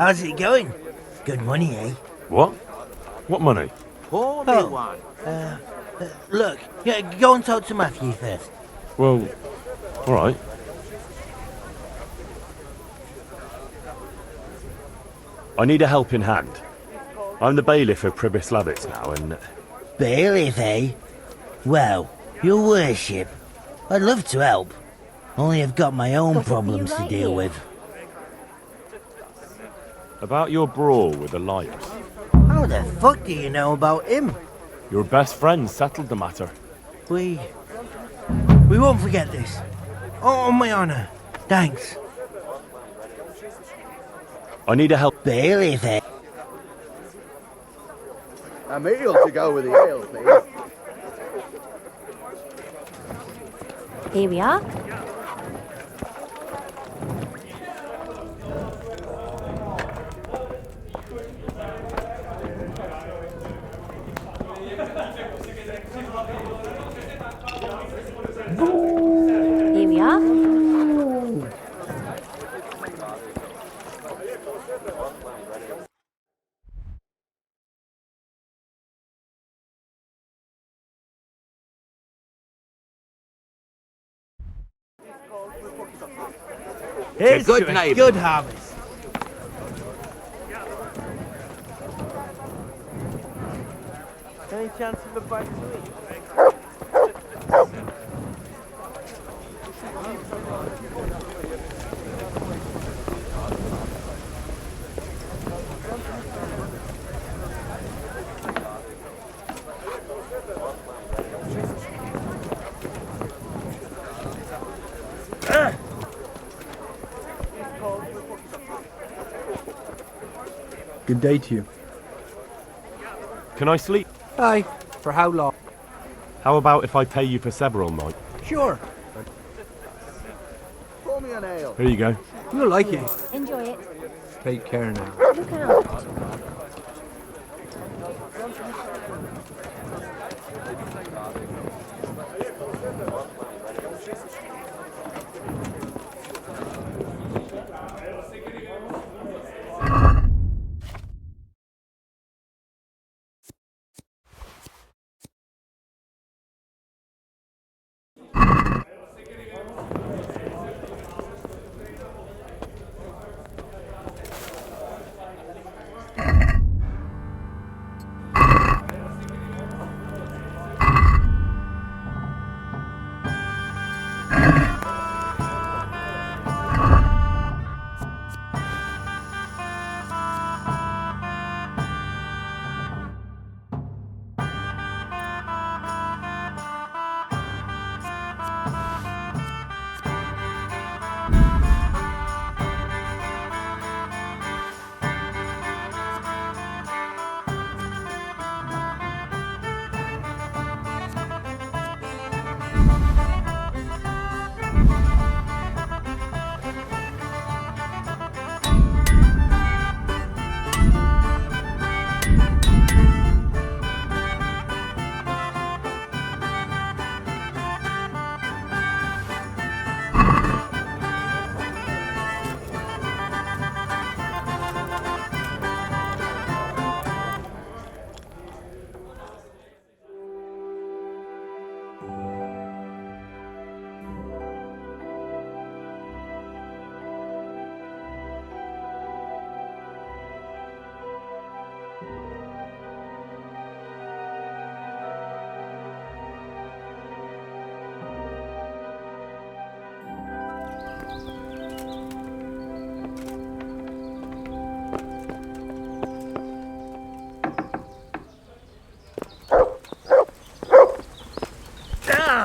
How's it going? Good money, eh? What? What money? Pour me one. Look, yeah, go and talk to Matthew first. Well, alright. I need a helping hand. I'm the bailiff of Pribyslavitz now, and... Bailiff, eh? Well, your worship, I'd love to help. Only I've got my own problems to deal with. About your brawl with the liars. How the fuck do you know about him? Your best friend settled the matter. We won't forget this. On my honour. Thanks. I need a help. Bailiff, eh? A meal to go with the ale, please. Here we are. Here we are. Here's good to a neighbour. good harvest. Any chance of a bite to eat? Good day to you. Can I sleep? Aye. For how long? How about if I pay you for several nights? Sure. Pour me an ale. Here you go. You'll like it. Enjoy it. Take care now. Look out.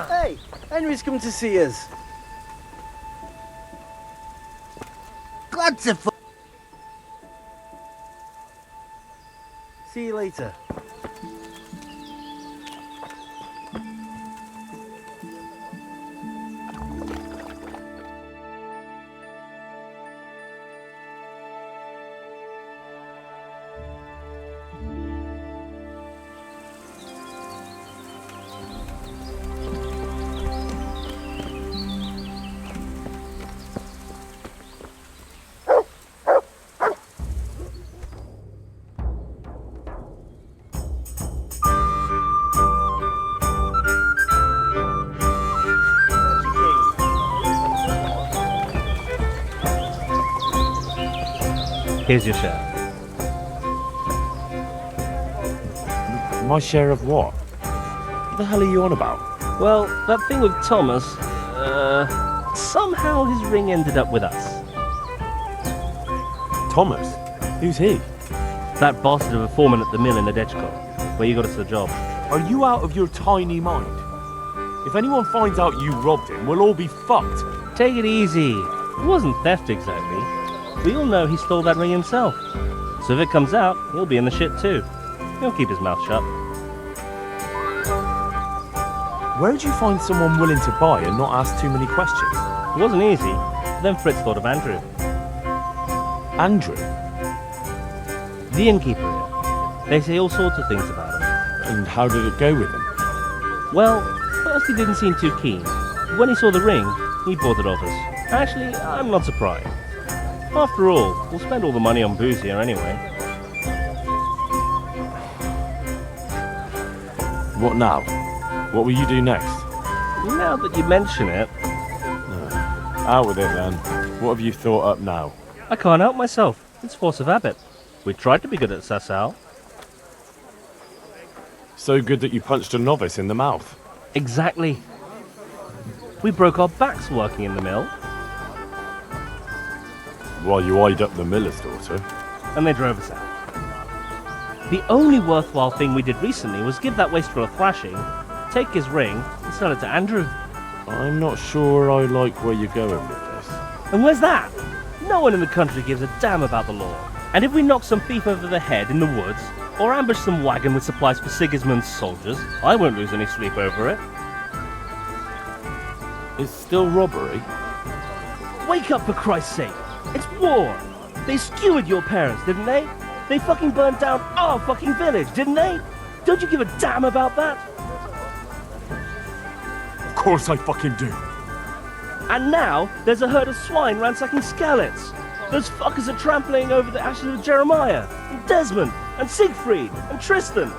Hey, Henry's come to see us. Glad to See you later. Here's your share. My share of what? What the hell are you on about? Well, that thing with Thomas, somehow his ring ended up with us. Thomas? Who's he? That bastard of a foreman at the mill in the Destitute, where you got us the job. Are you out of your tiny mind? If anyone finds out you robbed him, we'll all be fucked. Take it easy. It wasn't theft exactly. We all know he stole that ring himself. So if it comes out, he'll be in the shit too. He'll keep his mouth shut. Where'd you find someone willing to buy and not ask too many questions? It wasn't easy. Then Fritz thought of Andrew. Andrew? The innkeeper here. They say all sorts of things about him. And how did it go with him? Well, first he didn't seem too keen. When he saw the ring, he bought it off us. Actually, I'm not surprised. After all, we'll spend all the money on booze here anyway. What now? What will you do next? Now that you mention it, Out with it then. What have you thought up now? I can't help myself. It's force of habit. We tried to be good at Sassau. So good that you punched a novice in the mouth. Exactly. We broke our backs working in the mill, While you eyed up the miller's daughter. and they drove us out. The only worthwhile thing we did recently was give that wastrel a thrashing, take his ring, and sell it to Andrew. I'm not sure I like where you're going with this. And where's that? No one in the country gives a damn about the law. And if we knock some thief over the head in the woods, or ambush some wagon with supplies for Sigismund's soldiers, I won't lose any sleep over it. It's still robbery. Wake up, for Christ's sake! It's war! They skewered your parents, didn't they? They fucking burned down our fucking village, didn't they? Don't you give a damn about that? Of course I fucking do. And now, there's a herd of swine ransacking Skalitz. Those fuckers are trampling over the ashes of Jeremiah, and Desmond, and Siegfried, and Tristan.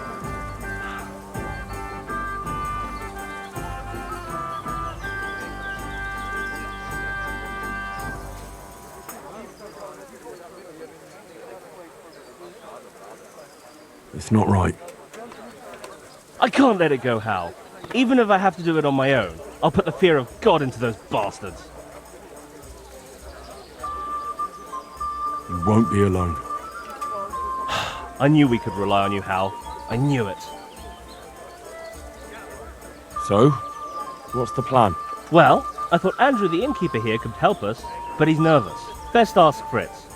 It's not right. I can't let it go, Hal. Even if I have to do it on my own, I'll put the fear of God into those bastards. You won't be alone. I knew we could rely on you, Hal. I knew it. So, what's the plan? Well, I thought Andrew the innkeeper here could help us, but he's nervous. Best ask Fritz.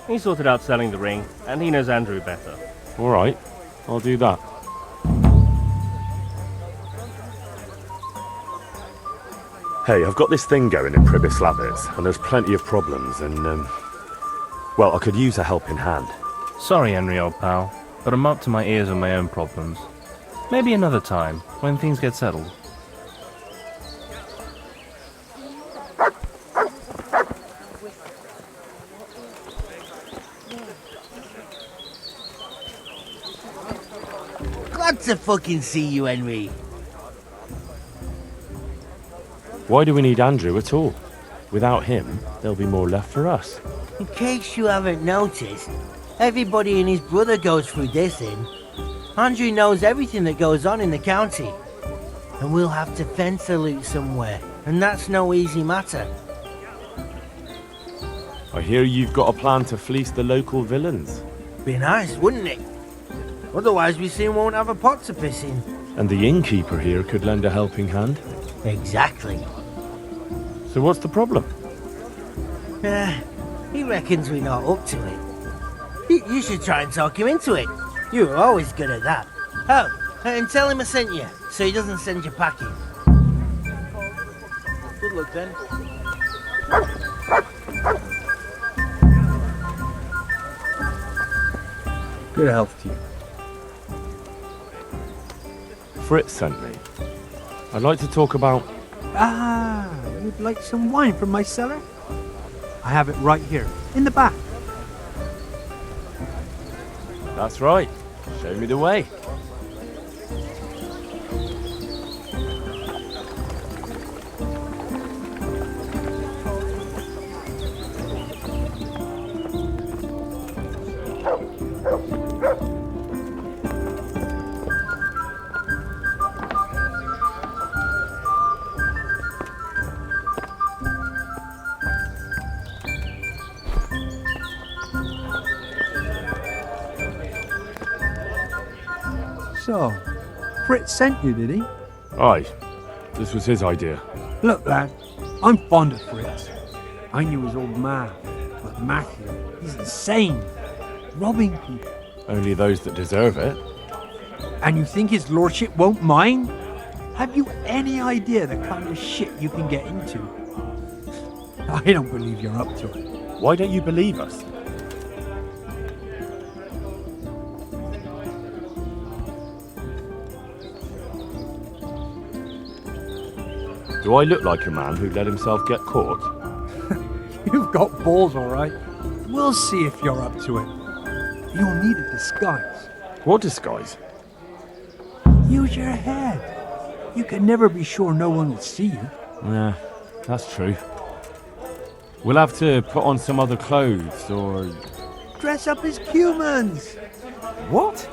He sorted out selling the ring, and he knows Andrew better. All right, I'll do that. Hey, I've got this thing going in Pribyslavitz, and there's plenty of problems, and, well, I could use a helping hand. Sorry, Henry, old pal, but I'm up to my ears with my own problems. Maybe another time, when things get settled. Glad to fucking see you, Henry. Why do we need Andrew at all? Without him, there'll be more left for us. In case you haven't noticed, everybody and his brother goes through this inn. Andrew knows everything that goes on in the county. And we'll have to fence a loot somewhere, and that's no easy matter. I hear you've got a plan to fleece the local villains. Be nice, wouldn't it? Otherwise we soon won't have a pot to piss in. And the innkeeper here could lend a helping hand. Exactly. So what's the problem? He reckons we're not up to it. You should try and talk him into it. You were always good at that. Oh, and tell him I sent you, so he doesn't send you packing. Good luck then. Good health to you. Fritz sent me. I'd like to talk about... Ah, you'd like some wine from my cellar? I have it right here, in the back. That's right. Show me the way. so. Fritz sent you, did he? Aye, this was his idea. Look, lad, I'm fond of Fritz. I knew his old man, but Matthew, he's insane. Robbing people. Only those that deserve it. And you think his lordship won't mind? Have you any idea the kind of shit you can get into? I don't believe you're up to it. Why don't you believe us? Do I look like a man who let himself get caught? You've got balls, all right. We'll see if you're up to it. You'll need a disguise. What disguise? Use your head. You can never be sure no one will see you. Yeah, that's true. We'll have to put on some other clothes, or... Dress up as Cumans. What?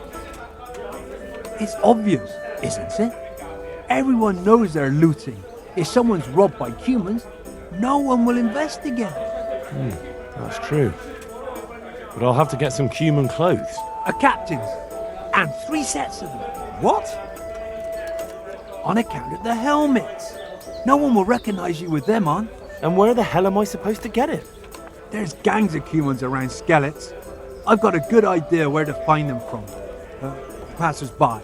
It's obvious, isn't it? Everyone knows they're looting. If someone's robbed by Cumans, no one will investigate. That's true. But I'll have to get some Cuman clothes. A captain's. And 3 sets of them. What? On account of the helmets. No one will recognize you with them on. And where the hell am I supposed to get it? There's gangs of Cumans around Skalitz. I've got a good idea where to find them from. Passers-by.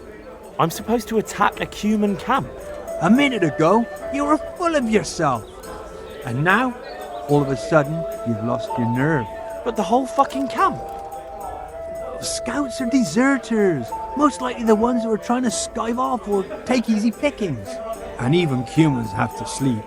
I'm supposed to attack a Cuman camp. A minute ago, you were full of yourself. And now, all of a sudden, you've lost your nerve. But the whole fucking camp. Scouts are deserters. Most likely the ones who are trying to skive off or take easy pickings. And even Cumans have to sleep.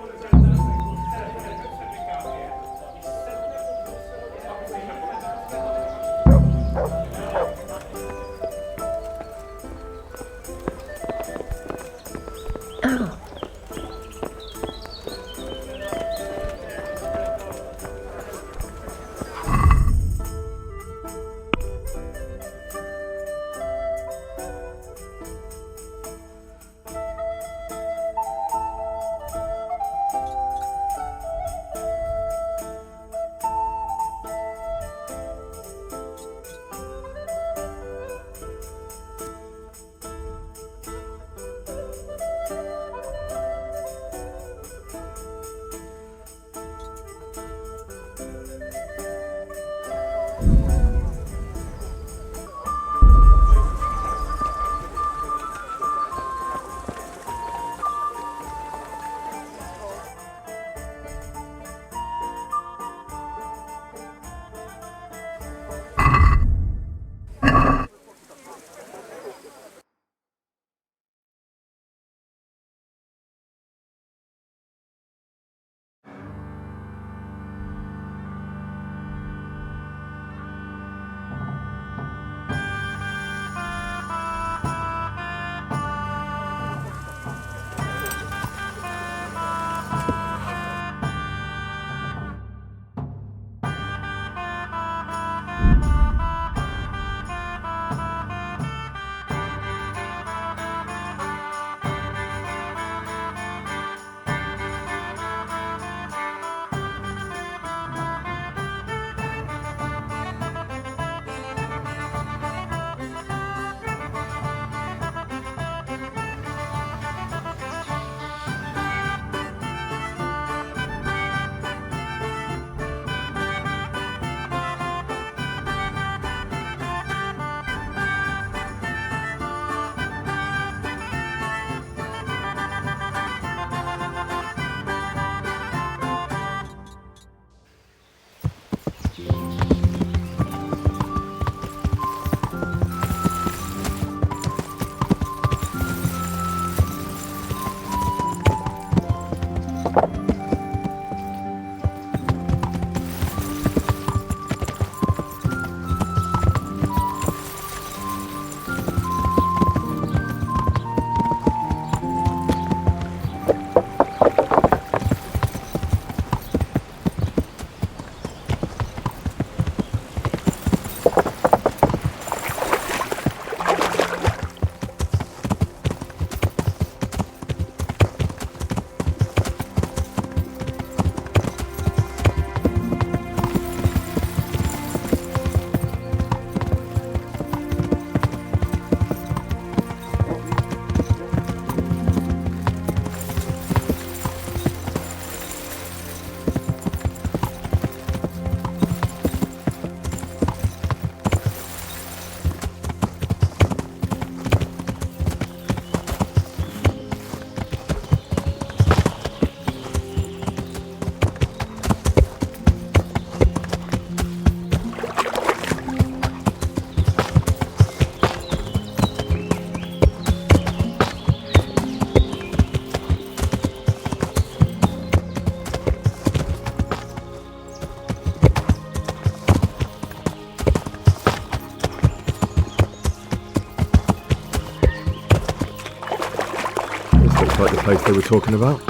like the place they were talking about.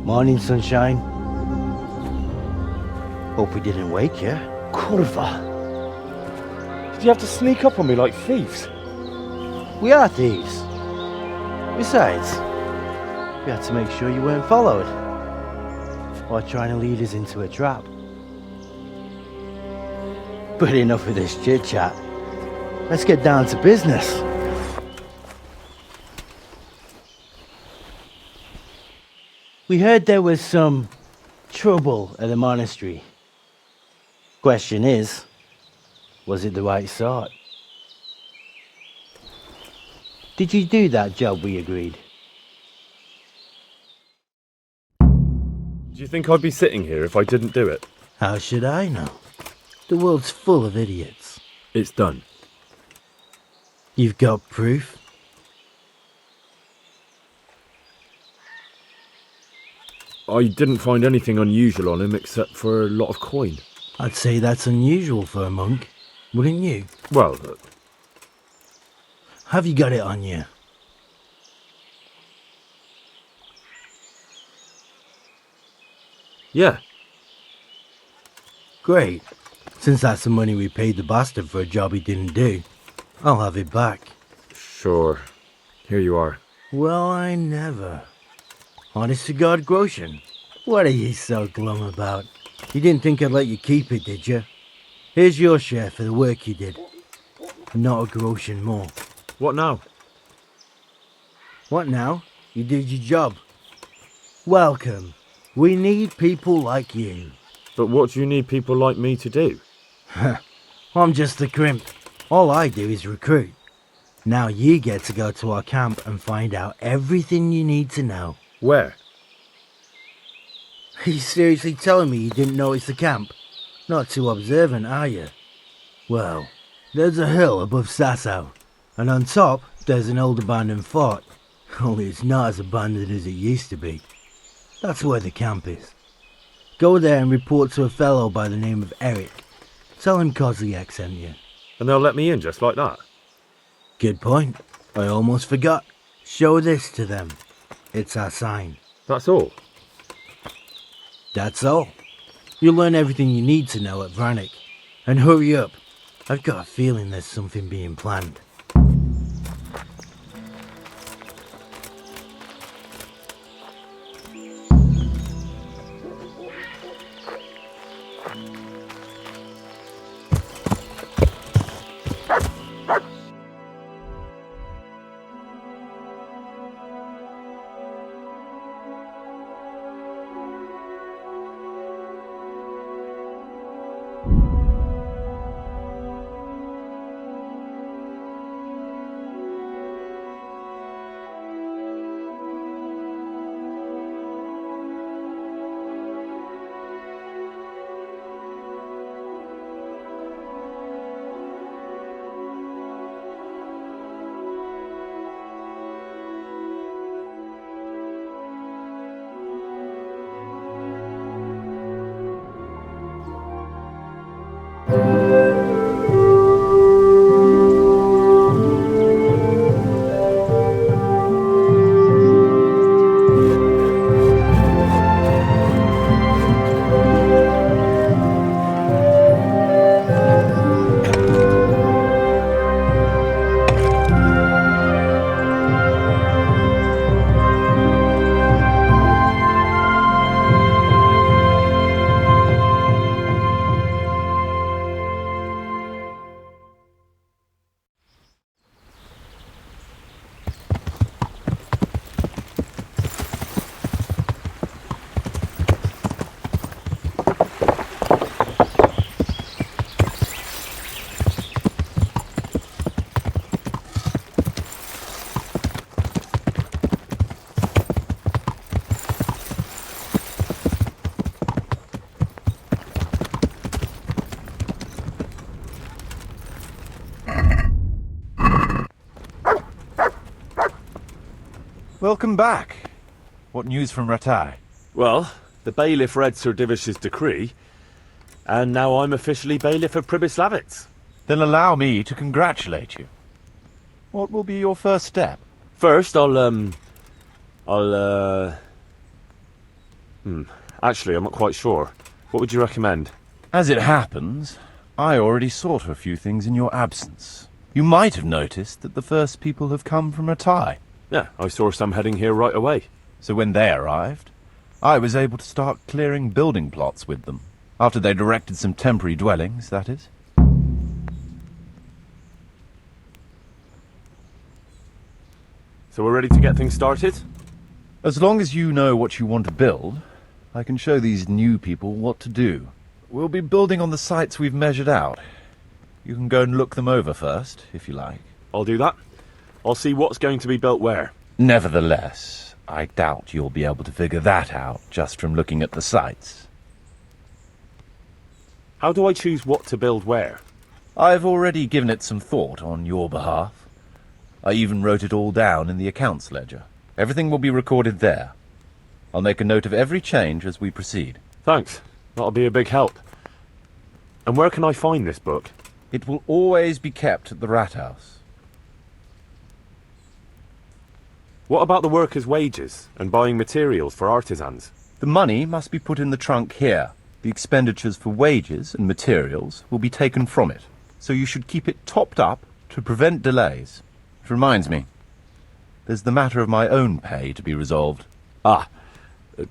Morning, sunshine. Hope we didn't wake you. Kurva! Did you have to sneak up on me like thieves? We are thieves. Besides, we had to make sure you weren't followed. Or trying to lead us into a trap. But enough of this chit-chat. Let's get down to business. We heard there was some trouble at the monastery. Question is, was it the right sort? Did you do that job we agreed? Do you think I'd be sitting here if I didn't do it? How should I know? The world's full of idiots. It's done. You've got proof? I didn't find anything unusual on him except for a lot of coin. I'd say that's unusual for a monk, wouldn't you? Well, Have you got it on you? yeah. Great. Since that's the money we paid the bastard for a job he didn't do, I'll have it back. Sure. Here you are. Well, I never. Honest to God, Groshen, what are you so glum about? You didn't think I'd let you keep it, did you? Here's your share for the work you did. Not a Groshen more. What now? What now? You did your job. Welcome. We need people like you. But what do you need people like me to do? I'm just the crimp. All I do is recruit. Now you get to go to our camp and find out everything you need to know. Where? Are you seriously telling me you didn't notice the camp? Not too observant, are you? Well, there's a hill above Sasau, and on top there's an old abandoned fort. Only it's not as abandoned as it used to be. That's where the camp is. Go there and report to a fellow by the name of Eric. Tell him Kozliak sent you. And they'll let me in just like that? Good point. I almost forgot. Show this to them. It's our sign. That's all? That's all. You'll learn everything you need to know at Vranik. And hurry up. I've got a feeling there's something being planned. Welcome back. What news from Ratai? Well, the bailiff read Sir Divish's decree, and now I'm officially bailiff of Pribyslavitz. Then allow me to congratulate you. What will be your first step? First, actually, I'm not quite sure. What would you recommend? As it happens, I already saw to a few things in your absence. You might have noticed that the first people have come from Ratai. Yeah, I saw some heading here right away. So when they arrived, I was able to start clearing building plots with them. After they'd erected some temporary dwellings, that is. So we're ready to get things started? As long as you know what you want to build, I can show these new people what to do. We'll be building on the sites we've measured out. You can go and look them over first, if you like. I'll do that. I'll see what's going to be built where. Nevertheless, I doubt you'll be able to figure that out just from looking at the sites. How do I choose what to build where? I've already given it some thought on your behalf. I even wrote it all down in the accounts ledger. Everything will be recorded there. I'll make a note of every change as we proceed. Thanks. That'll be a big help. And where can I find this book? It will always be kept at the Rat House. What about the workers' wages and buying materials for artisans? The money must be put in the trunk here. The expenditures for wages and materials will be taken from it. So you should keep it topped up to prevent delays. Which reminds me, there's the matter of my own pay to be resolved.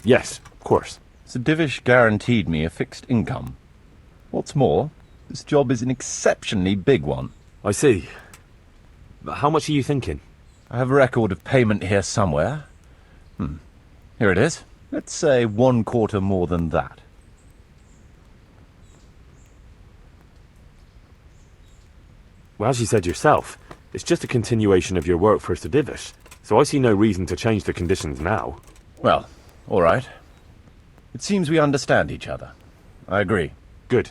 Yes, of course. Sir Divish guaranteed me a fixed income. What's more, this job is an exceptionally big one. I see. But how much are you thinking? I have a record of payment here somewhere. Here it is. Let's say 1/4 more than that. Well, as you said yourself, it's just a continuation of your work for Sir Divish, so I see no reason to change the conditions now. Well, all right. It seems we understand each other. I agree. Good.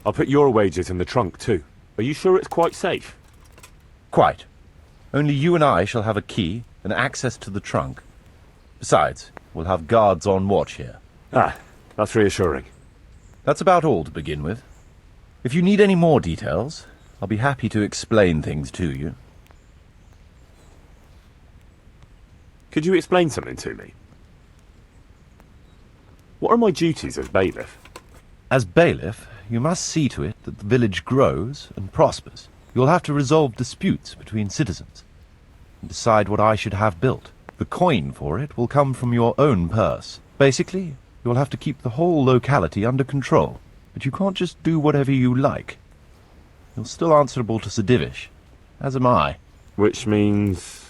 I'll put your wages in the trunk too. Are you sure it's quite safe? Quite. Only you and I shall have a key and access to the trunk. Besides, we'll have guards on watch here. That's reassuring. That's about all to begin with. If you need any more details, I'll be happy to explain things to you. Could you explain something to me? What are my duties as bailiff? As bailiff, you must see to it that the village grows and prospers. You'll have to resolve disputes between citizens and decide what I should have built. The coin for it will come from your own purse. Basically, you'll have to keep the whole locality under control, but you can't just do whatever you like. You're still answerable to Sir Divish, as am I. Which means...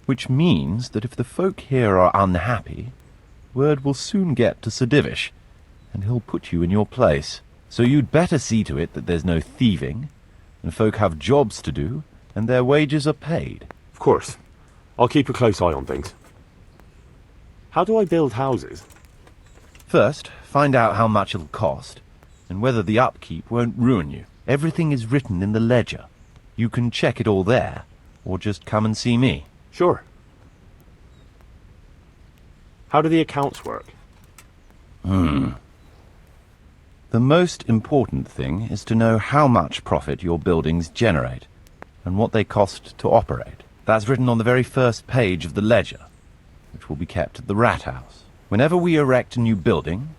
Which means that if the folk here are unhappy, word will soon get to Sir Divish, and he'll put you in your place. So you'd better see to it that there's no thieving, and folk have jobs to do, and their wages are paid. Of course. I'll keep a close eye on things. How do I build houses? First, find out how much it'll cost, and whether the upkeep won't ruin you. Everything is written in the ledger. You can check it all there, or just come and see me. Sure. How do the accounts work? The most important thing is to know how much profit your buildings generate, and what they cost to operate. That's written on the very first page of the ledger, which will be kept at the Rat House. Whenever we erect a new building,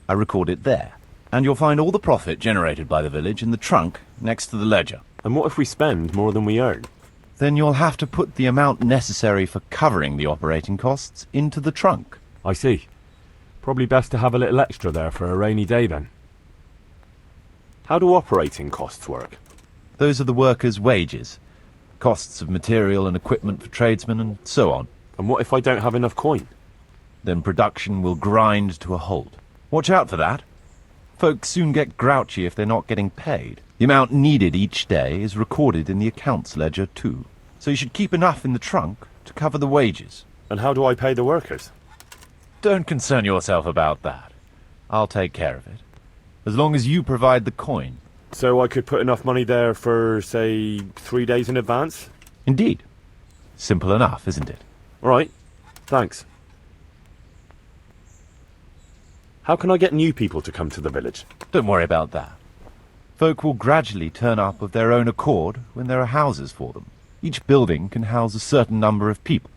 I record it there, and you'll find all the profit generated by the village in the trunk next to the ledger. And what if we spend more than we earn? Then you'll have to put the amount necessary for covering the operating costs into the trunk. I see. Probably best to have a little extra there for a rainy day then. How do operating costs work? Those are the workers' wages, costs of material and equipment for tradesmen, and so on. And what if I don't have enough coin? Then production will grind to a halt. Watch out for that. Folks soon get grouchy if they're not getting paid. The amount needed each day is recorded in the accounts ledger too. So you should keep enough in the trunk to cover the wages. And how do I pay the workers? Don't concern yourself about that. I'll take care of it. As long as you provide the coin. So I could put enough money there for, say, 3 days in advance? Indeed. Simple enough, isn't it? All right, thanks. How can I get new people to come to the village? Don't worry about that. Folk will gradually turn up of their own accord when there are houses for them. Each building can house a certain number of people.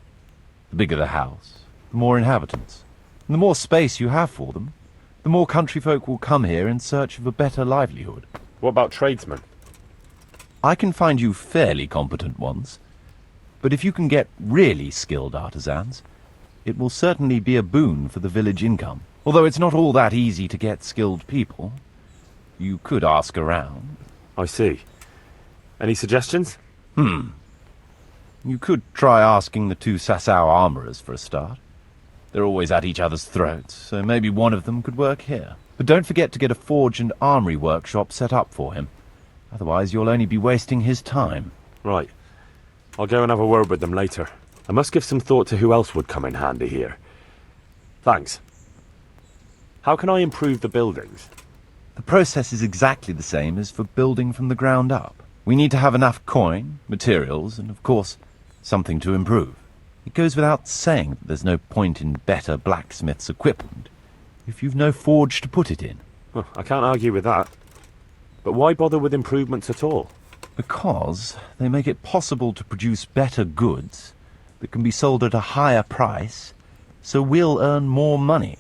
The bigger the house, the more inhabitants. And the more space you have for them, the more country folk will come here in search of a better livelihood. What about tradesmen? I can find you fairly competent ones, but if you can get really skilled artisans, it will certainly be a boon for the village income. Although it's not all that easy to get skilled people. You could ask around. I see. Any suggestions? You could try asking the two Sasau armourers for a start. They're always at each other's throats, so maybe one of them could work here. But don't forget to get a forge and armoury workshop set up for him. Otherwise you'll only be wasting his time. Right. I'll go and have a word with them later. I must give some thought to who else would come in handy here. Thanks. How can I improve the buildings? The process is exactly the same as for building from the ground up. We need to have enough coin, materials, and of course, something to improve. It goes without saying that there's no point in better blacksmith's equipment if you've no forge to put it in. Well, I can't argue with that. But why bother with improvements at all? Because they make it possible to produce better goods that can be sold at a higher price, so we'll earn more money.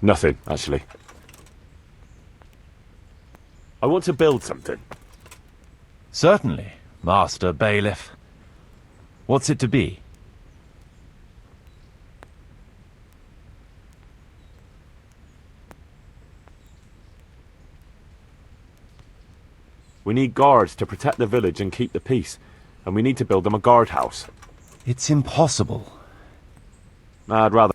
Nothing, actually. I want to build something. Certainly, Master Bailiff. What's it to be? We need guards to protect the village and keep the peace, and we need to build them a guardhouse. It's impossible. I'd rather...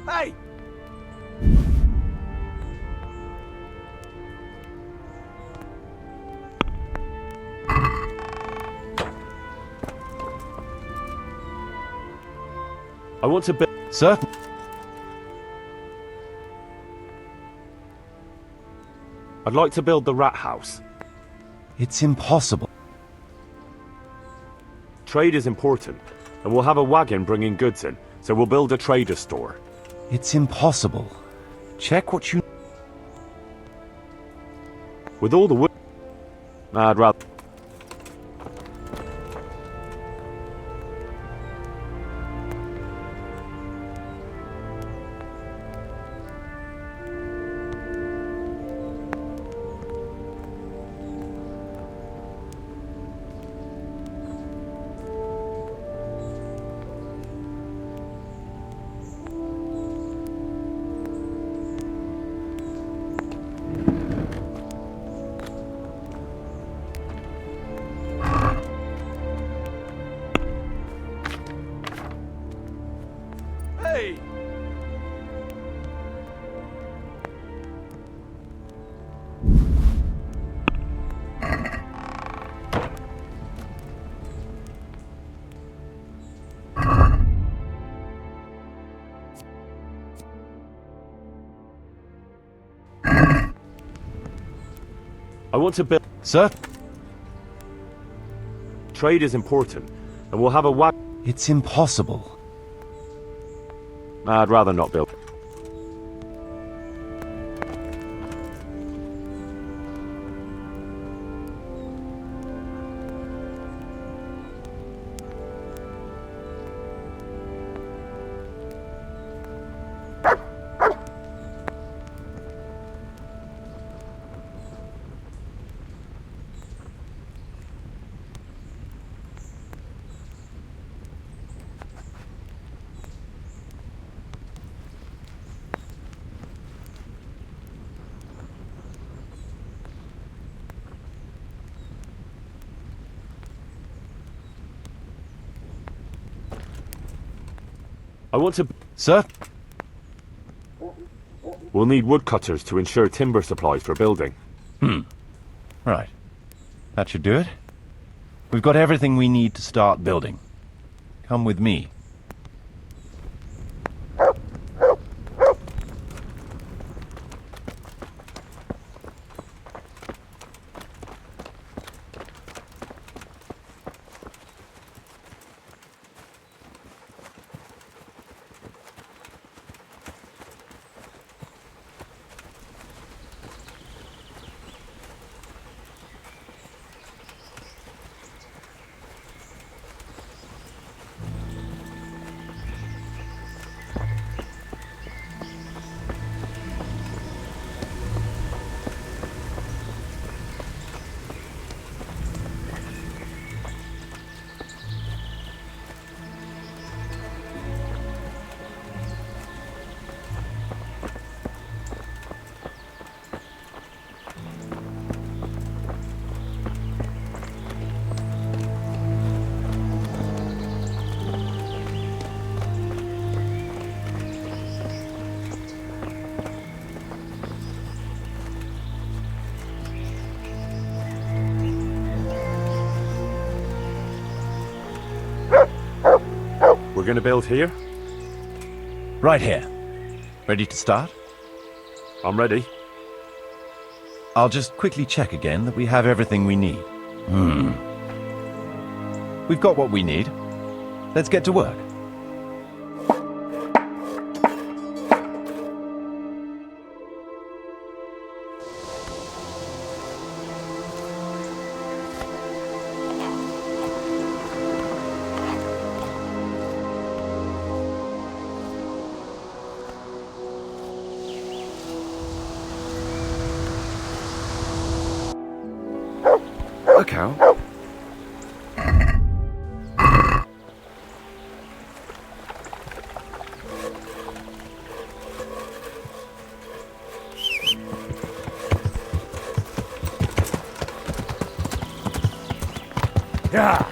Hey! I want to build... Certain. I'd like to build the rat house. It's impossible. Trade is important, and we'll have a wagon bringing goods in, so we'll build a trader's store. It's impossible. Check what you... With all the wood... I'd rather... Hey! I want to build... Sir? Trade is important, and we'll have a wagon... It's impossible. I'd rather not build... I want to... Sir? We'll need woodcutters to ensure timber supplies for building. Right. That should do it. We've got everything we need to start building. Come with me. We're gonna build here? Right here. Ready to start? I'm ready. I'll just quickly check again that we have everything we need. We've got what we need. Let's get to work. A cow? Yeah.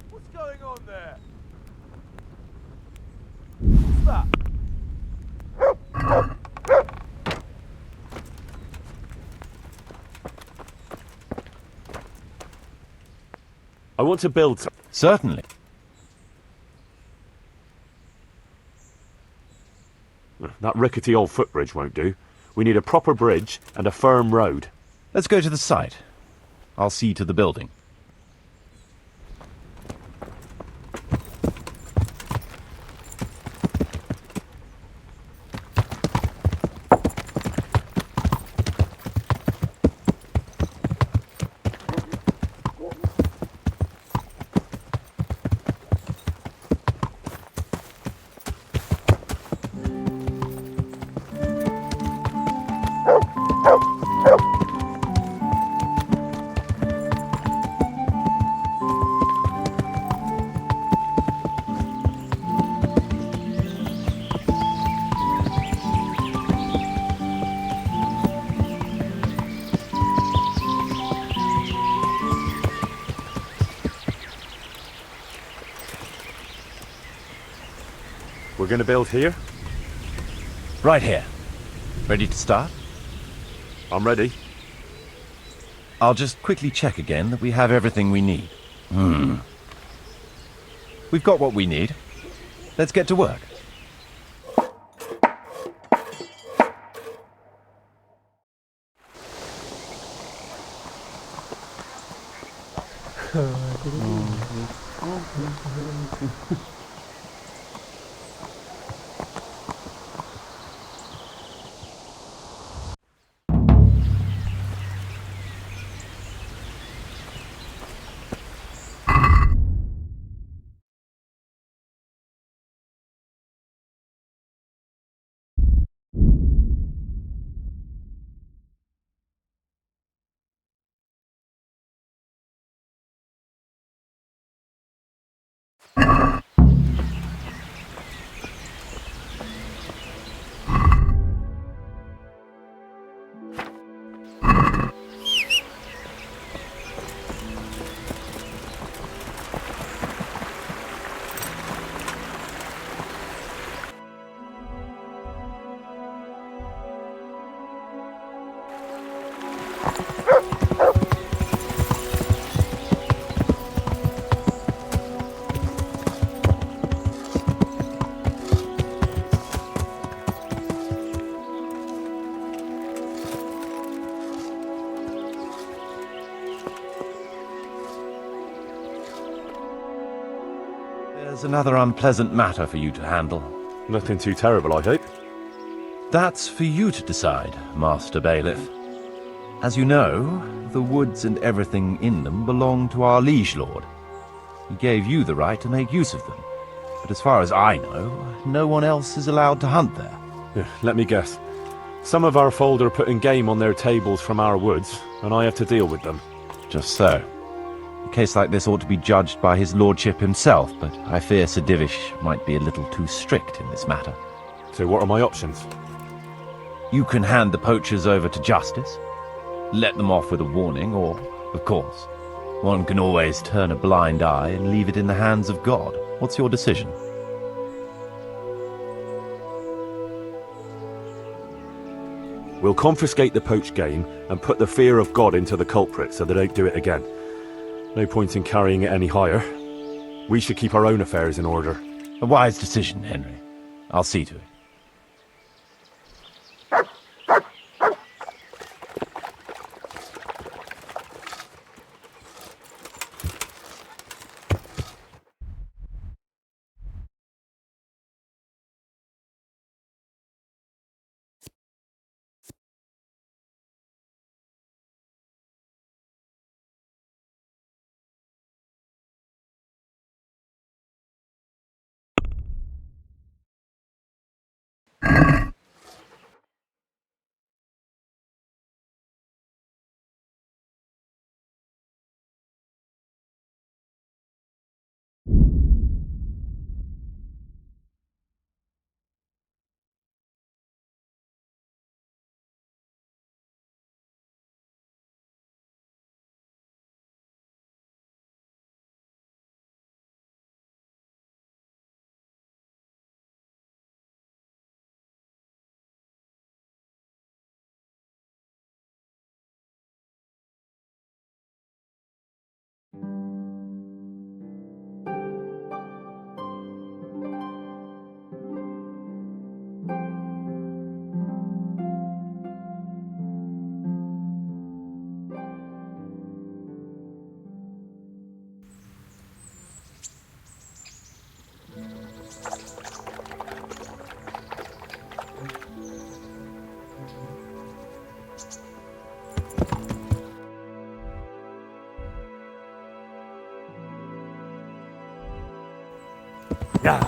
What's going on there? What's that? I want to build... Certainly. That rickety old footbridge won't do. We need a proper bridge and a firm road. Let's go to the site. I'll see to the building. We're gonna build here? Right here. Ready to start? I'm ready. I'll just quickly check again that we have everything we need. We've got what we need. Let's get to work. There's another unpleasant matter for you to handle. Nothing too terrible, I hope. That's for you to decide, Master Bailiff. As you know, the woods and everything in them belong to our liege lord. He gave you the right to make use of them. But as far as I know, no one else is allowed to hunt there. Let me guess. Some of our fold are putting game on their tables from our woods, and I have to deal with them. Just so. A case like this ought to be judged by his lordship himself, but I fear Sir Divish might be a little too strict in this matter. So what are my options? You can hand the poachers over to justice, let them off with a warning, or, of course, one can always turn a blind eye and leave it in the hands of God. What's your decision? We'll confiscate the poached game and put the fear of God into the culprit so they don't do it again. No point in carrying it any higher. We should keep our own affairs in order. A wise decision, Henry. I'll see to it. Yeah.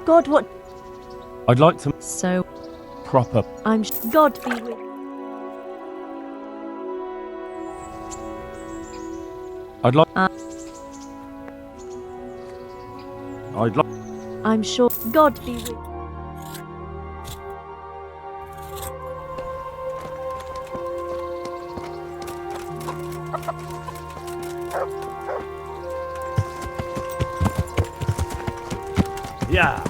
God, what? I'd like to... So, proper... God be with. I'd like. Uh. I'd like. I'm sure. God be with. Yeah.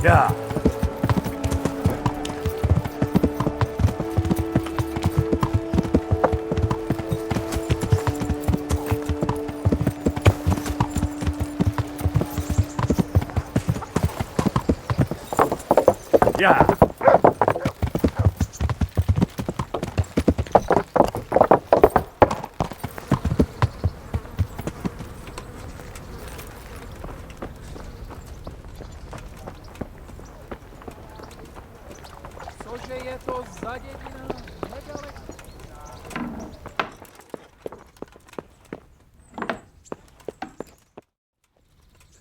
Yeah. Yeah.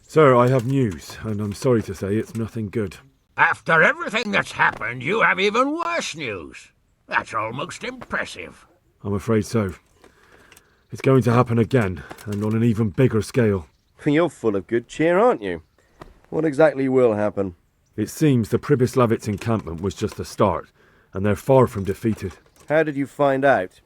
Sir, I have news, and I'm sorry to say it's nothing good. After everything that's happened, you have even worse news. That's almost impressive. I'm afraid so. It's going to happen again, and on an even bigger scale. You're full of good cheer, aren't you? What exactly will happen? It seems the Pribyslavitz encampment was just the start, and they're far from defeated. How did you find out?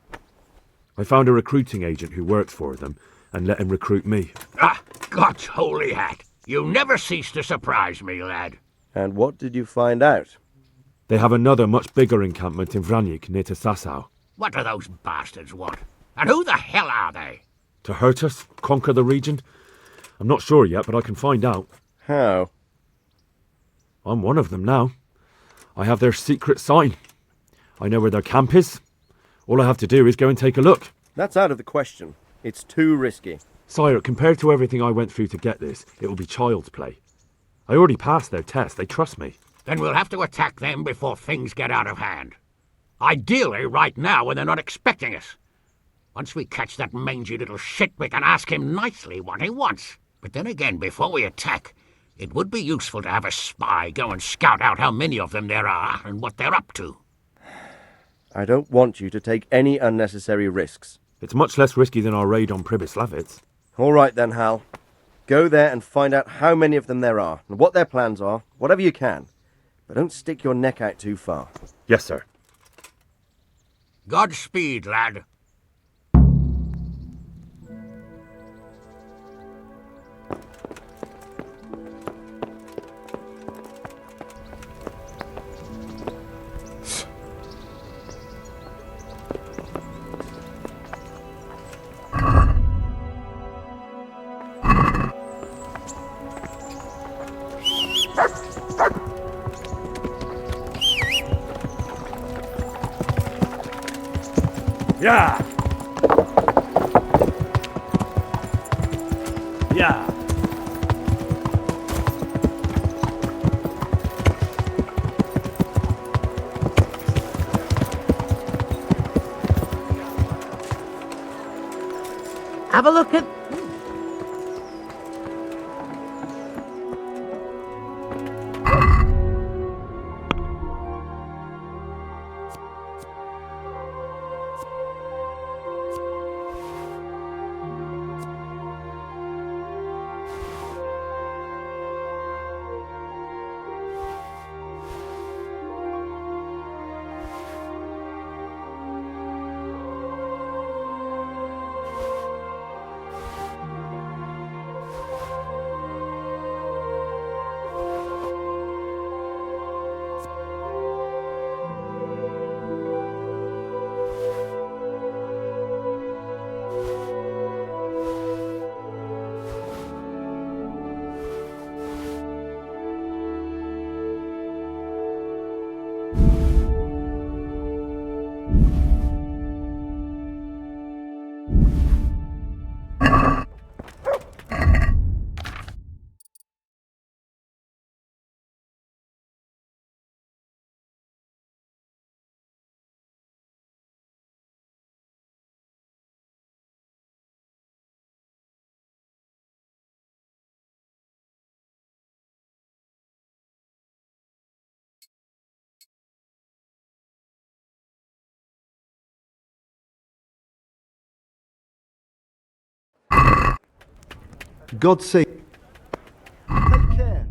I found a recruiting agent who works for them, and let him recruit me. Ah, God's holy hat. You never cease to surprise me, lad. And what did you find out? They have another much bigger encampment in Vranic near to Sasau. What do those bastards want? And who the hell are they? To hurt us? Conquer the region? I'm not sure yet, but I can find out. How? I'm one of them now. I have their secret sign. I know where their camp is. All I have to do is go and take a look. That's out of the question. It's too risky. Sire, compared to everything I went through to get this, it will be child's play. I already passed their test. They trust me. Then we'll have to attack them before things get out of hand. Ideally right now when they're not expecting us. Once we catch that mangy little shit, we can ask him nicely what he wants. But then again, before we attack, it would be useful to have a spy go and scout out how many of them there are and what they're up to. I don't want you to take any unnecessary risks. It's much less risky than our raid on Pribyslavitz. All right then, Hal. Go there and find out how many of them there are, and what their plans are, whatever you can. But don't stick your neck out too far. Yes, sir. Godspeed, lad. Yeah. Yeah. Have a look at... God save. Take care.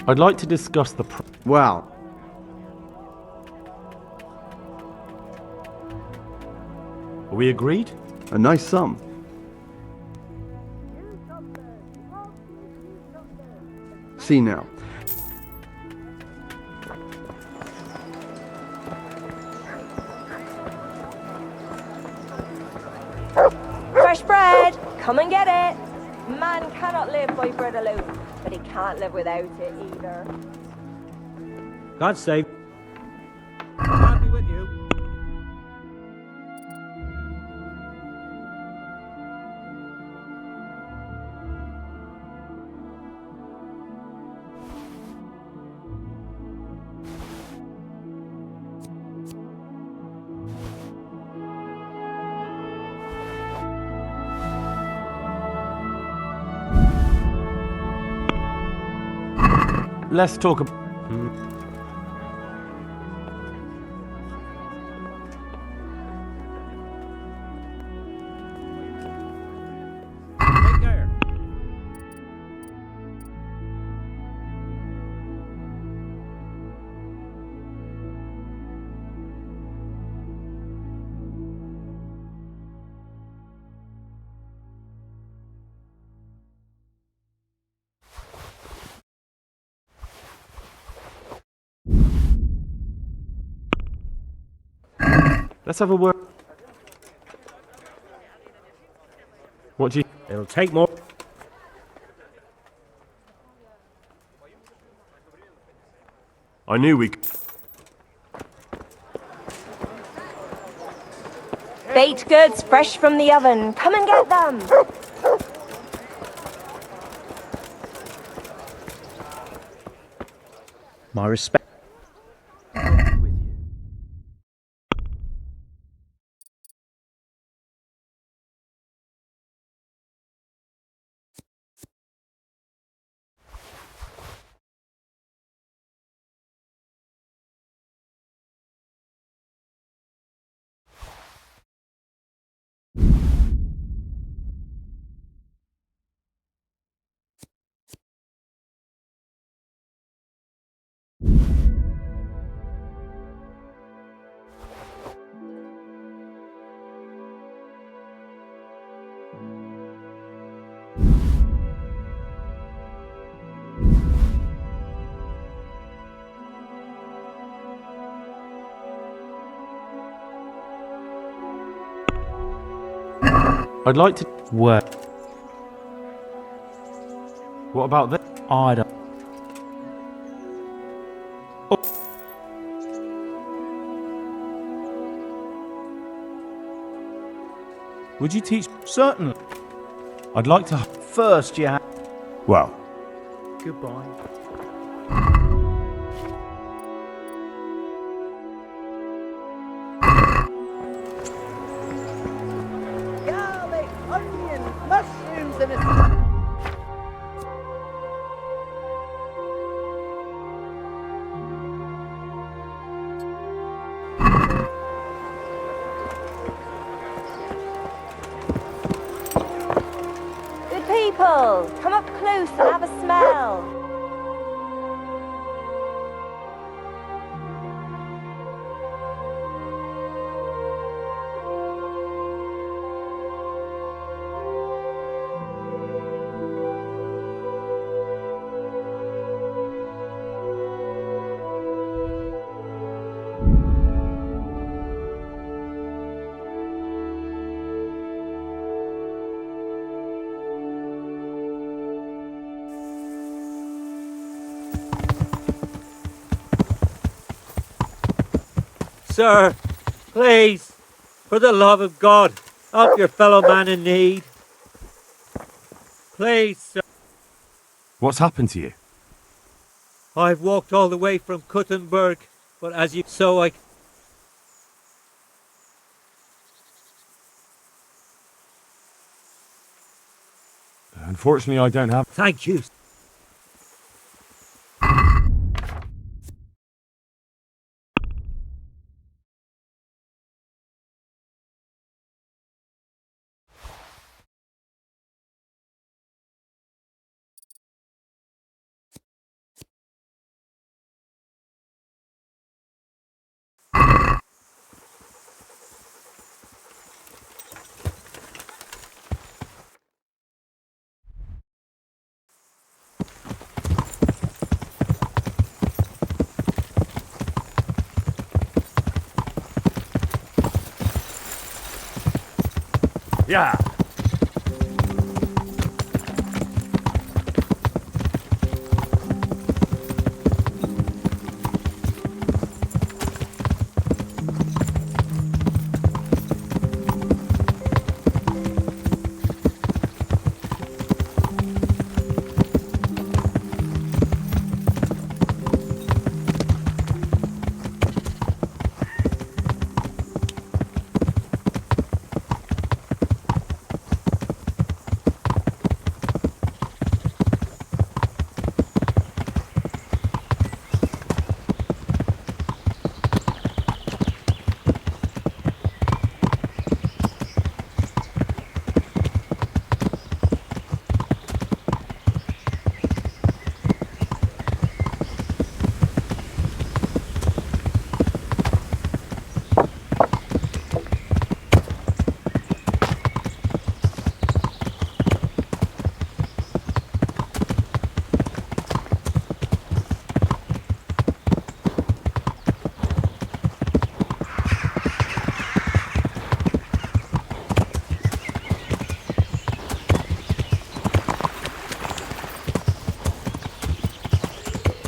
I'd like to discuss the... Well, Are we agreed? a nice sum. See now. Fresh bread! Come and get it! Man cannot live by bread alone, but he can't live without it either. God save. I'll be with you. Let's talk about... Take care. Let's have a word. What do you... It'll take more. I knew we... Baked goods fresh from the oven. Come and get them! My respect. I'd like to... Where? What about this? I don't... Would you teach? Certainly. I'd like to... First, you have. Well, Goodbye. Garlic, onions, mushrooms, and a... Good people, come up close and have a smell. sir. Please, for the love of God, help your fellow man in need. Please, sir. What's happened to you? I've walked all the way from Kuttenberg, but as you so I... Unfortunately, I don't have... Thank you. Yeah.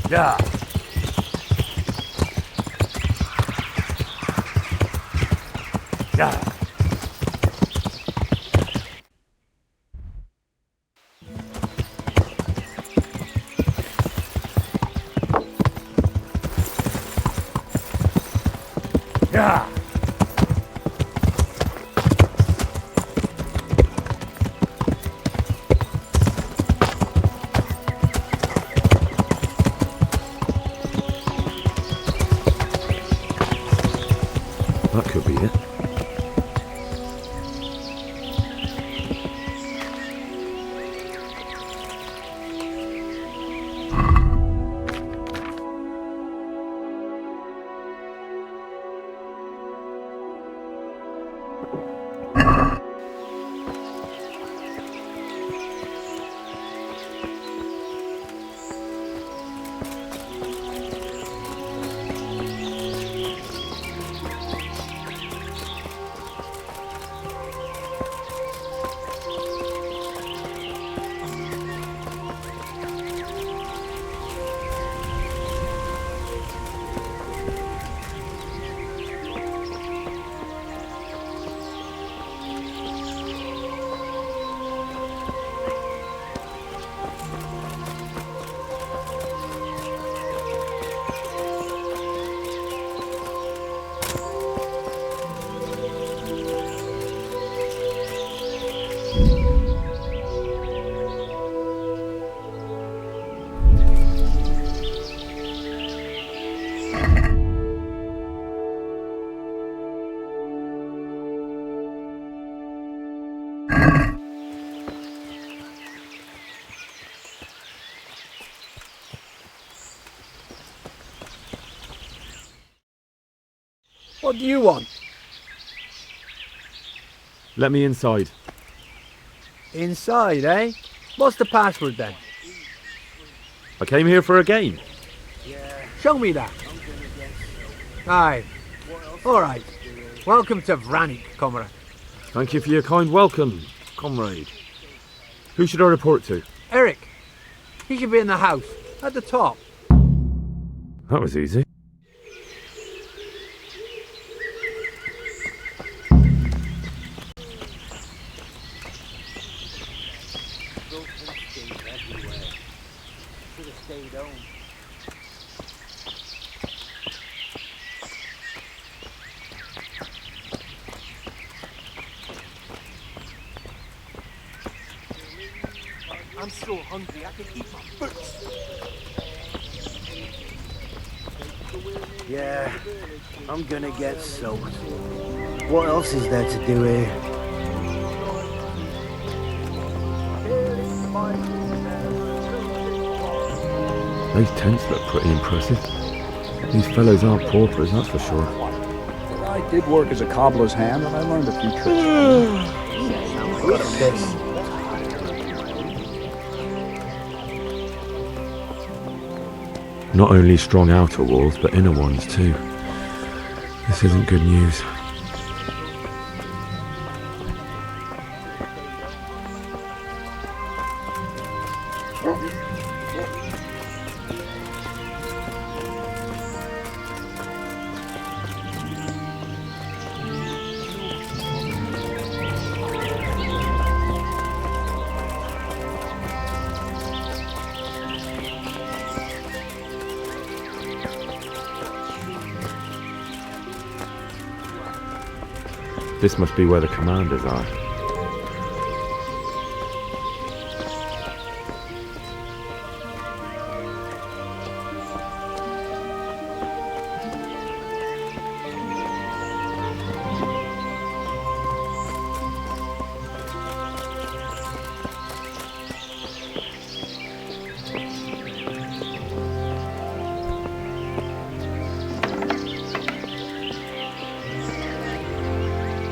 Yeah. Yeah. Yeah. That could be it. What do you want? Let me inside. Inside, eh? What's the password then? I came here for a game. Show me that. Aye. Alright. Welcome to Vranik, comrade. Thank you for your kind welcome, comrade. Who should I report to? Eric. He should be in the house, at the top. That was easy. I'm so hungry I can eat my boots. Yeah, I'm gonna get soaked. What else is there to do here? Those tents look pretty impressive. These fellows aren't paupers, that's for sure. I did work as a cobbler's hand and I learned a few tricks. Got a piss. Not only strong outer walls, but inner ones too. This isn't good news. This must be where the commanders are.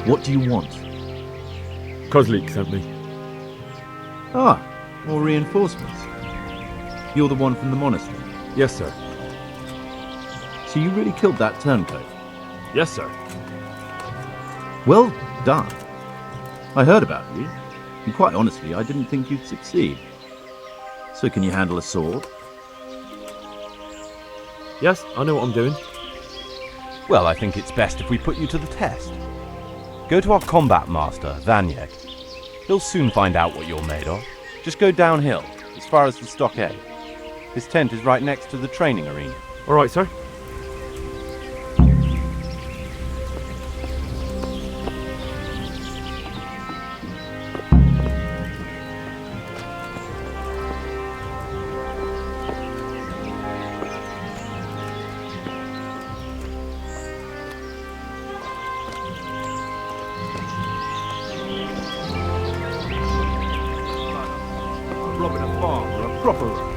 What do you want? Kozlik sent me. Ah, more reinforcements. You're the one from the monastery? Yes, sir. So you really killed that turncoat? Yes, sir. Well done. I heard about you, and quite honestly, I didn't think you'd succeed. So can you handle a sword? Yes, I know what I'm doing. Well, I think it's best if we put you to the test. Go to our combat master, Vanyek. He'll soon find out what you're made of. Just go downhill, as far as the stockade. His tent is right next to the training arena. All right, sir. Robbing a farm or a proper.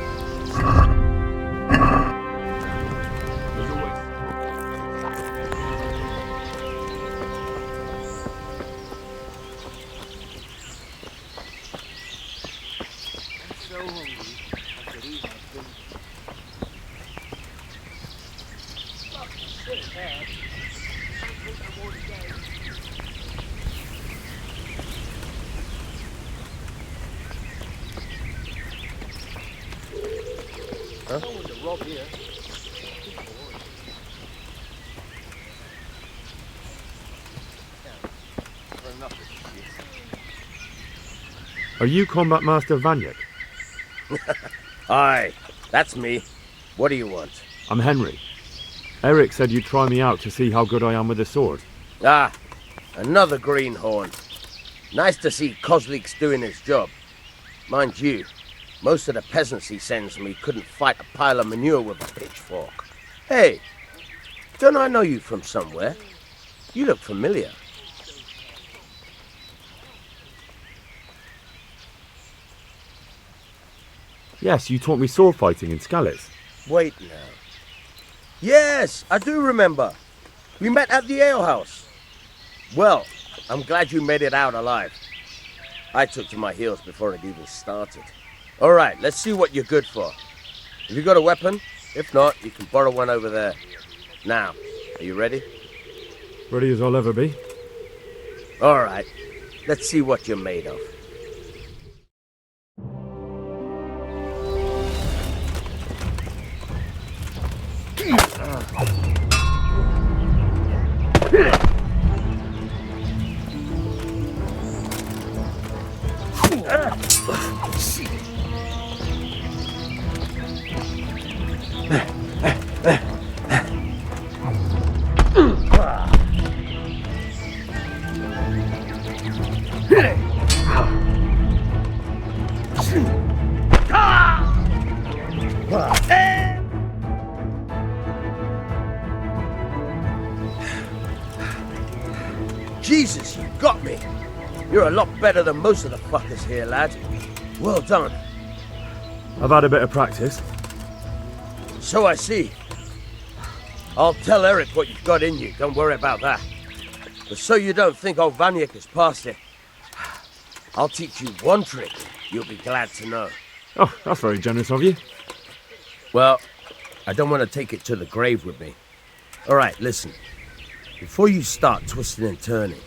Are you Combat Master Vanyek? Aye, that's me. What do you want? I'm Henry. Eric said you'd try me out to see how good I am with the sword. Ah, another greenhorn. Nice to see Kozlik's doing his job. Mind you, most of the peasants he sends me couldn't fight a pile of manure with a pitchfork. Hey, don't I know you from somewhere? You look familiar. Yes, you taught me sword fighting in Skalitz. Wait now. Yes, I do remember. We met at the alehouse. Well, I'm glad you made it out alive. I took to my heels before it even started. All right, let's see what you're good for. Have you got a weapon? If not, you can borrow one over there. Now, are you ready? Ready as I'll ever be. All right, let's see what you're made of. Jesus, you got me. You're a lot better than most of the fuckers here, lad. Well done. I've had a bit of practice. So I see. I'll tell Eric what you've got in you, don't worry about that. But so you don't think old Vanyek has passed it, I'll teach you one trick you'll be glad to know. Oh, that's very generous of you. Well, I don't want to take it to the grave with me. Alright, listen. Before you start twisting and turning,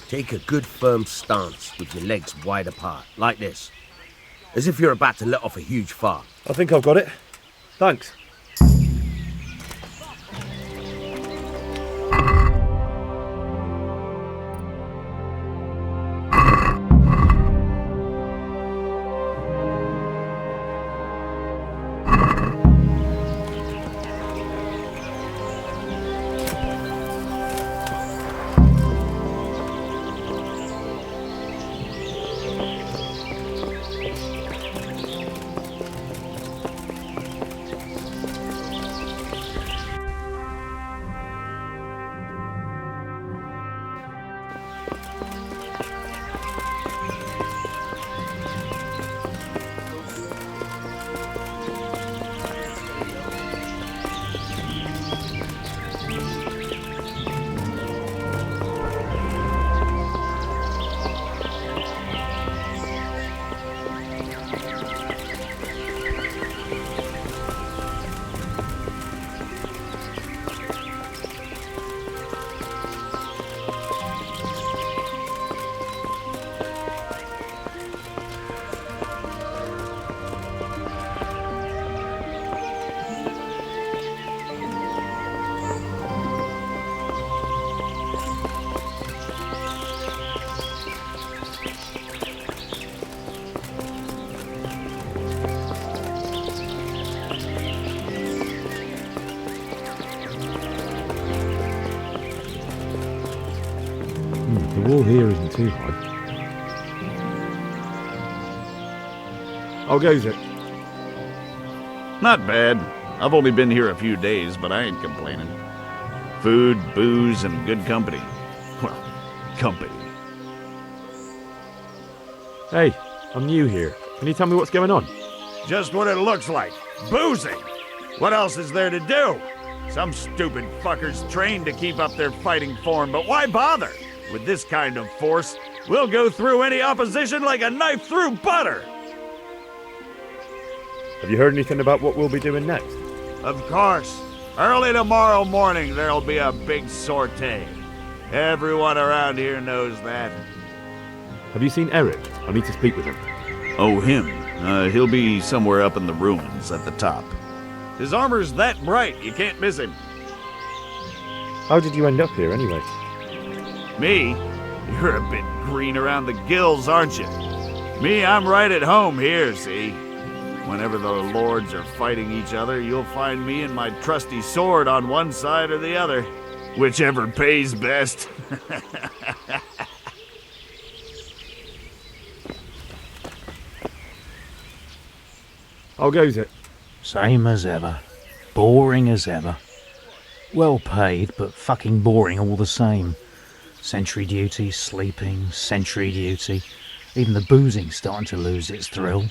take a good firm stance with your legs wide apart, like this. As if you're about to let off a huge fart. I think I've got it. Thanks. The wall here isn't too high. How goes it? Not bad. I've only been here a few days, but I ain't complaining. Food, booze, and good company. Well, company. Hey, I'm new here. Can you tell me what's going on? Just what it looks like. Boozing! What else is there to do? Some stupid fuckers trained to keep up their fighting form, but why bother? With this kind of force, we'll go through any opposition like a knife through butter! Have you heard anything about what we'll be doing next? Of course. Early tomorrow morning, there'll be a big sortie. Everyone around here knows that. Have you seen Eric? I need to speak with him. Oh, him? He'll be somewhere up in the ruins at the top. His armor's that bright, you can't miss him. How did you end up here, anyway? Me? You're a bit green around the gills, aren't you? Me, I'm right at home here, see? Whenever the lords are fighting each other, you'll find me and my trusty sword on one side or the other. Whichever pays best. How goes it? Same as ever. Boring as ever. Well paid, but fucking boring all the same. Sentry duty, sleeping, sentry duty. Even the boozing's starting to lose its thrill.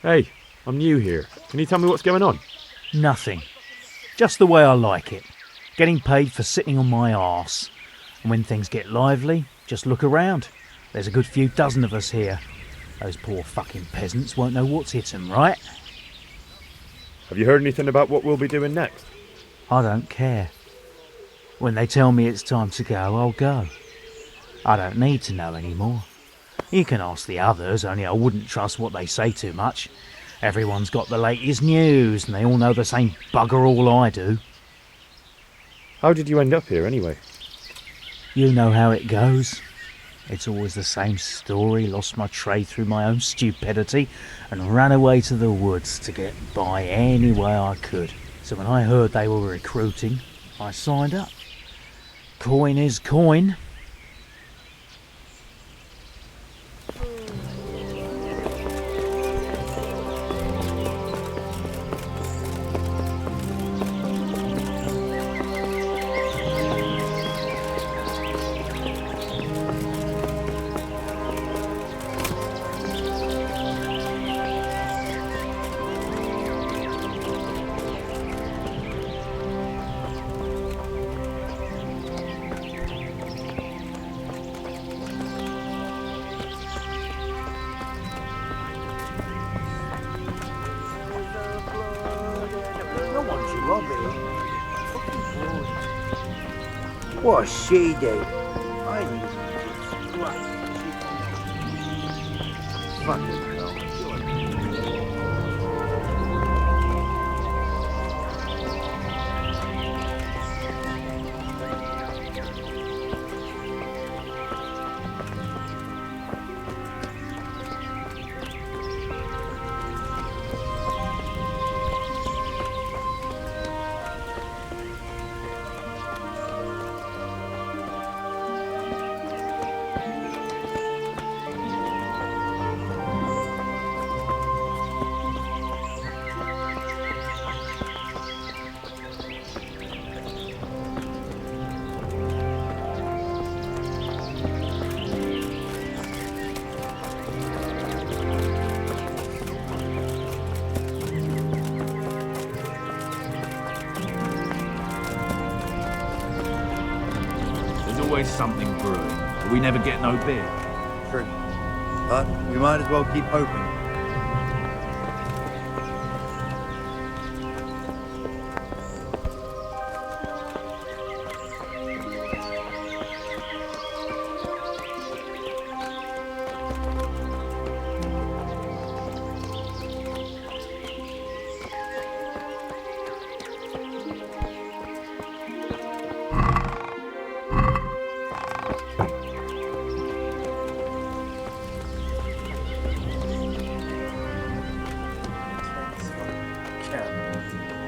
Hey, I'm new here. Can you tell me what's going on? Nothing. Just the way I like it. Getting paid for sitting on my arse. And when things get lively, just look around. There's a good few dozen of us here. Those poor fucking peasants won't know what's hit them, right? Have you heard anything about what we'll be doing next? I don't care. When they tell me it's time to go, I'll go. I don't need to know anymore. You can ask the others, only I wouldn't trust what they say too much. Everyone's got the latest news, and they all know the same bugger all I do. How did you end up here, anyway? You know how it goes. It's always the same story. Lost my trade through my own stupidity and ran away to the woods to get by any way I could. So when I heard they were recruiting, I signed up. Coin is coin. What a she did. I need to fucking hell. Always something brewing, but we never get no beer. True. But we might as well keep hoping.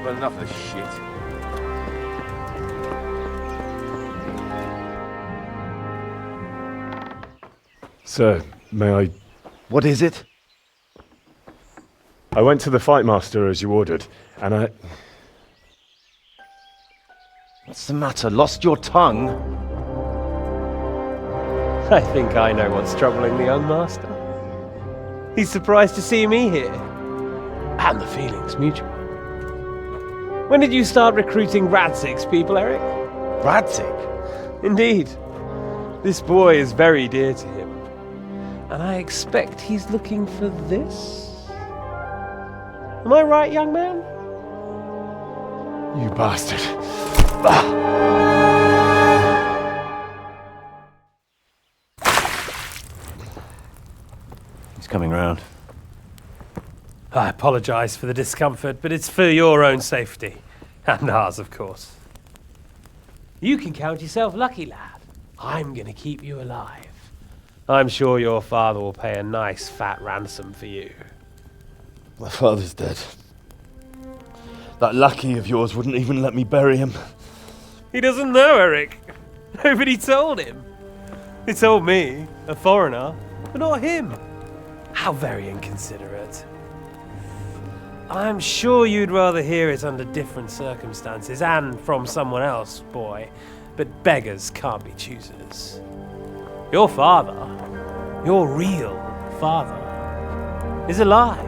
Well, enough of this shit. Sir, may I... What is it? I went to the fight master as you ordered, and I... What's the matter? Lost your tongue? I think I know what's troubling the young master. He's surprised to see me here. And the feeling's mutual. When did you start recruiting Radzig's people, Eric? Radzig? Indeed. This boy is very dear to him. And I expect he's looking for this? Am I right, young man? You bastard. He's coming round. I apologise for the discomfort, but it's for your own safety. And ours, of course. You can count yourself lucky, lad. I'm going to keep you alive. I'm sure your father will pay a nice fat ransom for you. My father's dead. That lackey of yours wouldn't even let me bury him. He doesn't know, Eric. Nobody told him. He told me, a foreigner, but not him. How very inconsiderate. I'm sure you'd rather hear it under different circumstances and from someone else, boy, but beggars can't be choosers. Your father, your real father, is alive.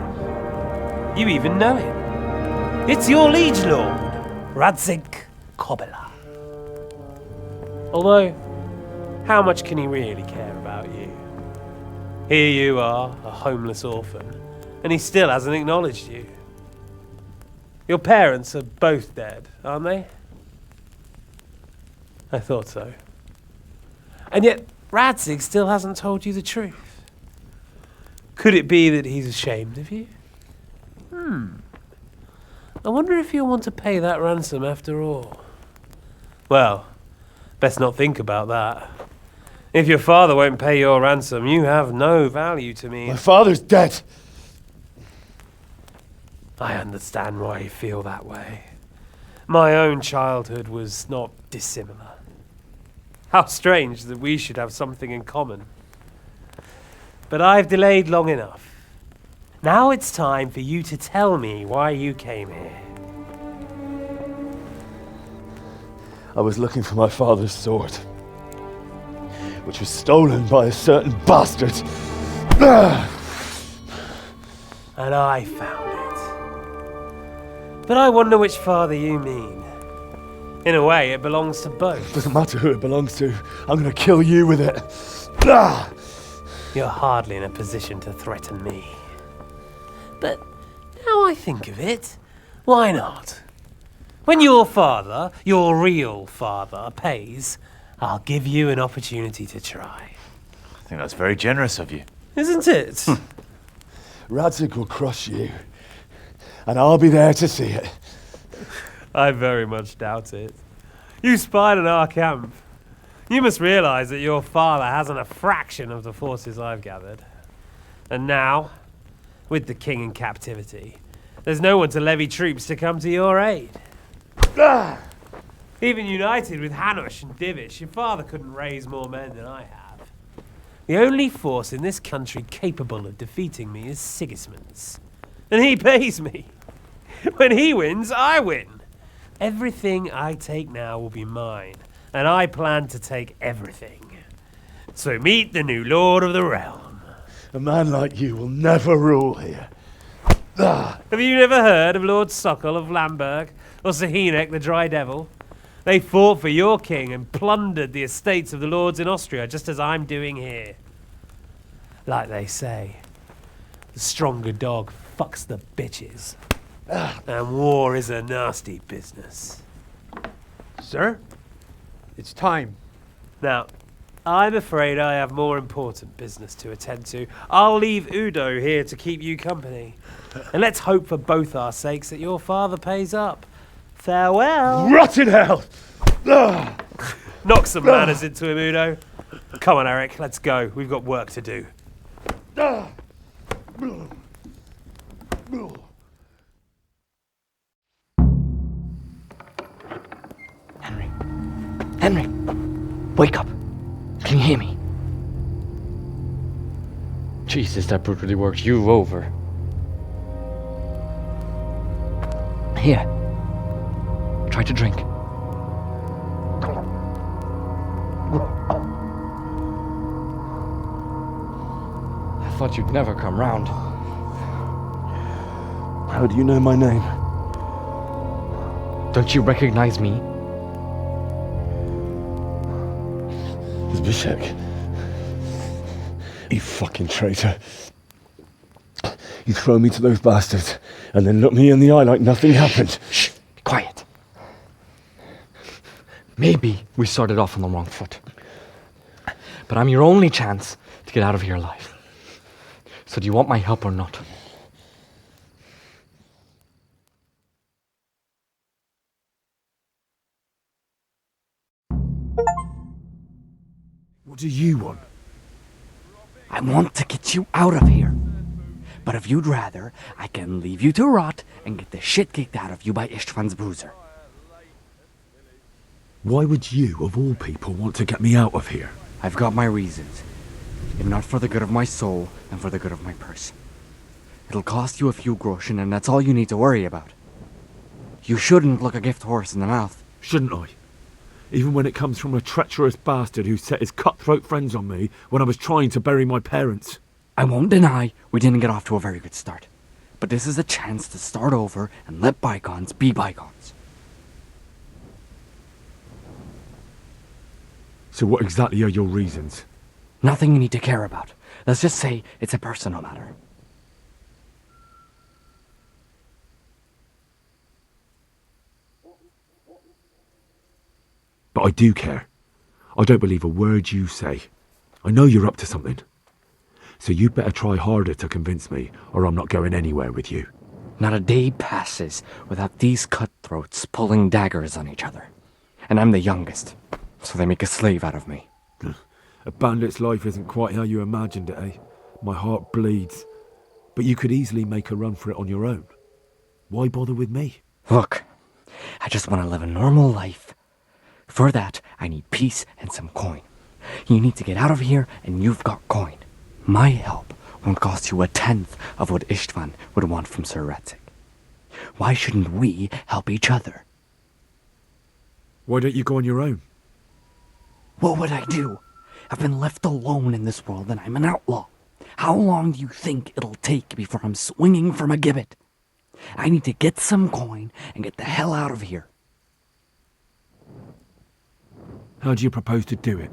You even know him. It's your liege lord, Radzig Kobyla. Although, how much can he really care about you? Here you are, a homeless orphan, and he still hasn't acknowledged you. Your parents are both dead, aren't they? I thought so. And yet, Radzig still hasn't told you the truth. Could it be that he's ashamed of you? I wonder if you'll want to pay that ransom after all. Well, best not think about that. If your father won't pay your ransom, you have no value to me. My father's dead! I understand why you feel that way. My own childhood was not dissimilar. How strange that we should have something in common. But I've delayed long enough. Now it's time for you to tell me why you came here. I was looking for my father's sword, which was stolen by a certain bastard. And I found it. But I wonder which father you mean. In a way, it belongs to both. Doesn't matter who it belongs to. I'm gonna kill you with it. You're hardly in a position to threaten me. But now I think of it, why not? When your father, your real father, pays, I'll give you an opportunity to try. I think that's very generous of you. Isn't it? Radzig will crush you, and I'll be there to see it. I very much doubt it. You spied on our camp. You must realize that your father hasn't a fraction of the forces I've gathered. And now, with the king in captivity, there's no one to levy troops to come to your aid. Even united with Hanush and Divish, your father couldn't raise more men than I have. The only force in this country capable of defeating me is Sigismund's. And he pays me. When he wins, I win. Everything I take now will be mine, and I plan to take everything. So meet the new Lord of the Realm. A man like you will never rule here. Have you never heard of Lord Sokol of Lamberg, or Sahinek the Dry Devil? They fought for your king and plundered the estates of the lords in Austria, just as I'm doing here. Like they say, the stronger dog fucks the bitches. And war is a nasty business. Sir, it's time. Now, I'm afraid I have more important business to attend to. I'll leave Udo here to keep you company. And let's hope for both our sakes that your father pays up. Farewell. Rot in hell! Knock some manners into him, Udo. Come on, Eric, let's go. We've got work to do. Henry, wake up. Can you hear me? Jesus, that brutally worked you over. Here. Try to drink. I thought you'd never come round. How do you know my name? Don't you recognize me? Zbyszek. You fucking traitor. You throw me to those bastards and then look me in the eye like nothing happened. Shh! Be quiet. Maybe we started off on the wrong foot. But I'm your only chance to get out of here alive. So do you want my help or not? What do you want? I want to get you out of here. But if you'd rather, I can leave you to rot and get the shit kicked out of you by Istvan's bruiser. Why would you, of all people, want to get me out of here? I've got my reasons. If not for the good of my soul, then for the good of my purse. It'll cost you a few groschen, and that's all you need to worry about. You shouldn't look a gift horse in the mouth. Shouldn't I? Even when it comes from a treacherous bastard who set his cutthroat friends on me when I was trying to bury my parents. I won't deny we didn't get off to a very good start. But this is a chance to start over and let bygones be bygones. So what exactly are your reasons? Nothing you need to care about. Let's just say it's a personal matter. But I do care. I don't believe a word you say. I know you're up to something. So you'd better try harder to convince me, or I'm not going anywhere with you. Not a day passes without these cutthroats pulling daggers on each other. And I'm the youngest, so they make a slave out of me. A bandit's life isn't quite how you imagined it, eh? My heart bleeds. But you could easily make a run for it on your own. Why bother with me? Look, I just want to live a normal life. For that, I need peace and some coin. You need to get out of here, and you've got coin. My help won't cost you a tenth of what Istvan would want from Sir Radzig. Why shouldn't we help each other? Why don't you go on your own? What would I do? I've been left alone in this world, and I'm an outlaw. How long do you think it'll take before I'm swinging from a gibbet? I need to get some coin and get the hell out of here. How do you propose to do it?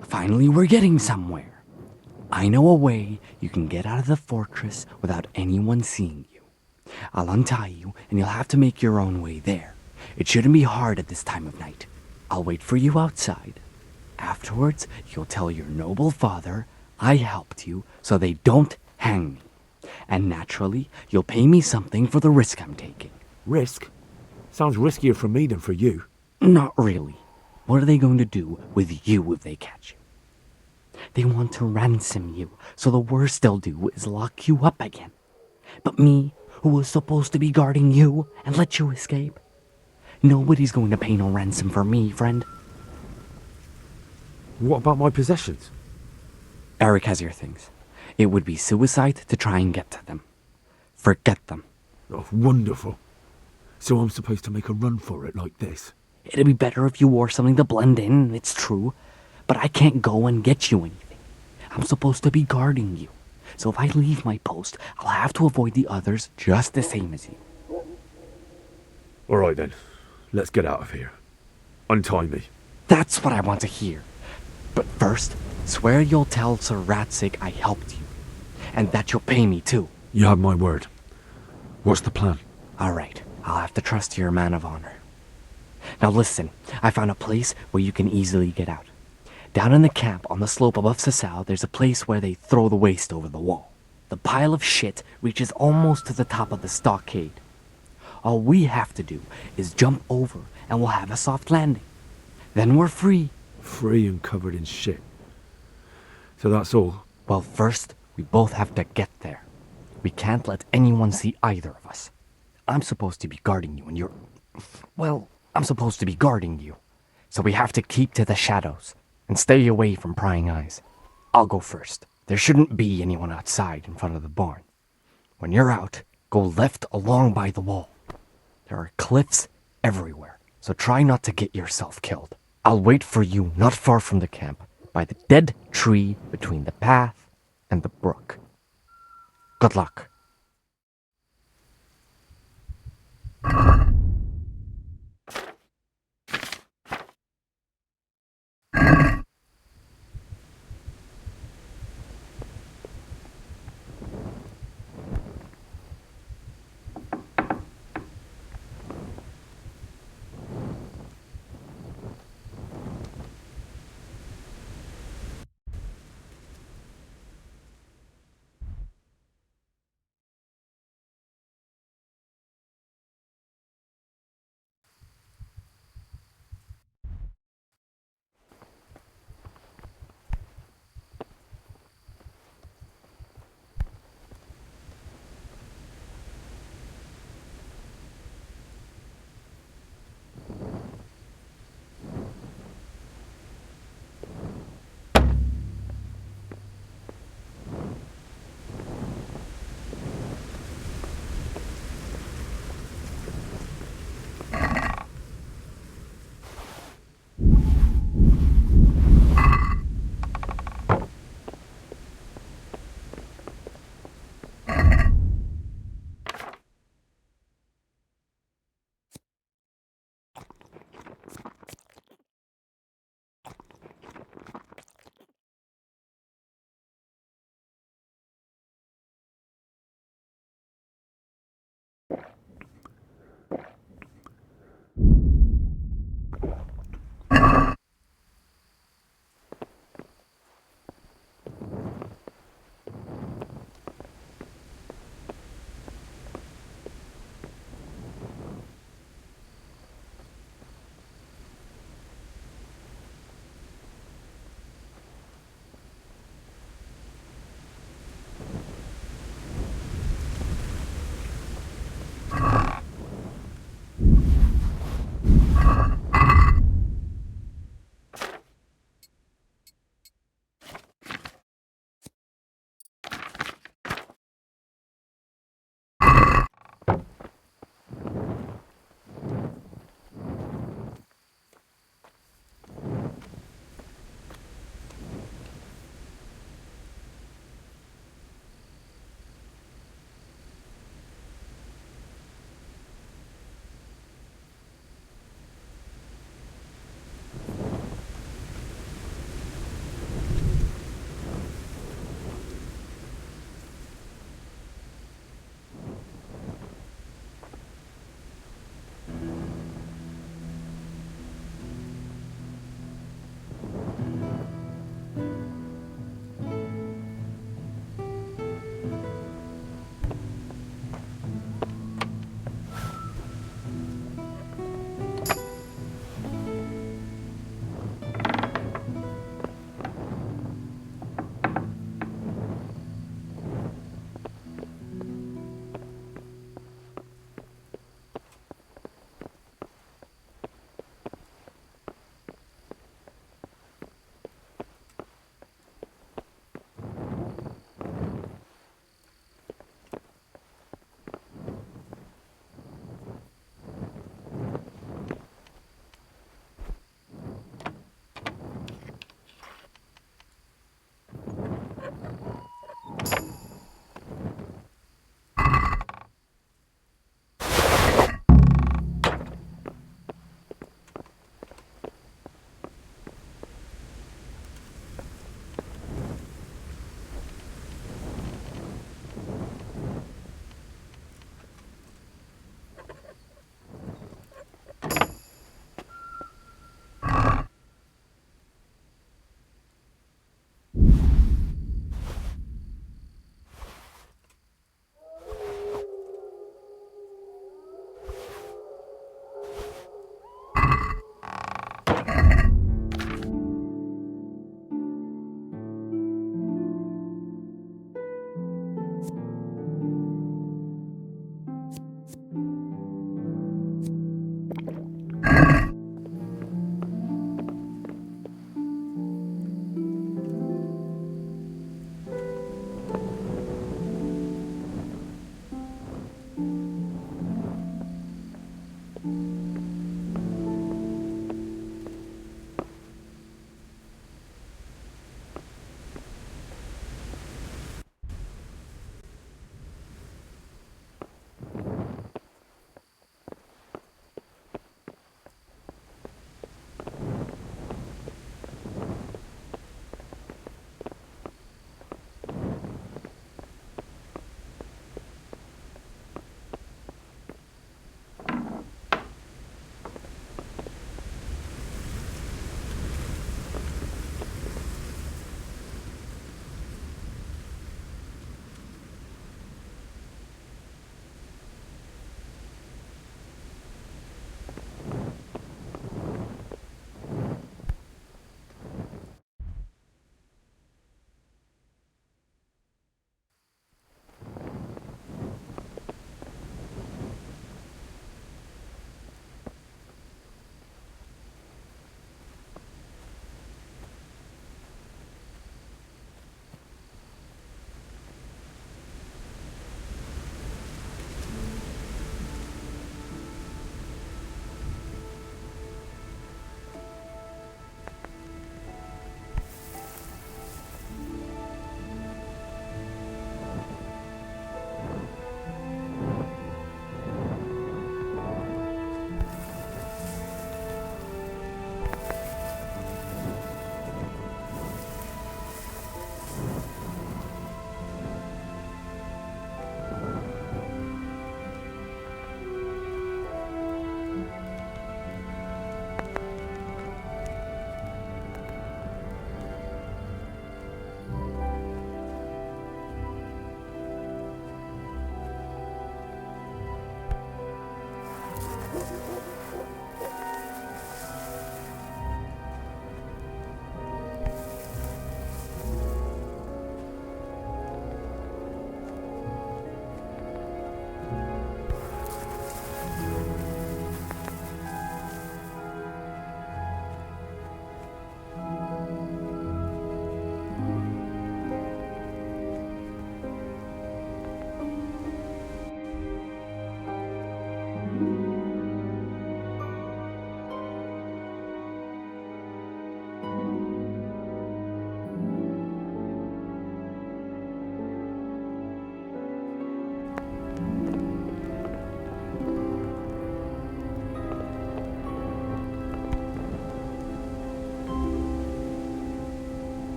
Finally, we're getting somewhere. I know a way you can get out of the fortress without anyone seeing you. I'll untie you, and you'll have to make your own way there. It shouldn't be hard at this time of night. I'll wait for you outside. Afterwards, you'll tell your noble father I helped you so they don't hang me. And naturally, you'll pay me something for the risk I'm taking. Risk? Sounds riskier for me than for you. Not really. What are they going to do with you if they catch you? They want to ransom you, so the worst they'll do is lock you up again. But me, who was supposed to be guarding you and let you escape? Nobody's going to pay no ransom for me, friend. What about my possessions? Eric has your things. It would be suicide to try and get to them. Forget them. Oh, wonderful. So I'm supposed to make a run for it like this? It'd be better if you wore something to blend in, it's true. But I can't go and get you anything. I'm supposed to be guarding you. So if I leave my post, I'll have to avoid the others just the same as you. All right then. Let's get out of here. Untie me. That's what I want to hear. But first, swear you'll tell Sir Radzig I helped you. And that you'll pay me too. You have my word. What's the plan? All right. I'll have to trust you're a man of honor. Now listen, I found a place where you can easily get out. Down in the camp on the slope above Sasau, there's a place where they throw the waste over the wall. The pile of shit reaches almost to the top of the stockade. All we have to do is jump over and we'll have a soft landing. Then we're free. Free and covered in shit. So that's all? Well, first, we both have to get there. We can't let anyone see either of us. I'm supposed to be guarding you and you're... Well, I'm supposed to be guarding you. So we have to keep to the shadows and stay away from prying eyes. I'll go first. There shouldn't be anyone outside in front of the barn. When you're out, go left along by the wall. There are cliffs everywhere, so try not to get yourself killed. I'll wait for you not far from the camp, by the dead tree between the path and the brook. Good luck.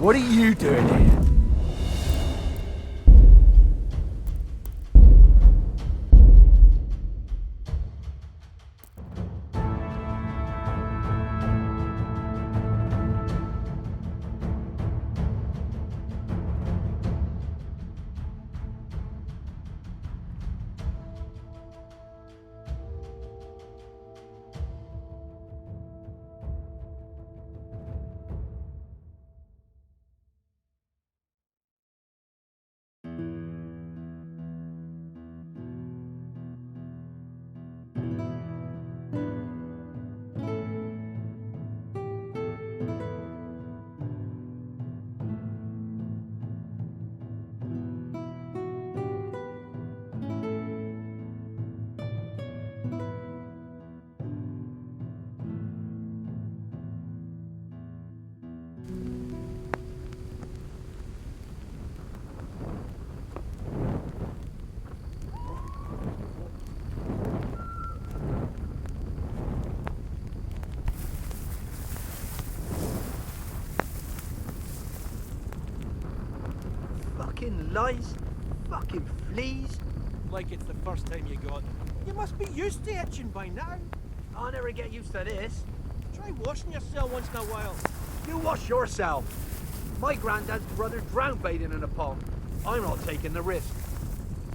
What are you doing here? Fucking lice, fucking fleas. Like it's the first time you got them. You must be used to itching by now. I'll never get used to this. Try washing yourself once in a while. You wash yourself. My granddad's brother drowned bathing in a pond. I'm not taking the risk.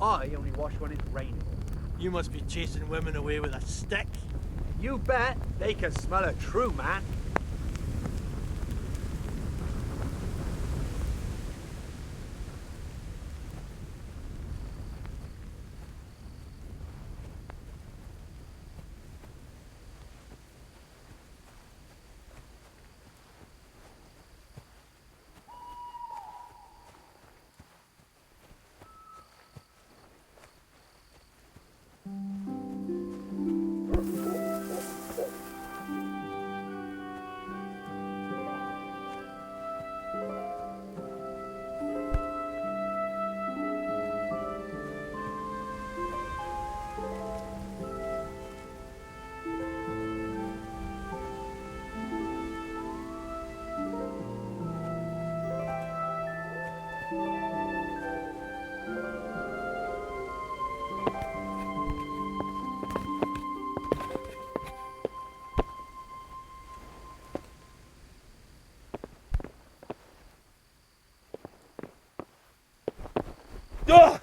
I only wash when it's raining. You must be chasing women away with a stick. You bet. They can smell a true man. Ugh!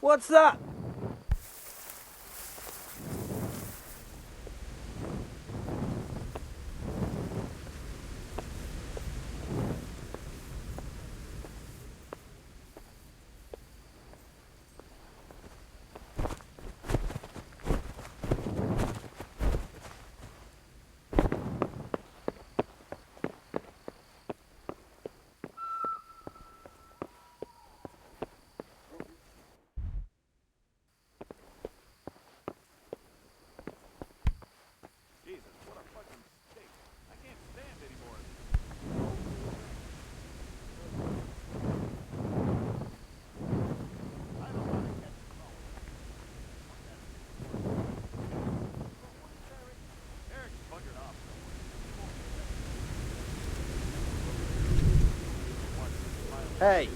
What's that? Hey,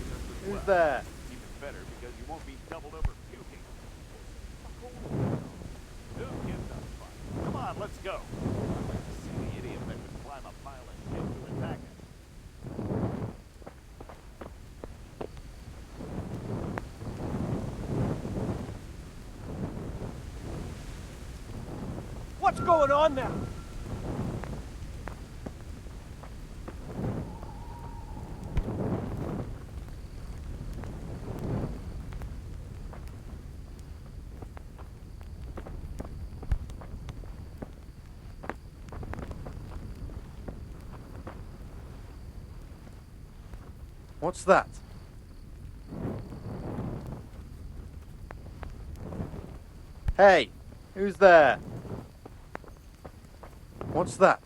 who's there? Even better, because you won't be doubled over puking. Who gives a fuck? Come on, let's go. I'd like to see the idiot that would climb a pile of shit to attack us. What's going on now? What's that? Hey, who's there? What's that?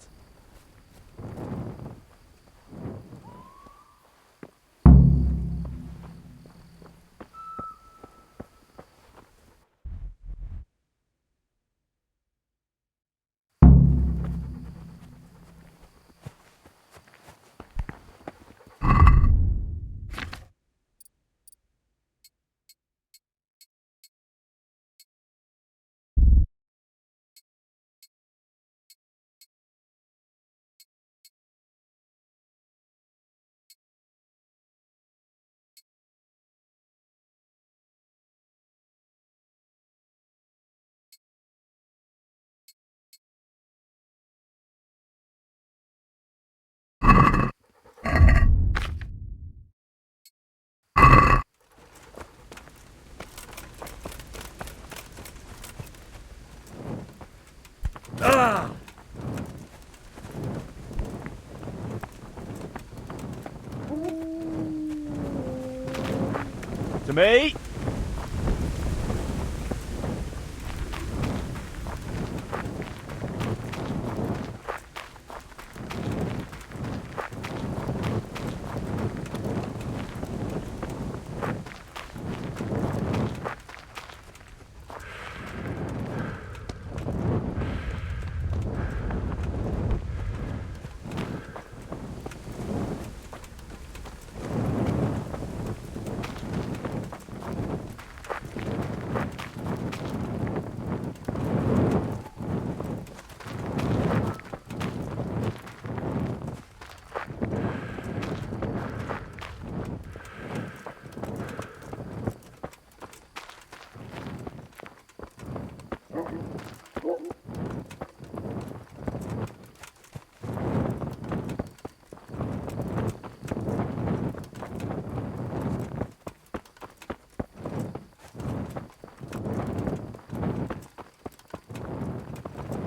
To me!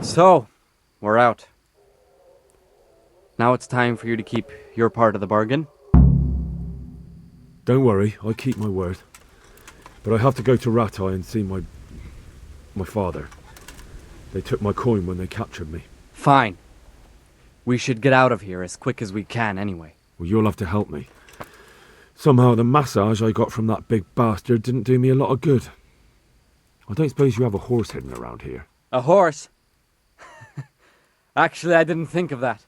So, we're out. Now it's time for you to keep your part of the bargain. Don't worry, I keep my word. But I have to go to Ratai and see my father. They took my coin when they captured me. Fine. We should get out of here as quick as we can anyway. Well, you'll have to help me. Somehow the massage I got from that big bastard didn't do me a lot of good. I don't suppose you have a horse hidden around here. A horse? Actually, I didn't think of that.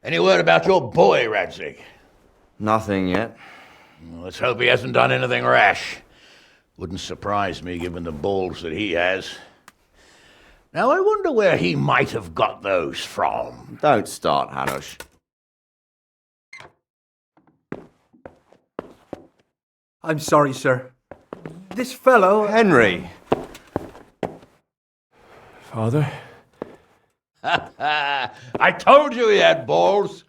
Any word about your boy, Radzig? Nothing yet. Let's hope he hasn't done anything rash. Wouldn't surprise me given the balls that he has. Now I wonder where he might have got those from. Don't start, Hanush. I'm sorry, sir. This fellow... Henry! Father? I told you he had balls!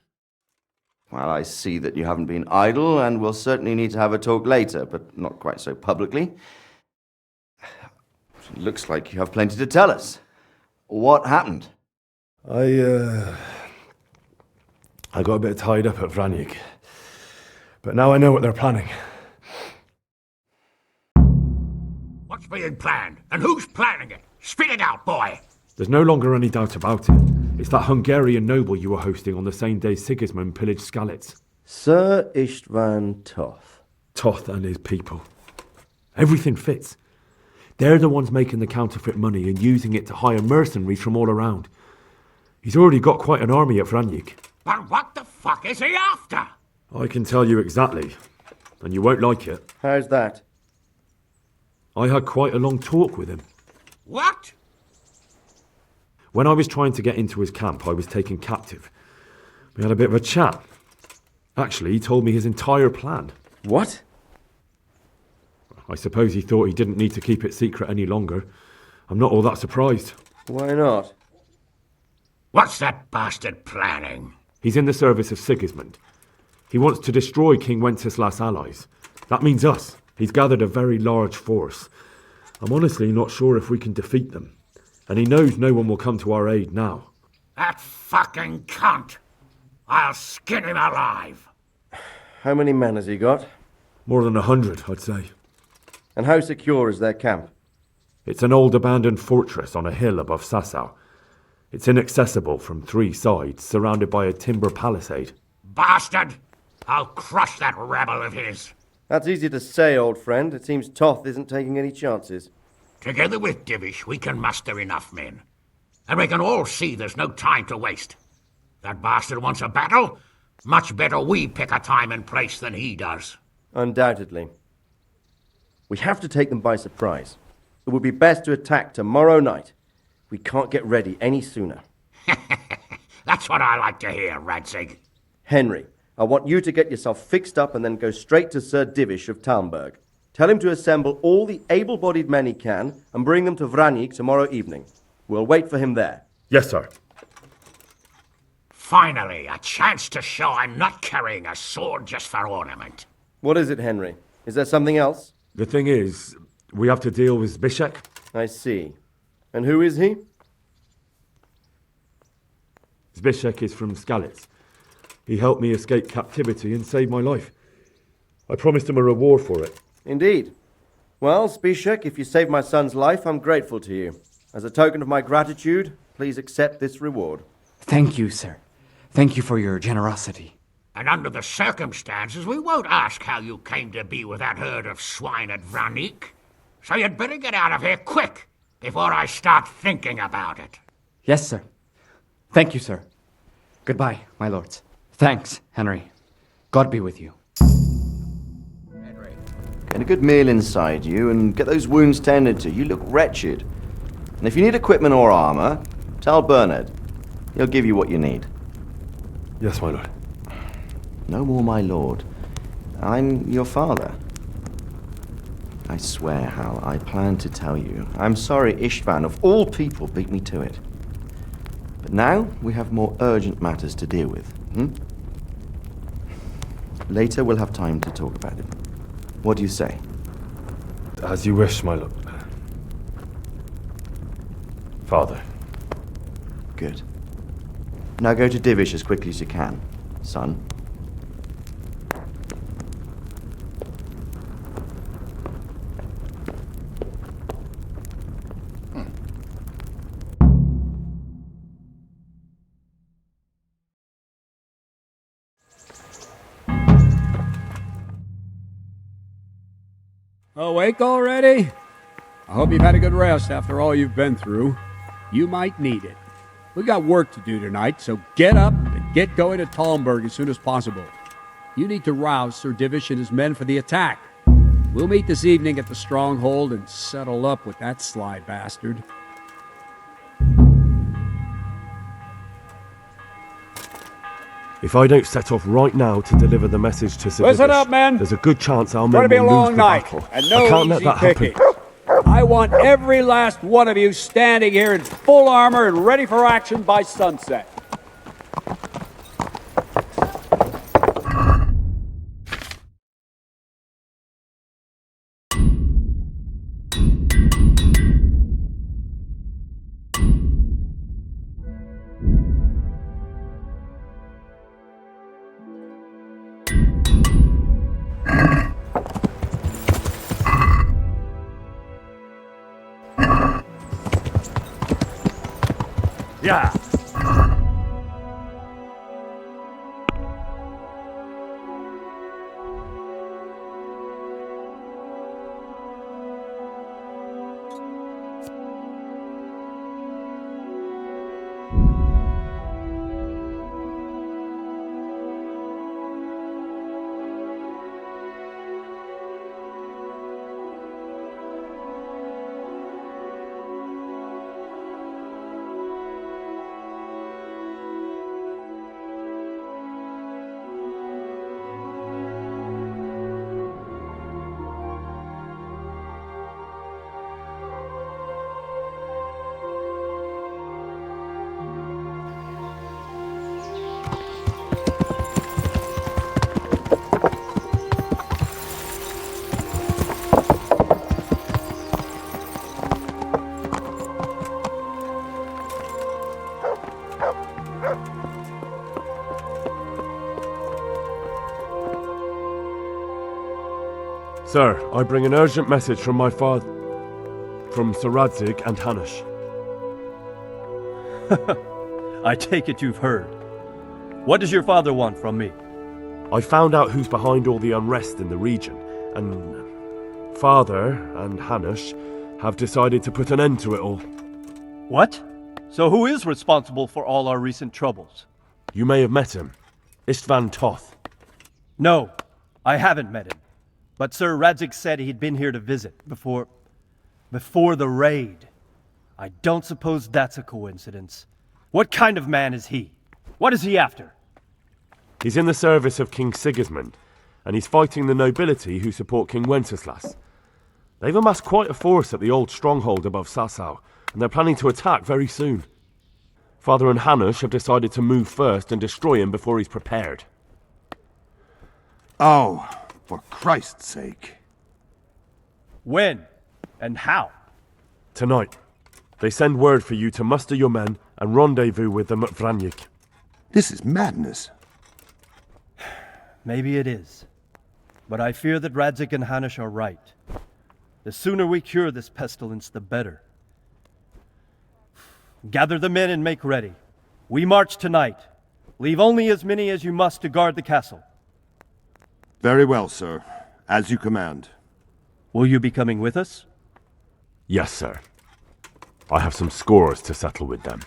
Well, I see that you haven't been idle, and we'll certainly need to have a talk later, but not quite so publicly. It looks like you have plenty to tell us. What happened? I I got a bit tied up at Radzig. But now I know what they're planning. What's being planned? And who's planning it? Spit it out, boy! There's no longer any doubt about it. It's that Hungarian noble you were hosting on the same day Sigismund pillaged Skalitz. Sir István Toth. Toth and his people. Everything fits. They're the ones making the counterfeit money and using it to hire mercenaries from all around. He's already got quite an army at Radzig. But what the fuck is he after? I can tell you exactly, and you won't like it. How's that? I had quite a long talk with him. What? When I was trying to get into his camp, I was taken captive. We had a bit of a chat. Actually, he told me his entire plan. What? I suppose he thought he didn't need to keep it secret any longer. I'm not all that surprised. Why not? What's that bastard planning? He's in the service of Sigismund. He wants to destroy King Wenceslaus' allies. That means us. He's gathered a very large force. I'm honestly not sure if we can defeat them. And he knows no one will come to our aid now. That fucking cunt! I'll skin him alive! How many men has he got? More than 100, I'd say. And how secure is their camp? It's an old abandoned fortress on a hill above Sassau. It's inaccessible from 3 sides, surrounded by a timber palisade. Bastard! I'll crush that rebel of his! That's easy to say, old friend. It seems Toth isn't taking any chances. Together with Divish, we can muster enough men. And we can all see there's no time to waste. That bastard wants a battle? Much better we pick a time and place than he does. Undoubtedly. We have to take them by surprise. It would be best to attack tomorrow night. We can't get ready any sooner. That's what I like to hear, Radzig. Henry, I want you to get yourself fixed up and then go straight to Sir Divish of Talmberg. Tell him to assemble all the able-bodied men he can and bring them to Radzig tomorrow evening. We'll wait for him there. Yes, sir. Finally, a chance to show I'm not carrying a sword just for ornament. What is it, Henry? Is there something else? The thing is, we have to deal with Zbyszek. I see. And who is he? Zbyszek is from Skalitz. He helped me escape captivity and saved my life. I promised him a reward for it. Indeed. Well, Zbyszek, if you saved my son's life, I'm grateful to you. As a token of my gratitude, please accept this reward. Thank you, sir. Thank you for your generosity. And under the circumstances, we won't ask how you came to be with that herd of swine at Radzig. So you'd better get out of here quick, before I start thinking about it. Yes, sir. Thank you, sir. Goodbye, my lords. Thanks, Henry. God be with you. Get a good meal inside you and get those wounds tended to. You look wretched. And if you need equipment or armor, tell Bernard. He'll give you what you need. Yes, my lord. No more, my lord. I'm your father. I swear, Hal, I planned to tell you. I'm sorry István, of all people, beat me to it. But now we have more urgent matters to deal with. Later we'll have time to talk about it. What do you say? As you wish, my lord. Father. Good. Now go to Divish as quickly as you can, son. Awake already? I hope you've had a good rest after all you've been through. You might need it. We got work to do tonight, so get up and get going to Talmberg as soon as possible. You need to rouse Sir Divish and his men for the attack. We'll meet this evening at the stronghold and settle up with that sly bastard. If I don't set off right now to deliver the message to Sir Listen Divish, up, men. there's a good chance our It's going men to be a will long lose the night, battle. and no I can't let easy that happen. picking. I want every last one of you standing here in full armor and ready for action by sunset. Yeah. Sir, I bring an urgent message from my father, from Sir Radzig and Hanush. I take it you've heard. What does your father want from me? I found out who's behind all the unrest in the region, and Father and Hanush have decided to put an end to it all. What? So who is responsible for all our recent troubles? You may have met him. Istvan Toth. No, I haven't met him. But Sir Radzig said he'd been here to visit before the raid. I don't suppose that's a coincidence. What kind of man is he? What is he after? He's in the service of King Sigismund, and he's fighting the nobility who support King Wenceslaus. They've amassed quite a force at the old stronghold above Sasau, and they're planning to attack very soon. Father and Hanush have decided to move first and destroy him before he's prepared. Oh, for Christ's sake. When? And how? Tonight. They send word for you to muster your men and rendezvous with them at Vranyik. This is madness. Maybe it is. But I fear that Radzig and Hanush are right. The sooner we cure this pestilence, the better. Gather the men and make ready. We march tonight. Leave only as many as you must to guard the castle. Very well, sir. As you command. Will you be coming with us? Yes, sir. I have some scores to settle with them.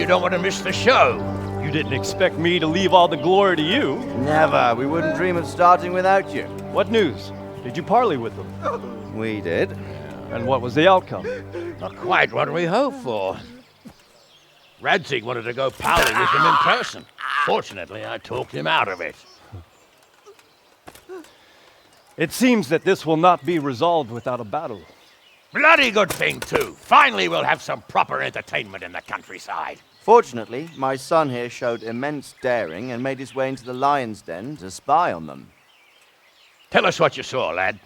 Don't want to miss the show. You didn't expect me to leave all the glory to you. Never. We wouldn't dream of starting without you. What news? Did you parley with them? We did. And what was the outcome? Not quite what we hoped for. Radzig wanted to go parley with him in person. Fortunately, I talked him out of it. It seems that this will not be resolved without a battle. Bloody good thing, too. Finally, we'll have some proper entertainment in the countryside. Fortunately, my son here showed immense daring and made his way into the lion's den to spy on them. Tell us what you saw, lad.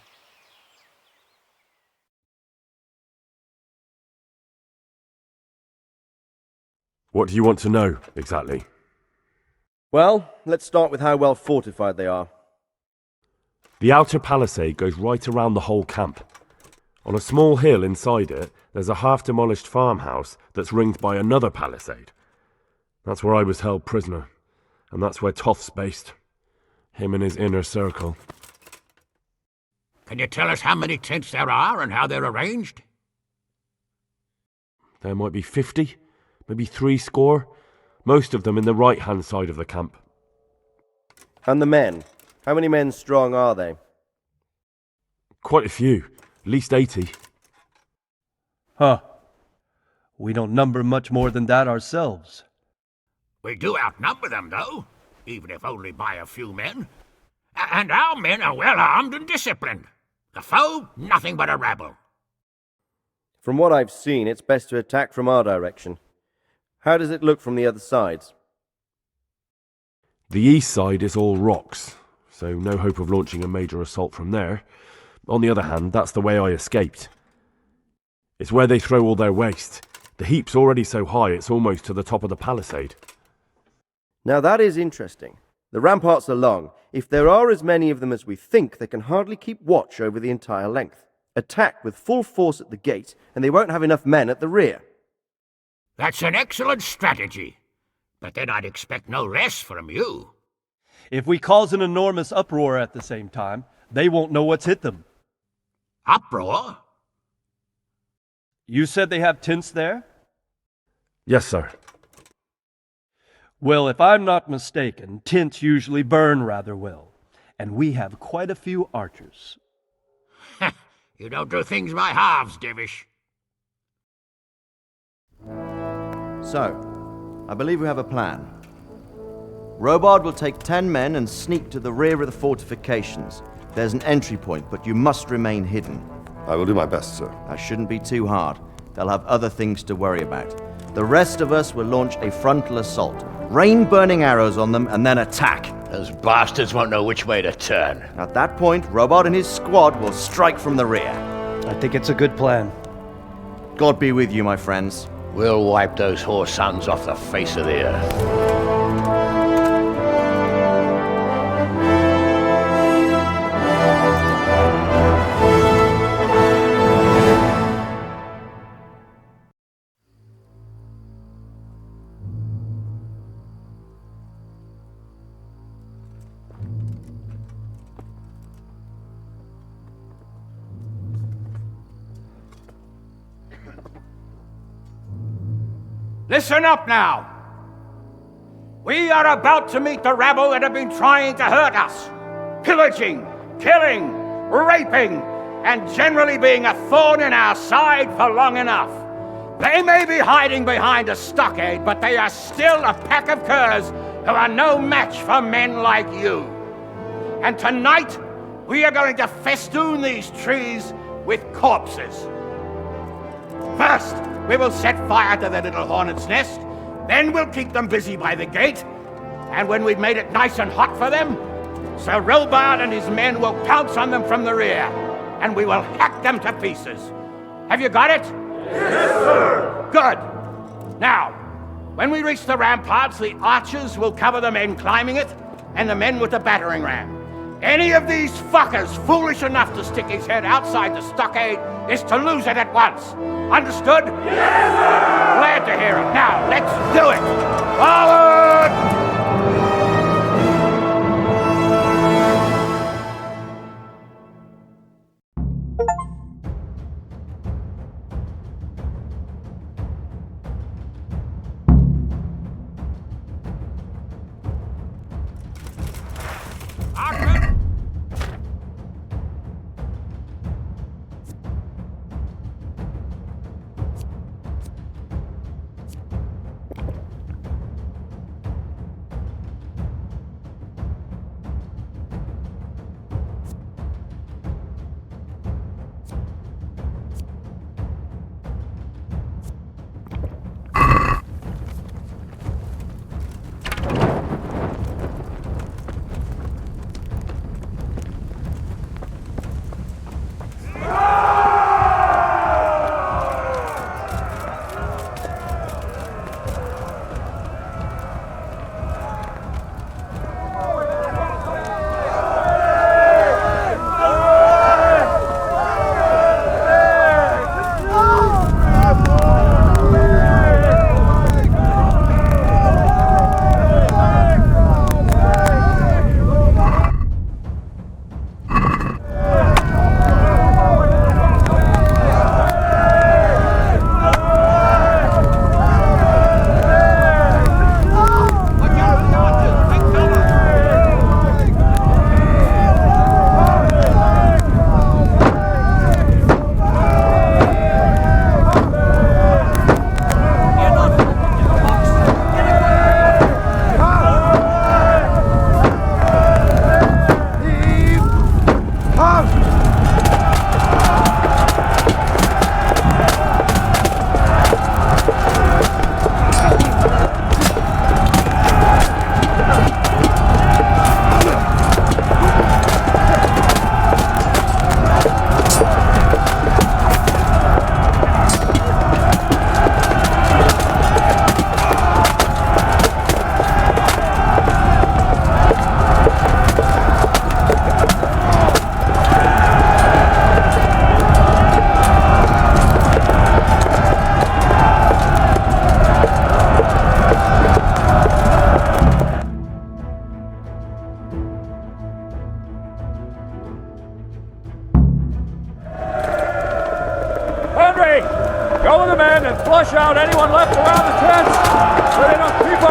What do you want to know, exactly? Well, let's start with how well fortified they are. The outer palisade goes right around the whole camp. On a small hill inside it, there's a half-demolished farmhouse that's ringed by another palisade. That's where I was held prisoner, and that's where Toth's based. Him and his inner circle. Can you tell us how many tents there are and how they're arranged? There might be 50, maybe 70, most of them in the right-hand side of the camp. And the men? How many men strong are they? Quite a few, at least 80. Huh. We don't number much more than that ourselves. We do outnumber them, though, even if only by a few men. And our men are well armed and disciplined. The foe, nothing but a rabble. From what I've seen, it's best to attack from our direction. How does it look from the other sides? The east side is all rocks, so no hope of launching a major assault from there. On the other hand, that's the way I escaped. It's where they throw all their waste. The heap's already so high it's almost to the top of the palisade. Now that is interesting. The ramparts are long. If there are as many of them as we think, they can hardly keep watch over the entire length. Attack with full force at the gate, and they won't have enough men at the rear. That's an excellent strategy. But then I'd expect no less from you. If we cause an enormous uproar at the same time, they won't know what's hit them. Uproar? You said they have tents there? Yes, sir. Well, if I'm not mistaken, tents usually burn rather well. And we have quite a few archers. You don't do things by halves, Divish. So, I believe we have a plan. Robard will take 10 men and sneak to the rear of the fortifications. There's an entry point, but you must remain hidden. I will do my best, sir. That shouldn't be too hard. They'll have other things to worry about. The rest of us will launch a frontal assault. Rain burning arrows on them and then attack. Those bastards won't know which way to turn. At that point, Robard and his squad will strike from the rear. I think it's a good plan. God be with you, my friends. We'll wipe those whore sons off the face of the earth. Listen up now. We are about to meet the rabble that have been trying to hurt us. Pillaging, killing, raping, and generally being a thorn in our side for long enough. They may be hiding behind a stockade, but they are still a pack of curs who are no match for men like you. And tonight, we are going to festoon these trees with corpses. First, we will set fire to their little hornet's nest. Then we'll keep them busy by the gate. And when we've made it nice and hot for them, Sir Robard and his men will pounce on them from the rear. And we will hack them to pieces. Have you got it? Yes, sir! Good. Now, when we reach the ramparts, the archers will cover the men climbing it, and the men with the battering ram. Any of these fuckers foolish enough to stick his head outside the stockade is to lose it at once. Understood? Yes, sir! Glad to hear it. Now, let's do it! Forward!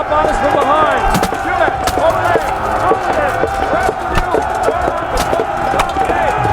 up on us from behind! Cuman, over there! Over there! Rest of you! Form up and go to the top gate!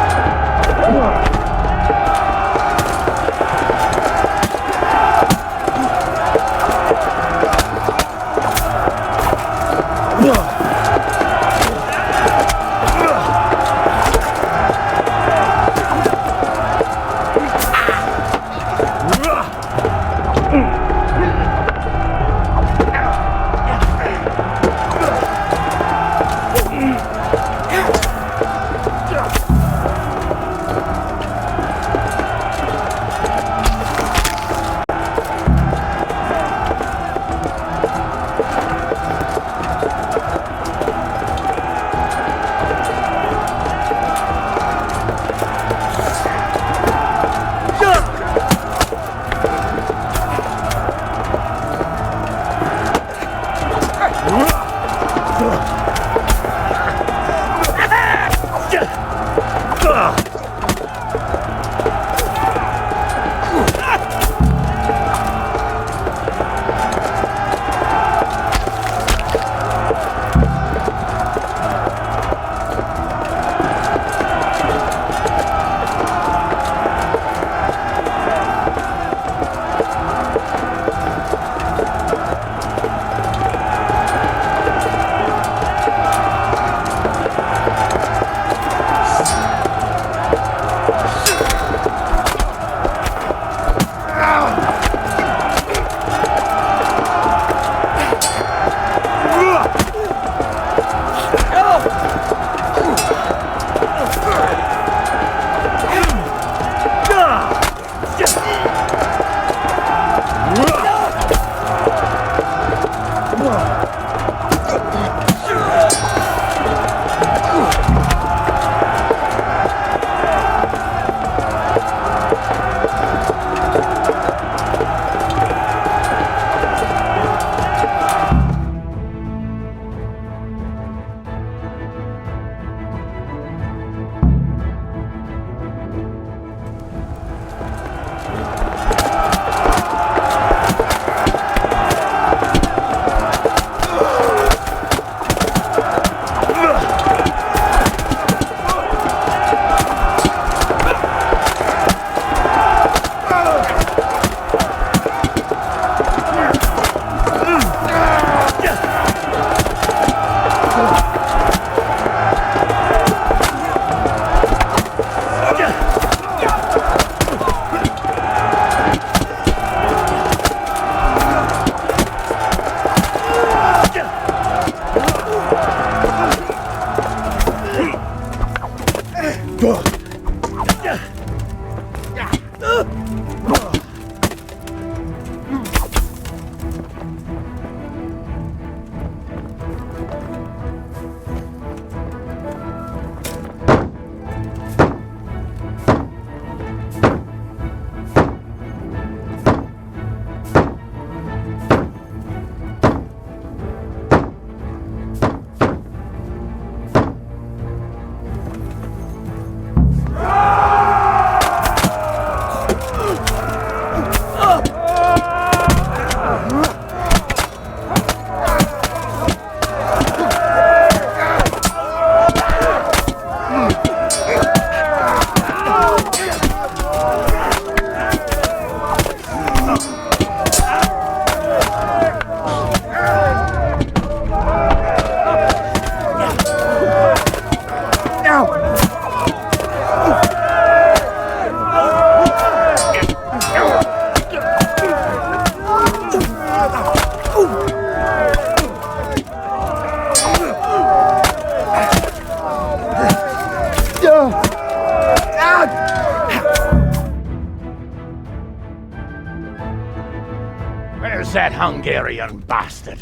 Where's that Hungarian bastard?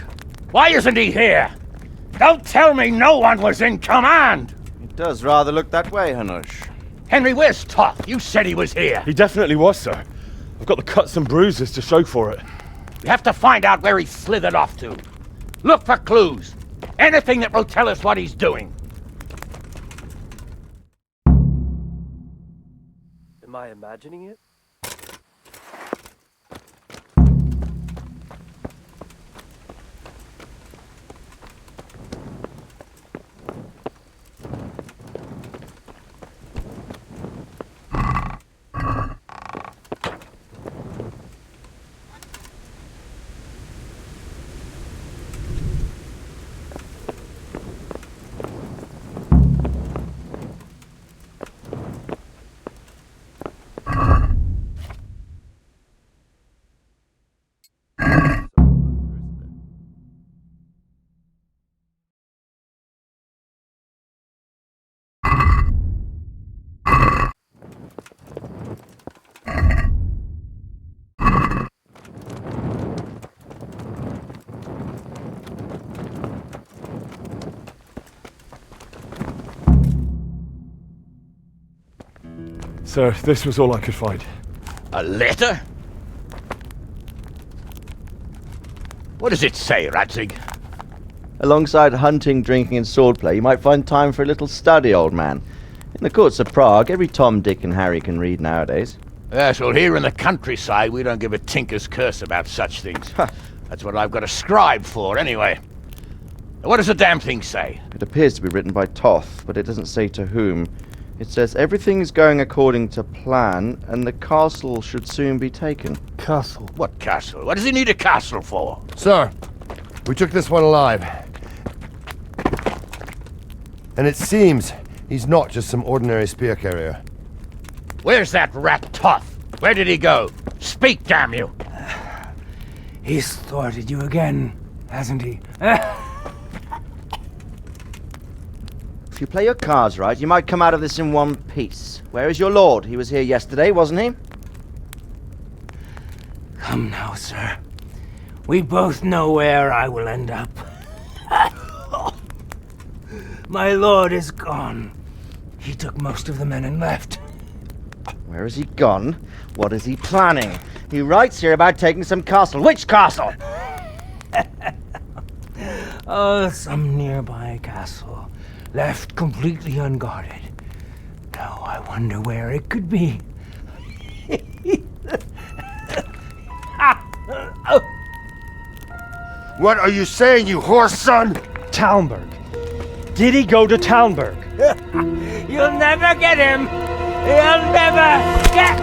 Why isn't he here? Don't tell me no one was in command! It does rather look that way, Hanush. Henry, where's Toth? You said he was here. He definitely was, sir. I've got the cuts and bruises to show for it. We have to find out where he slithered off to. Look for clues. Anything that will tell us what he's doing. Am I imagining it? Sir, this was all I could find. A letter? What does it say, Radzig? Alongside hunting, drinking, and swordplay, you might find time for a little study, old man. In the courts of Prague, every Tom, Dick, and Harry can read nowadays. Yes, well, here in the countryside, we don't give a tinker's curse about such things. That's what I've got a scribe for, anyway. What does the damn thing say? It appears to be written by Toth, but it doesn't say to whom. It says everything's going according to plan, and the castle should soon be taken. Castle? What castle? What does he need a castle for? Sir, we took this one alive. And it seems he's not just some ordinary spear carrier. Where's that rat Toth? Where did he go? Speak, damn you! He's thwarted you again, hasn't he? If you play your cards right, you might come out of this in one piece. Where is your lord? He was here yesterday, wasn't he? Come now, sir. We both know where I will end up. My lord is gone. He took most of the men and left. Where has he gone? What is he planning? He writes here about taking some castle. Which castle? Oh, some nearby castle. Left completely unguarded. Now I wonder where it could be. What are you saying, you horse son? Talmberg. Did he go to Talmberg? You'll never get him! You'll never get...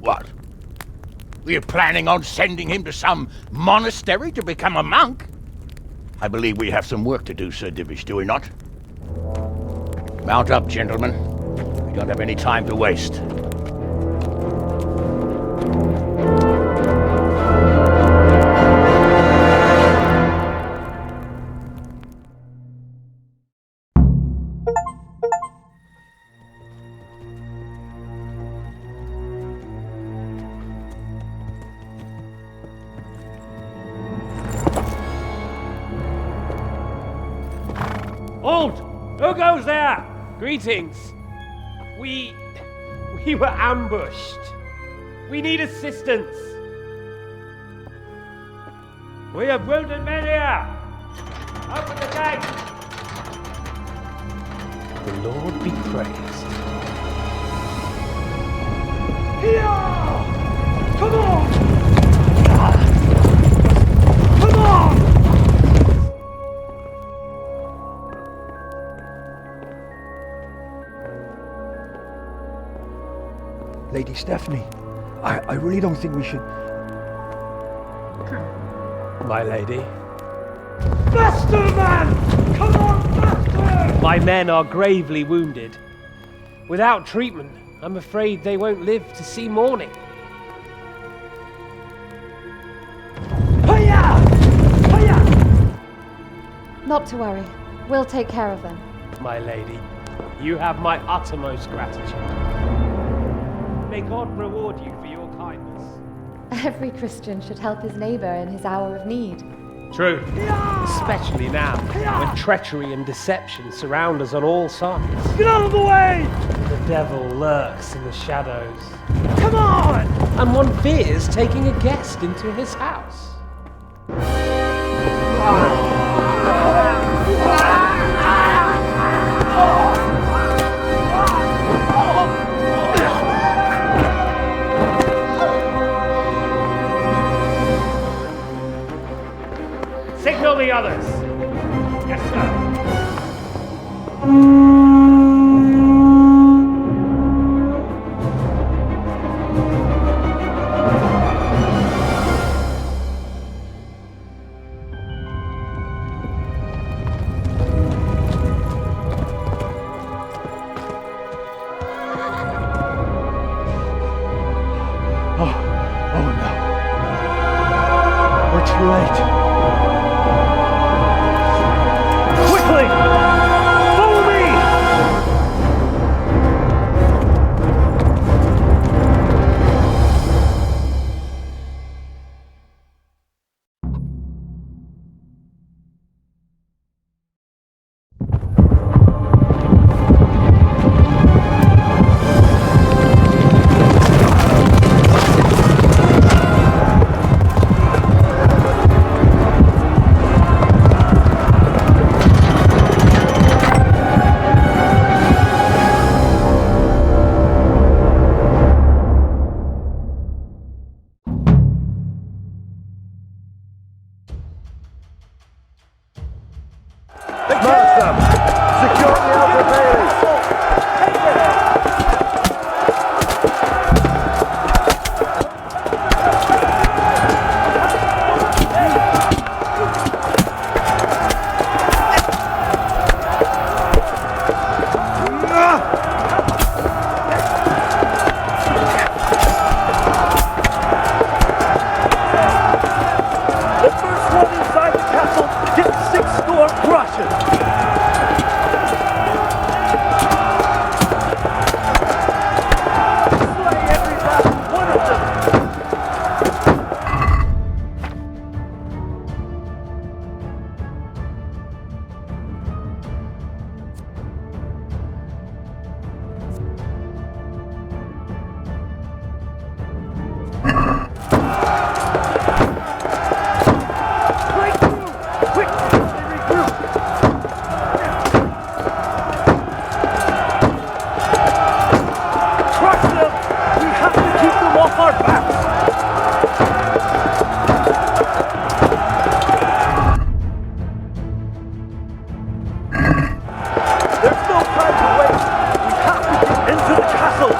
What? Were you planning on sending him to some monastery to become a monk? I believe we have some work to do, Sir Divish, do we not? Mount up, gentlemen. We don't have any time to waste. Halt! Who goes there? Greetings. We were ambushed. We need assistance. We have wounded men here. Open the gate. The Lord be praised. Here! Come on! Come on! Lady Stephanie, I really don't think we should... My lady. Faster, man! Come on, faster! My men are gravely wounded. Without treatment, I'm afraid they won't live to see morning. Hiya! Hiya! Not to worry. We'll take care of them. My lady, you have my uttermost gratitude. May God reward you for your kindness. Every Christian should help his neighbor in his hour of need. True. Especially now, when treachery and deception surround us on all sides. Get out of the way! The devil lurks in the shadows. Come on! And one fears taking a guest into his house. Signal the others. Yes, sir. Oh no. We're too late. Take them off our backs! There's no time to waste! We have to get into the castle!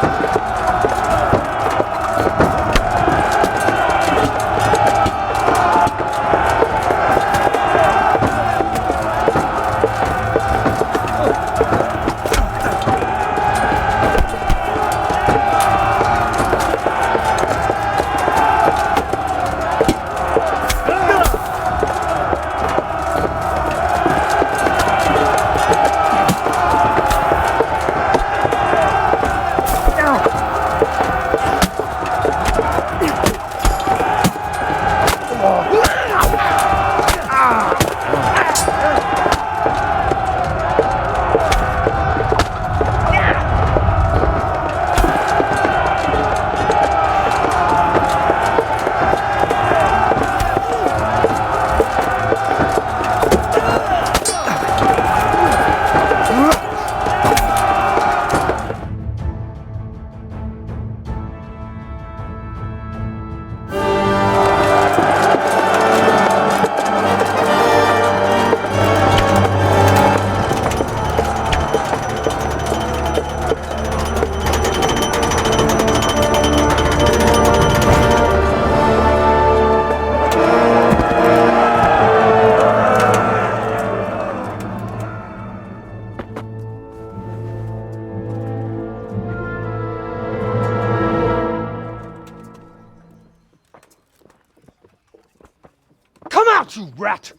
You rat!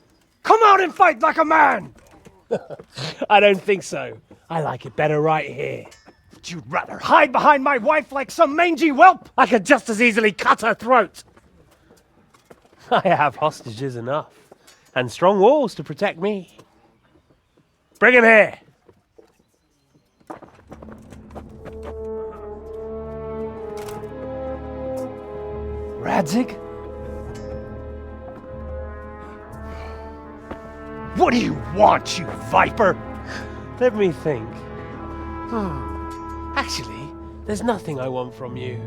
Come out and fight like a man! I don't think so. I like it better right here. Would you rather hide behind my wife like some mangy whelp? I could just as easily cut her throat. I have hostages enough, and strong walls to protect me. Bring him here! Radzig? What do you want, you viper? Let me think. Actually, there's nothing I want from you.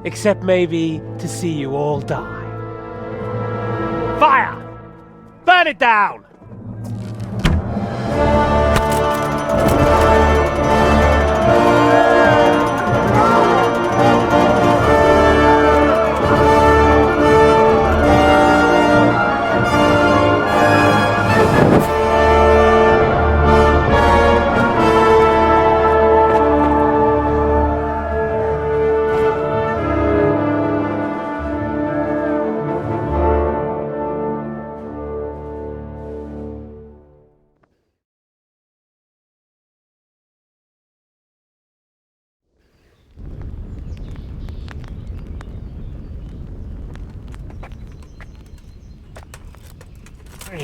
Except maybe to see you all die. Fire! Burn it down!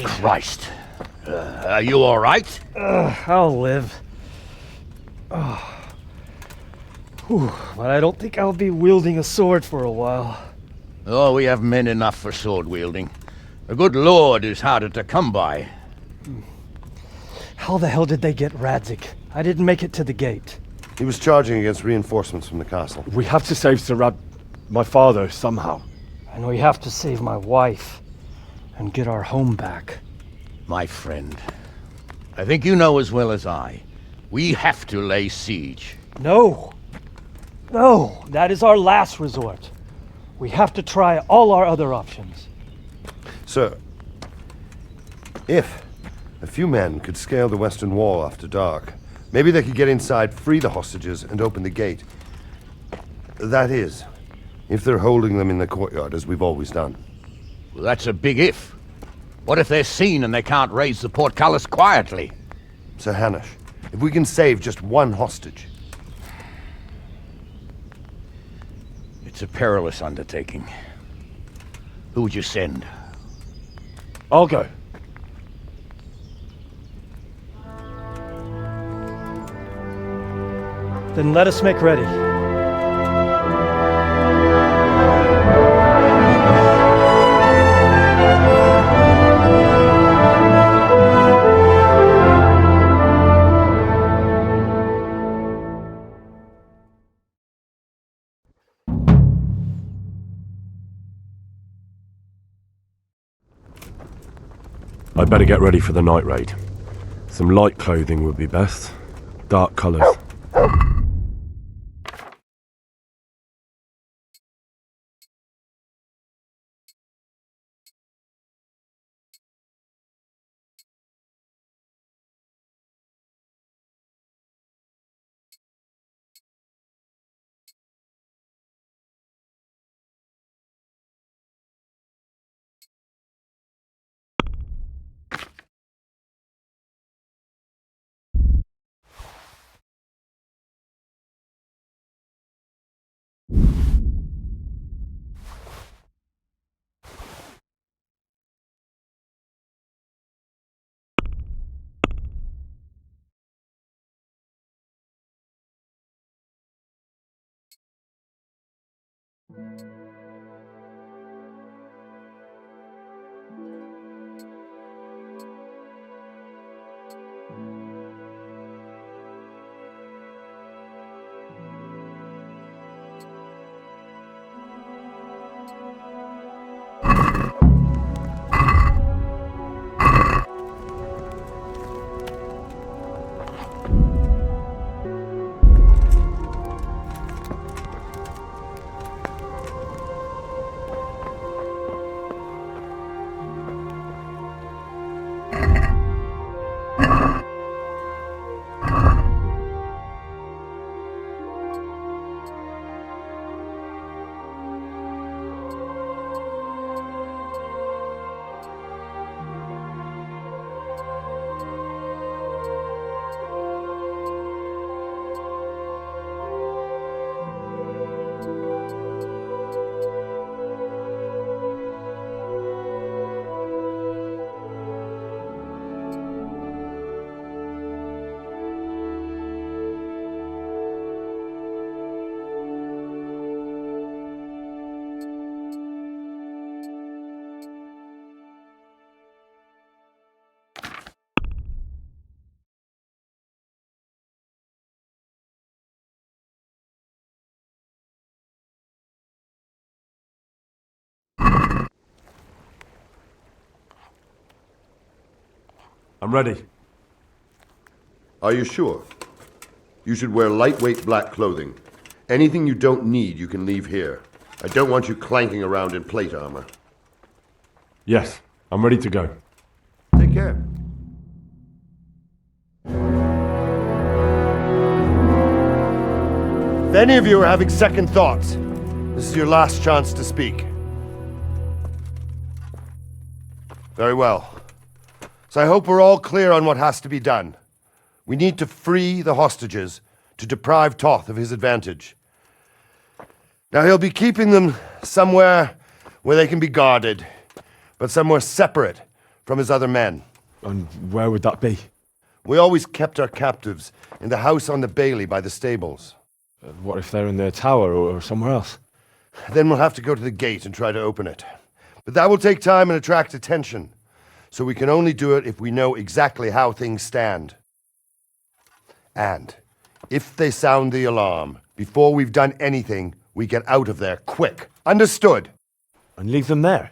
Christ. Are you all right? I'll live. Whew, but I don't think I'll be wielding a sword for a while. Oh, we have men enough for sword wielding. A good lord is harder to come by. How the hell did they get Radzig? I didn't make it to the gate. He was charging against reinforcements from the castle. We have to save my father, somehow. And we have to save my wife and get our home back. My friend, I think you know as well as I. We have to lay siege. No! No! That is our last resort. We have to try all our other options. Sir, if a few men could scale the western wall after dark, maybe they could get inside, free the hostages, and open the gate. That is, if they're holding them in the courtyard, as we've always done. Well, that's a big if. What if they're seen and they can't raise the portcullis quietly? Sir Hanush, if we can save just one hostage. It's a perilous undertaking. Who would you send? I'll go. Then let us make ready. I'd better get ready for the night raid. Some light clothing would be best. Dark colours. I'm ready. Are you sure? You should wear lightweight black clothing. Anything you don't need, you can leave here. I don't want you clanking around in plate armor. Yes, I'm ready to go. Take care. If any of you are having second thoughts, this is your last chance to speak. Very well. So I hope we're all clear on what has to be done. We need to free the hostages to deprive Toth of his advantage. Now he'll be keeping them somewhere where they can be guarded, but somewhere separate from his other men. And where would that be? We always kept our captives in the house on the bailey by the stables. What if they're in their tower or somewhere else? Then we'll have to go to the gate and try to open it. But that will take time and attract attention. So we can only do it if we know exactly how things stand. And if they sound the alarm, before we've done anything, we get out of there quick. Understood? And leave them there?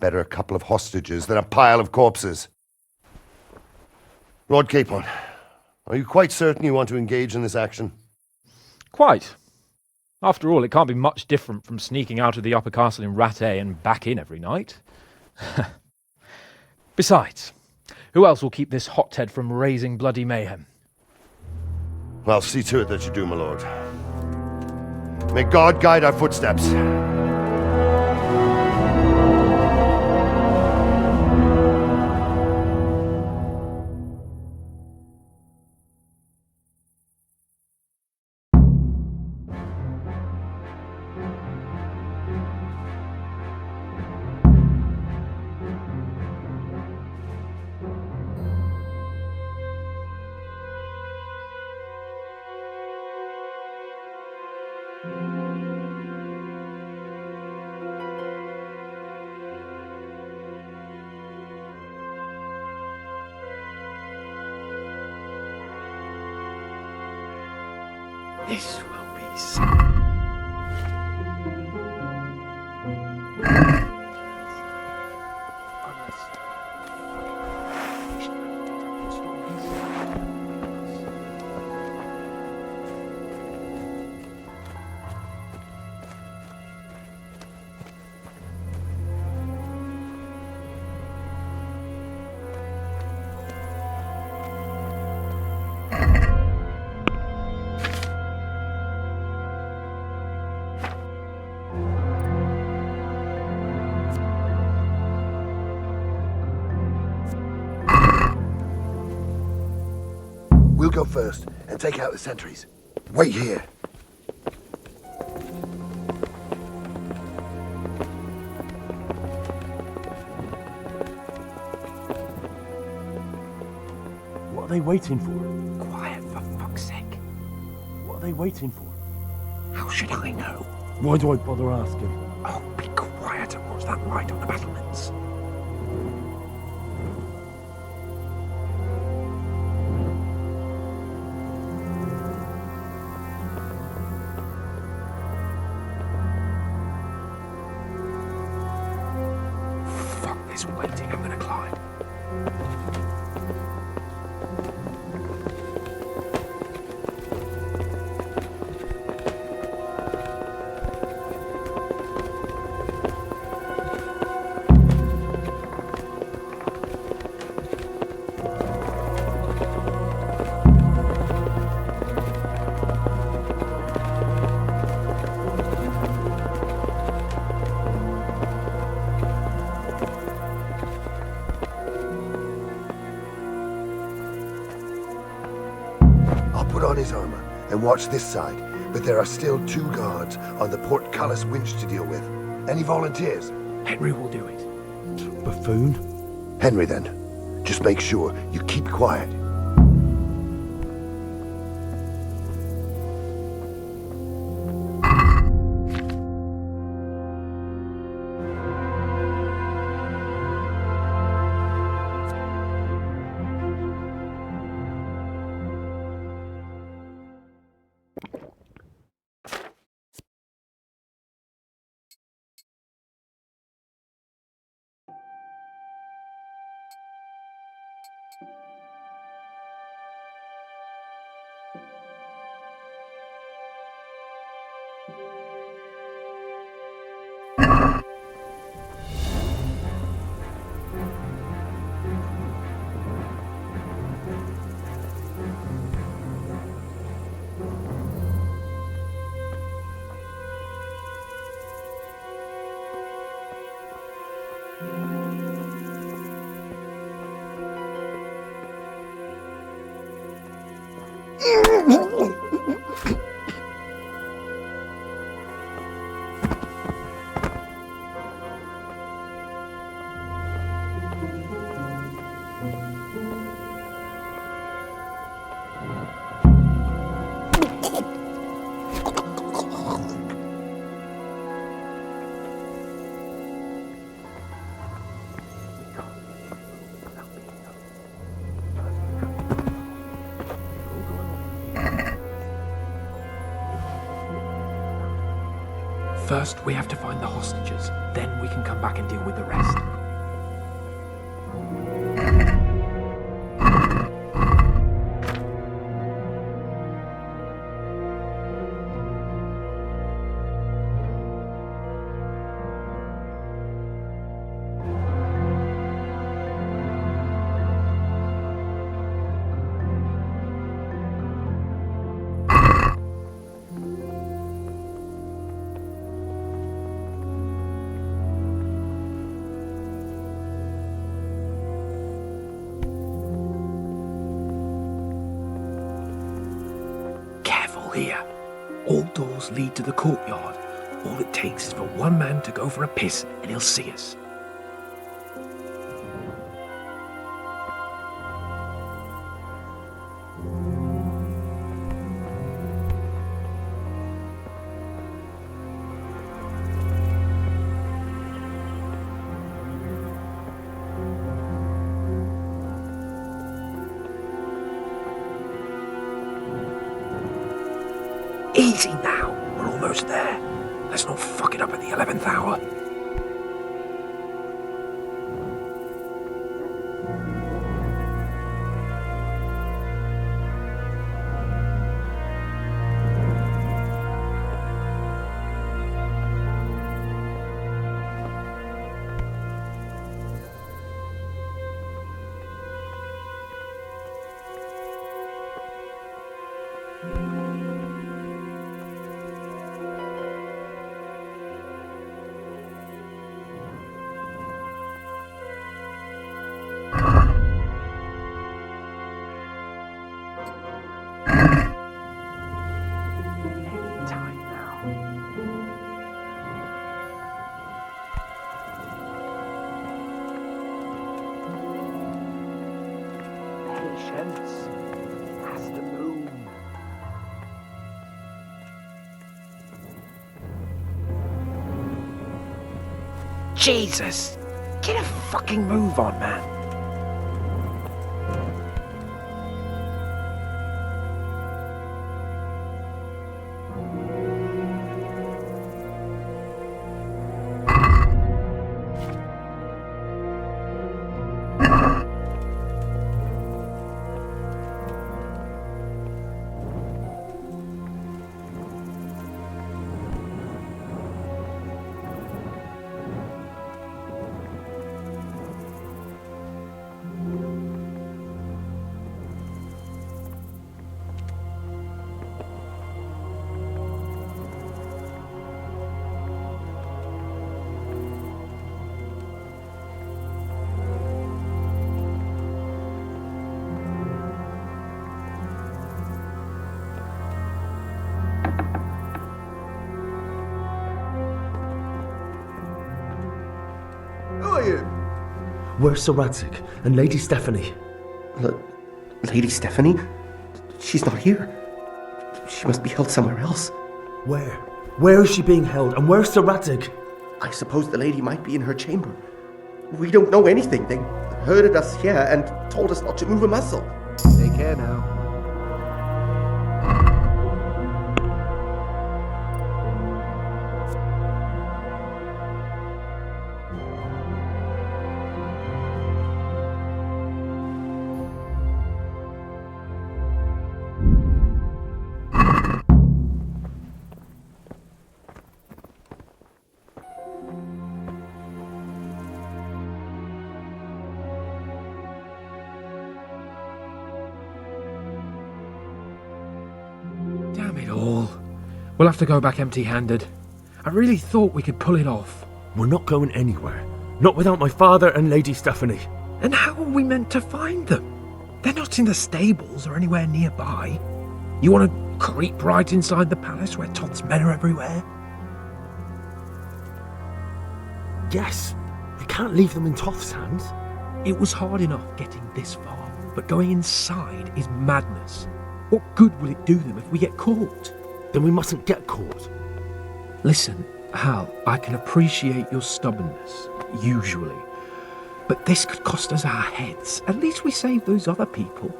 Better a couple of hostages than a pile of corpses. Lord Capon, are you quite certain you want to engage in this action? Quite. After all, it can't be much different from sneaking out of the upper castle in Rattay and back in every night. Besides, who else will keep this hothead from raising bloody mayhem? I'll see to it that you do, my lord. May God guide our footsteps. This will be We'll go first and take out the sentries. Wait here. What are they waiting for? Quiet, for fuck's sake. What are they waiting for? How should I know? Why do I bother asking? Oh, be quiet and watch that light on the battlements. Fuck this waiting, I'm gonna climb. His armor and watch this side, but there are still 2 guards on the portcullis winch to deal with. Any volunteers? Henry will do it. Buffoon? Henry, then. Just make sure you keep quiet. First, we have to find the hostages. Then we can come back and deal with the rest. Here. All doors lead to the courtyard. All it takes is for one man to go for a piss and he'll see us. Easy now, we're almost there. Let's not fuck it up at the 11th hour. patience. That's the move. Jesus! Get a fucking move on, man. Where's Sir Radzig and Lady Stephanie? Lady Stephanie? She's not here. She must be held somewhere else. Where? Where is she being held, and where's Sir Radzig? I suppose the lady might be in her chamber. We don't know anything. They herded us here and told us not to move a muscle. Take care now. Damn it all. We'll have to go back empty-handed. I really thought we could pull it off. We're not going anywhere. Not without my father and Lady Stephanie. And how are we meant to find them? They're not in the stables or anywhere nearby. You want to creep right inside the palace where Todd's men are everywhere? Yes. We can't leave them in Toth's hands. It was hard enough getting this far, but going inside is madness. What good will it do them if we get caught? Then we mustn't get caught. Listen, Hal, I can appreciate your stubbornness, usually. But this could cost us our heads. At least we saved those other people.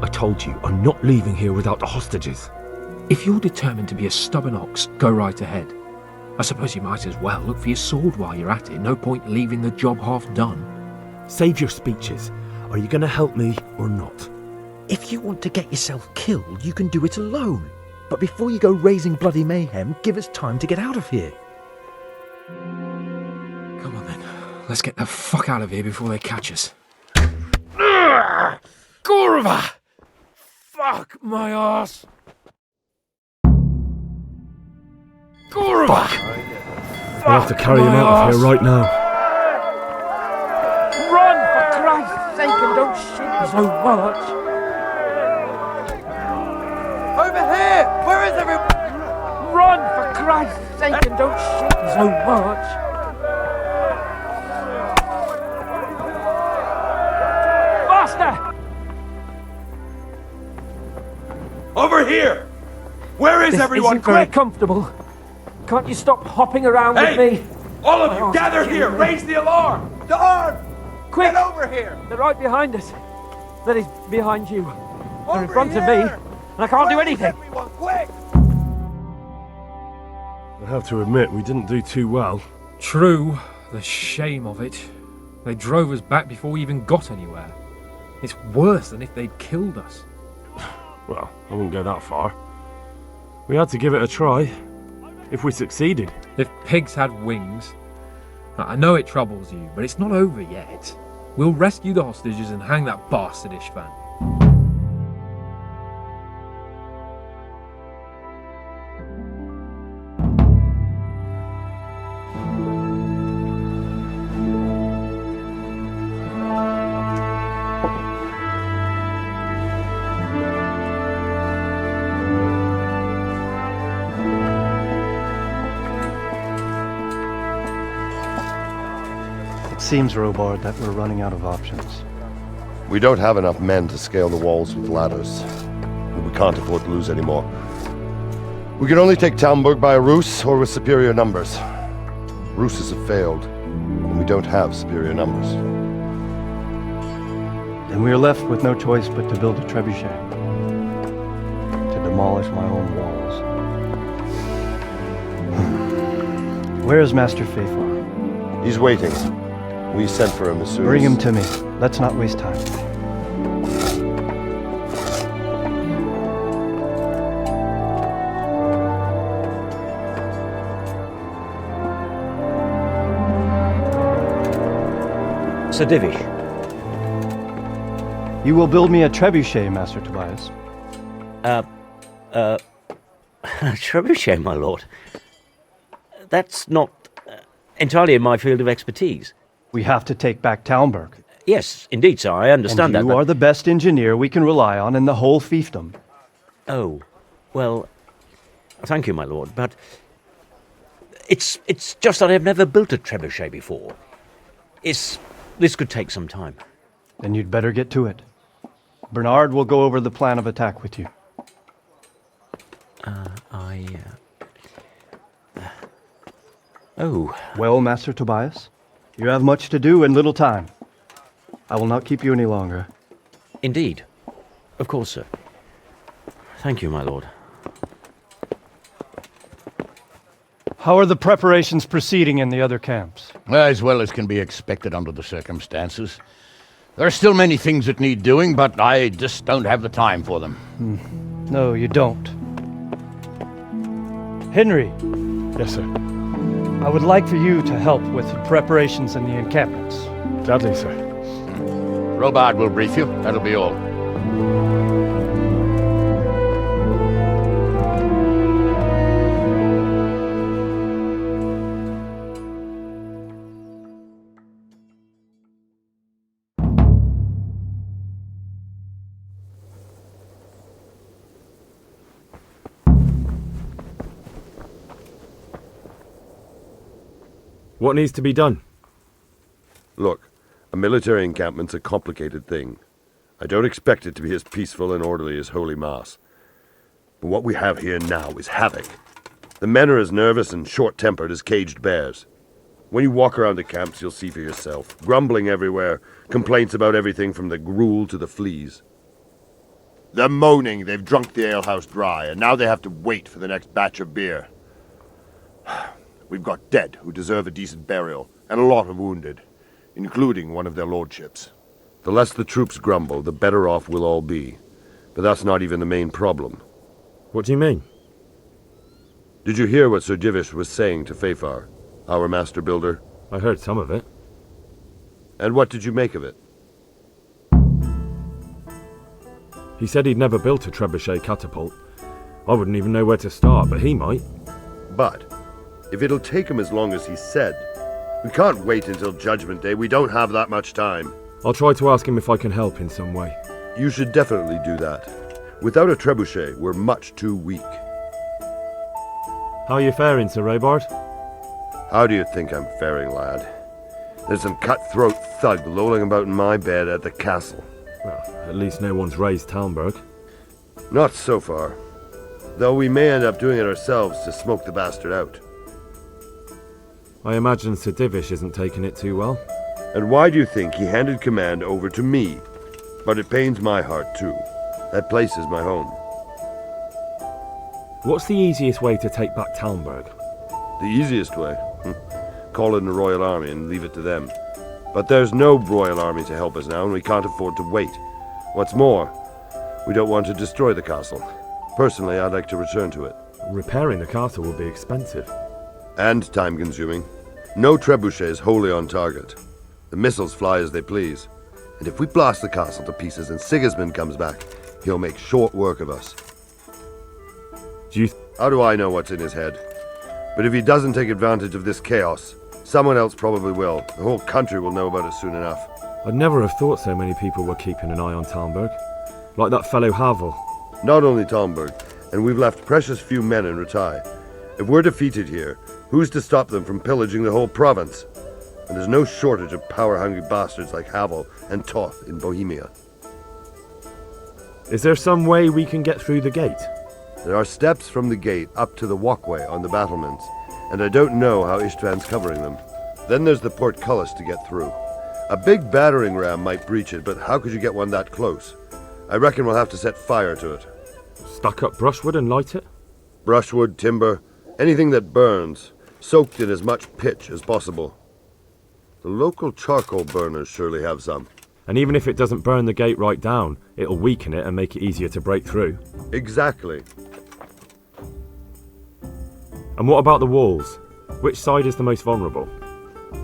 I told you, I'm not leaving here without the hostages. If you're determined to be a stubborn ox, go right ahead. I suppose you might as well look for your sword while you're at it. No point leaving the job half done. Save your speeches. Are you going to help me or not? If you want to get yourself killed, you can do it alone. But before you go raising bloody mayhem, give us time to get out of here. Come on then. Let's get the fuck out of here before they catch us. Gorva! Fuck my ass! Gorva! I'll have to carry him out of here right now. Run, for Christ's sake, and don't shit so much. Over here! Where is everyone? Run, for Christ's sake, and don't shit so much. Faster! Over here! Where is This everyone? isn't very Quick! comfortable. Can't you stop hopping around with me? All of you, Oh, gather here! me. Raise the alarm! The arm! Quick! Get over here! They're right behind us. That is, behind you. They're in Over front of here! me, and I can't do Where is anything. everyone? Quick! I have to admit, we didn't do too well. True, the shame of it. They drove us back before we even got anywhere. It's worse than if they'd killed us. Well, I wouldn't go that far. We had to give it a try. If we succeeded. If pigs had wings. I know it troubles you, but it's not over yet. We'll rescue the hostages and hang that bastard Istvan. seems, Robard, that we're running out of options. We don't have enough men to scale the walls with ladders. And we can't afford to lose any more. We can only take Talmberg by a ruse or with superior numbers. Ruses have failed, and we don't have superior numbers. Then we are left with no choice but to build a trebuchet. To demolish my own walls. Where is Master Fafar? He's waiting. We sent for him as soon as... Bring him to me. Let's not waste time. Sir Divish. You will build me a trebuchet, Master Tobias. Trebuchet, my lord. That's not entirely in my field of expertise. We have to take back Talmberg. Yes, indeed, sir, I understand and that. You are the best engineer we can rely on in the whole fiefdom. Oh, well, thank you, my lord, but it's just that I've never built a trebuchet before. This could take some time. Then you'd better get to it. Bernard will go over the plan of attack with you. Oh. Well, Master Tobias, you have much to do and little time. I will not keep you any longer. Indeed. Of course, sir. Thank you, my lord. How are the preparations proceeding in the other camps? As well as can be expected under the circumstances. There are still many things that need doing, but I just don't have the time for them. No, you don't. Henry. Yes, sir. I would like for you to help with the preparations in the encampments. Gladly, sir. Robard will brief you. That'll be all. What needs to be done? Look, a military encampment's a complicated thing. I don't expect it to be as peaceful and orderly as Holy Mass. But what we have here now is havoc. The men are as nervous and short-tempered as caged bears. When you walk around the camps, you'll see for yourself. Grumbling everywhere, complaints about everything from the gruel to the fleas. They're moaning they've drunk the alehouse dry, and now they have to wait for the next batch of beer. We've got dead who deserve a decent burial, and a lot of wounded, including one of their lordships. The less the troops grumble, the better off we'll all be. But that's not even the main problem. What do you mean? Did you hear what Sir Divish was saying to Fafar, our master builder? I heard some of it. And what did you make of it? He said he'd never built a trebuchet catapult. I wouldn't even know where to start, but he might. But if it'll take him as long as he said, we can't wait until Judgment Day. We don't have that much time. I'll try to ask him if I can help in some way. You should definitely do that. Without a trebuchet, we're much too weak. How are you faring, Sir Robard? How do you think I'm faring, lad? There's some cutthroat thug lolling about in my bed at the castle. Well, at least no one's raised Talmberg. Not so far. Though we may end up doing it ourselves to smoke the bastard out. I imagine Sir Divish isn't taking it too well. And why do you think he handed command over to me? But it pains my heart too. That place is my home. What's the easiest way to take back Talmberg? The easiest way? Call in the Royal Army and leave it to them. But there's no Royal Army to help us now, and we can't afford to wait. What's more, we don't want to destroy the castle. Personally, I'd like to return to it. Repairing the castle will be expensive. And time-consuming. No trebuchet is wholly on target. The missiles fly as they please. And if we blast the castle to pieces and Sigismund comes back, he'll make short work of us. How do I know what's in his head? But if he doesn't take advantage of this chaos, someone else probably will. The whole country will know about it soon enough. I'd never have thought so many people were keeping an eye on Talmberg. Like that fellow Havel. Not only Talmberg, and we've left precious few men in Ratai. If we're defeated here, who's to stop them from pillaging the whole province? and there's no shortage of power-hungry bastards like Havel and Toth in Bohemia. Is there some way we can get through the gate? There are steps from the gate up to the walkway on the battlements, and I don't know how Istvan's covering them. Then there's the portcullis to get through. A big battering ram might breach it, but how could you get one that close? I reckon we'll have to set fire to it. Stack up brushwood and light it? Brushwood, timber, anything that burns, soaked in as much pitch as possible. The local charcoal burners surely have some. And even if it doesn't burn the gate right down, it'll weaken it and make it easier to break through. Exactly. And what about the walls? Which side is the most vulnerable?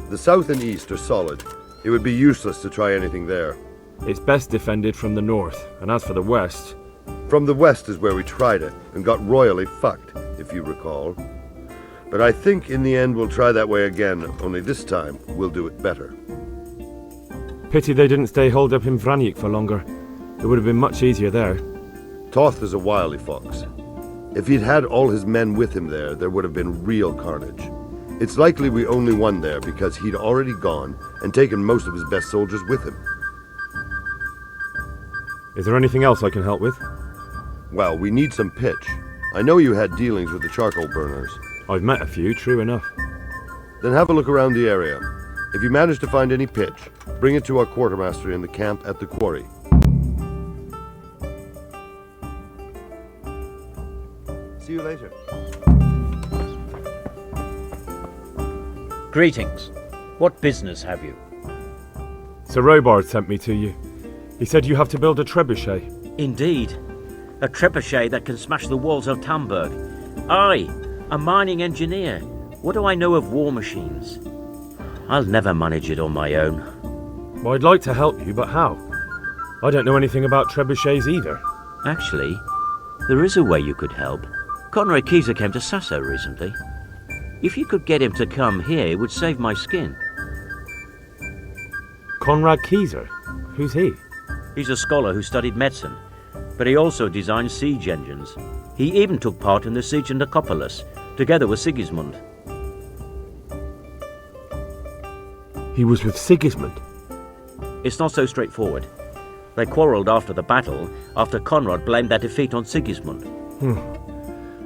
The south and east are solid. It would be useless to try anything there. It's best defended from the north, and as for the west... From the west is where we tried it, and got royally fucked, if you recall. But I think in the end we'll try that way again, only this time we'll do it better. Pity they didn't stay holed up in Vranic for longer. It would have been much easier there. Toth is a wily fox. If he'd had all his men with him there would have been real carnage. It's likely we only won there because he'd already gone and taken most of his best soldiers with him. Is there anything else I can help with? Well, we need some pitch. I know you had dealings with the charcoal burners. I've met a few, true enough. Then have a look around the area. If you manage to find any pitch, bring it to our quartermaster in the camp at the quarry. See you later. Greetings. What business have you? Sir Robard sent me to you. He said you have to build a trebuchet. Indeed. A trebuchet that can smash the walls of Tamburg. I, a mining engineer. What do I know of war machines? I'll never manage it on my own. Well, I'd like to help you, but how? I don't know anything about trebuchets either. Actually, there is a way you could help. Conrad Kieser came to Sasso recently. If you could get him to come here, it would save my skin. Conrad Kieser? Who's he? He's a scholar who studied medicine, but he also designed siege engines. He even took part in the siege of Nicopolis, together with Sigismund. He was with Sigismund? It's not so straightforward. They quarrelled after the battle, after Conrad blamed their defeat on Sigismund.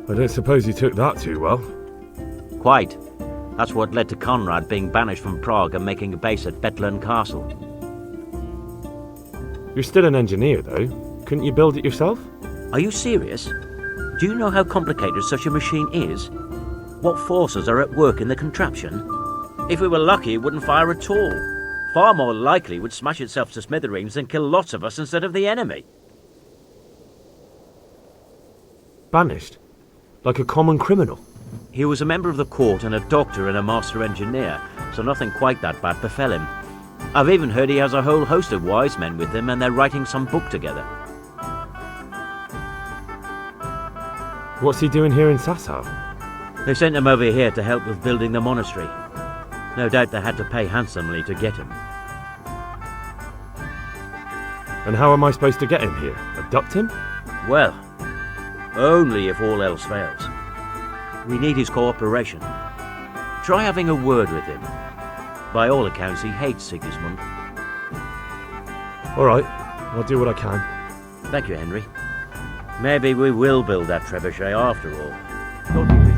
I don't suppose he took that too well. Quite. That's what led to Conrad being banished from Prague and making a base at Bethlen Castle. You're still an engineer, though. Couldn't you build it yourself? Are you serious? Do you know how complicated such a machine is? What forces are at work in the contraption? If we were lucky, it wouldn't fire at all. Far more likely, it would smash itself to smithereens and kill lots of us instead of the enemy. Banished? Like a common criminal? He was a member of the court and a doctor and a master engineer, so nothing quite that bad befell him. I've even heard he has a whole host of wise men with him and they're writing some book together. What's he doing here in Sasau? They sent him over here to help with building the monastery. No doubt they had to pay handsomely to get him. And how am I supposed to get him here? Abduct him? Well, only if all else fails. We need his cooperation. Try having a word with him. By all accounts, he hates Sigismund. All right, I'll do what I can. Thank you, Henry. Maybe we will build that trebuchet after all. God be with you.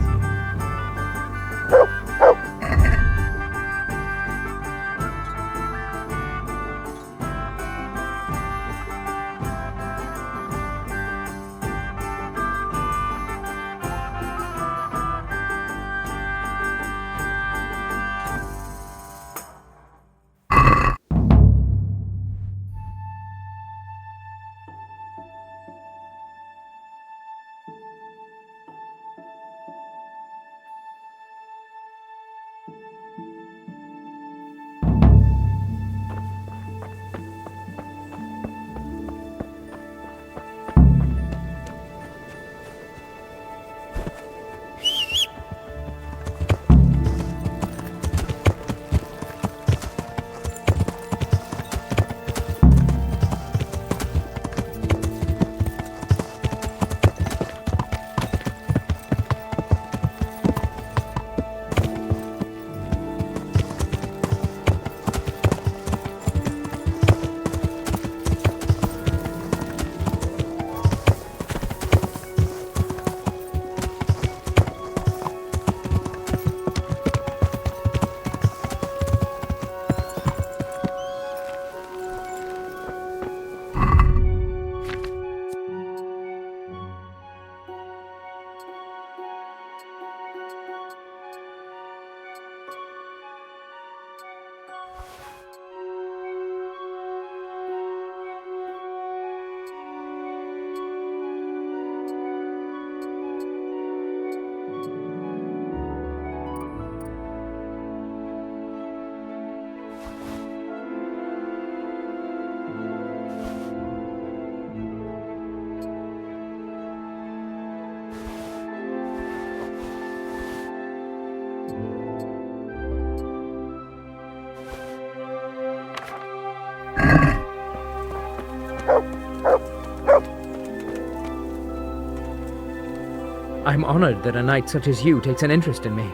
I'm honored that a knight such as you takes an interest in me.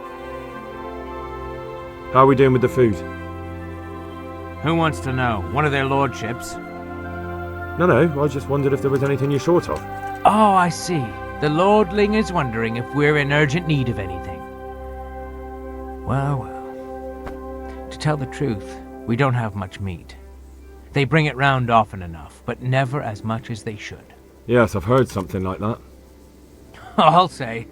How are we doing with the food? Who wants to know? One of their lordships? No, I just wondered if there was anything you're short of. Oh, I see. The lordling is wondering if we're in urgent need of anything. Well. To tell the truth, we don't have much meat. They bring it round often enough, but never as much as they should. Yes, I've heard something like that. I'll say.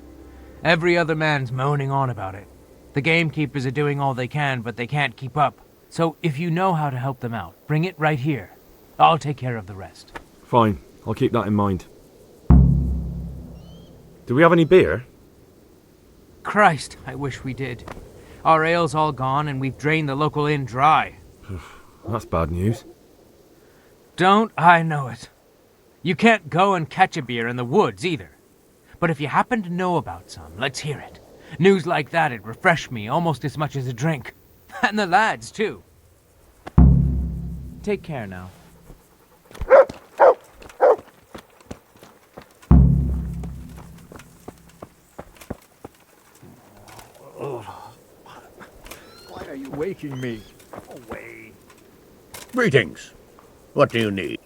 Every other man's moaning on about it. The gamekeepers are doing all they can, but they can't keep up. So if you know how to help them out, bring it right here. I'll take care of the rest. Fine, I'll keep that in mind. Do we have any beer? Christ, I wish we did. Our ale's all gone and we've drained the local inn dry. That's bad news. Don't I know it. You can't go and catch a beer in the woods either. But if you happen to know about some, let's hear it. News like that'd refresh me almost as much as a drink. And the lads, too. Take care now. Why are you waking me? Away. Greetings. What do you need?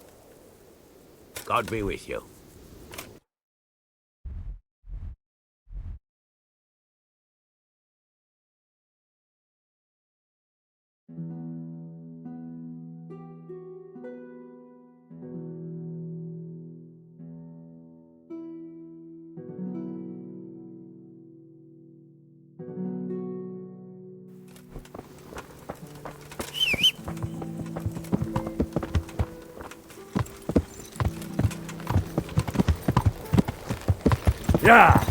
God be with you. Yeah!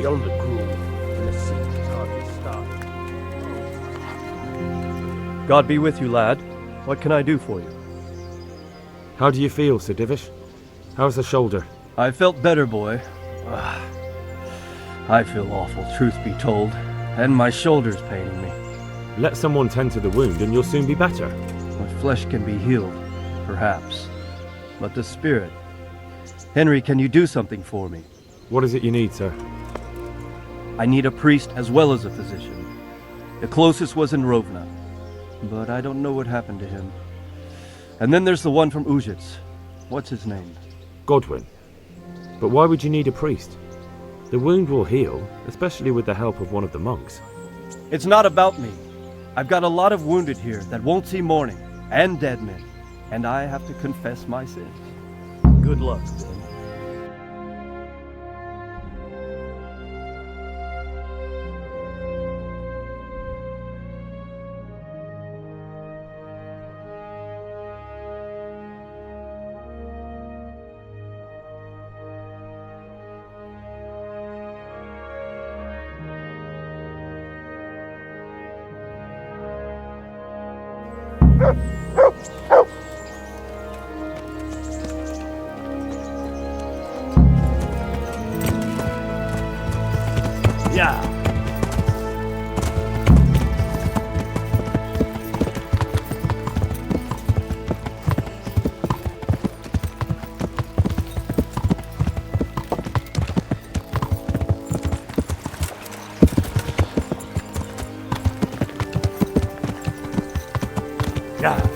On the groove, and the siege is hardly started. God be with you, lad. What can I do for you? How do you feel, Sir Divish? How's the shoulder? I felt better, boy. I feel awful, truth be told, and my shoulder's paining me. Let someone tend to the wound and you'll soon be better. My flesh can be healed, perhaps, but the spirit... Henry, can you do something for me? What is it you need, sir? I need a priest as well as a physician. The closest was in Rovna, but I don't know what happened to him. And then there's the one from Ujits. What's his name? Godwin. But why would you need a priest? The wound will heal, especially with the help of one of the monks. It's not about me. I've got a lot of wounded here that won't see mourning, and dead men, and I have to confess my sins. Good luck, then. Yeah. Yeah.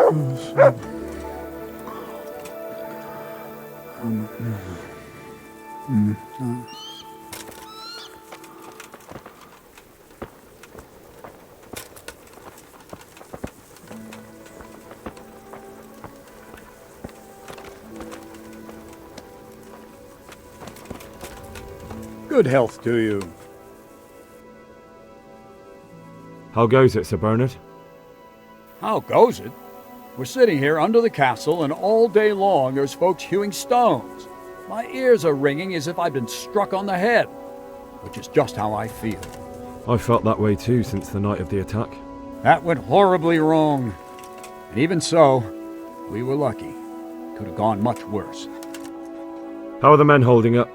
Good health to you. How goes it, Sir Bernard? How goes it? We're sitting here under the castle, and all day long there's folks hewing stones. My ears are ringing as if I've been struck on the head, which is just how I feel. I felt that way too since the night of the attack. That went horribly wrong. And even so, we were lucky. Could have gone much worse. How are the men holding up?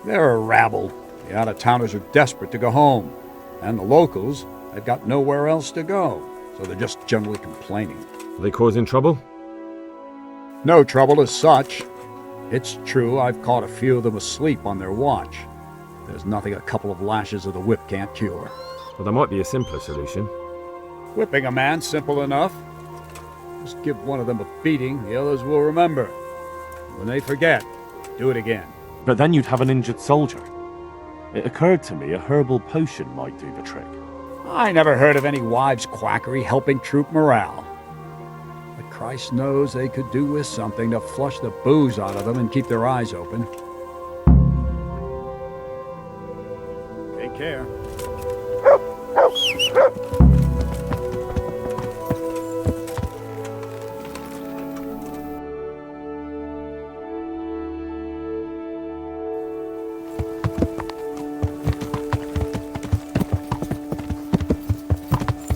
They're a rabble. The out-of-towners are desperate to go home. And the locals, they've got nowhere else to go. So they're just generally complaining. Are they causing trouble? No trouble as such. It's true I've caught a few of them asleep on their watch. There's nothing a couple of lashes of the whip can't cure. Well, there might be a simpler solution. Whipping a man's simple enough. Just give one of them a beating, the others will remember. When they forget, do it again. But then you'd have an injured soldier. It occurred to me a herbal potion might do the trick. I never heard of any wives' quackery helping troop morale. But Christ knows they could do with something to flush the booze out of them and keep their eyes open. Take care.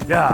Yeah.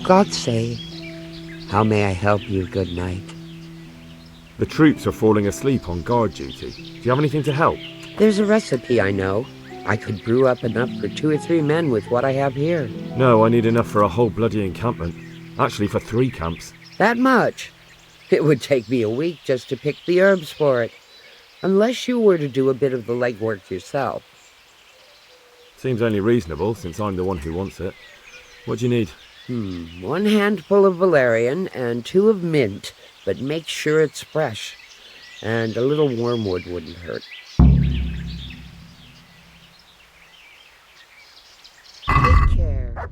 God save. How may I help you, good knight? The troops are falling asleep on guard duty. Do you have anything to help? There's a recipe I know. I could brew up enough for 2 or 3 men with what I have here. No, I need enough for a whole bloody encampment. Actually, for 3 camps. That much? It would take me a week just to pick the herbs for it. Unless you were to do a bit of the legwork yourself. Seems only reasonable, since I'm the one who wants it. What do you need? 1 handful of valerian and 2 of mint, but make sure it's fresh. And a little wormwood wouldn't hurt. Take care.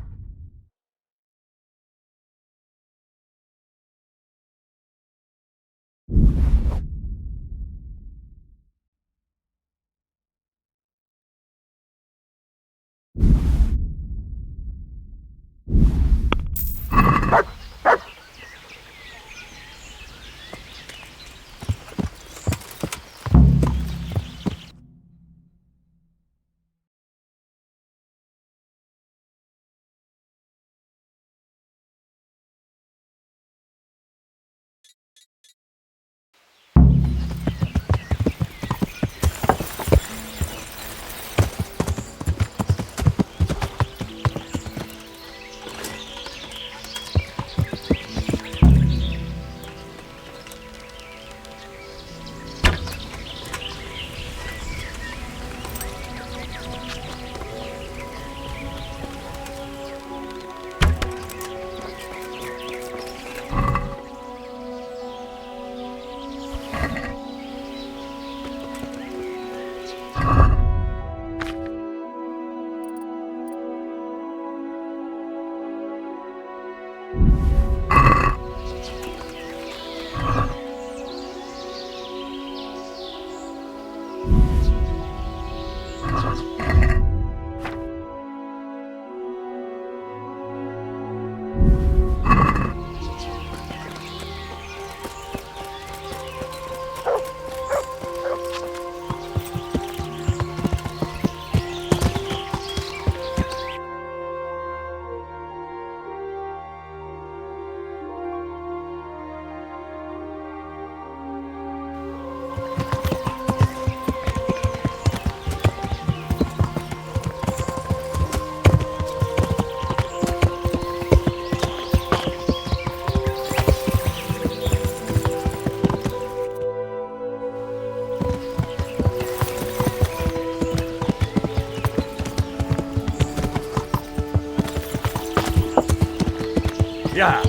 Yeah.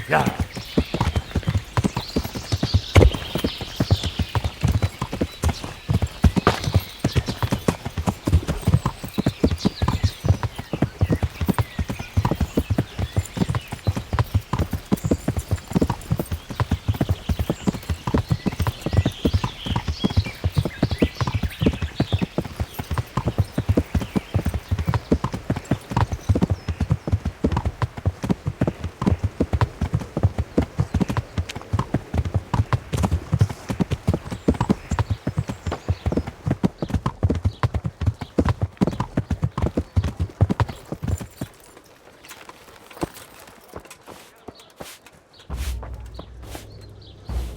Yeah.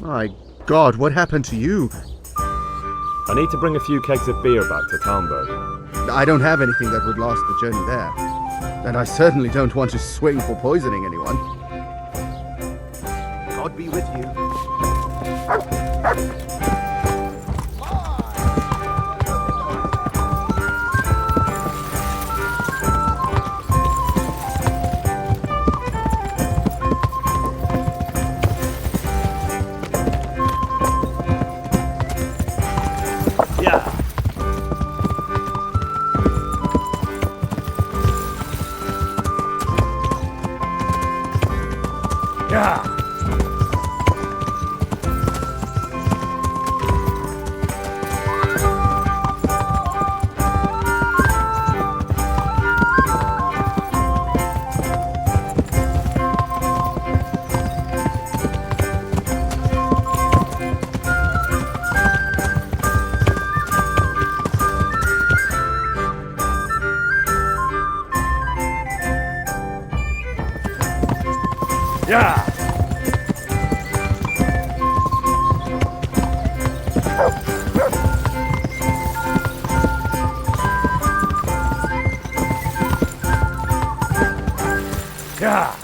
My God, what happened to you? I need to bring a few kegs of beer back to Talmberg. I don't have anything that would last the journey there. And I certainly don't want to swing for poisoning anyone. God be with you. Yeah. Yeah. Yeah.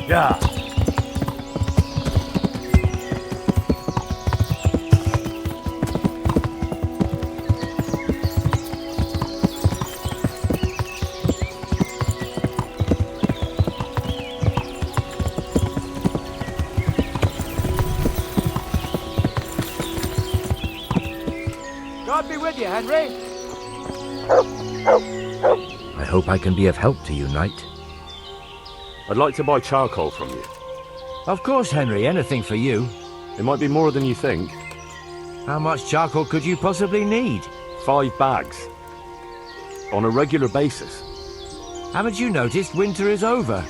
Yeah. God be with you, Henry. I hope I can be of help to you, knight. I'd like to buy charcoal from you. Of course, Henry, anything for you. It might be more than you think. How much charcoal could you possibly need? 5 bags. On a regular basis. Haven't you noticed winter is over?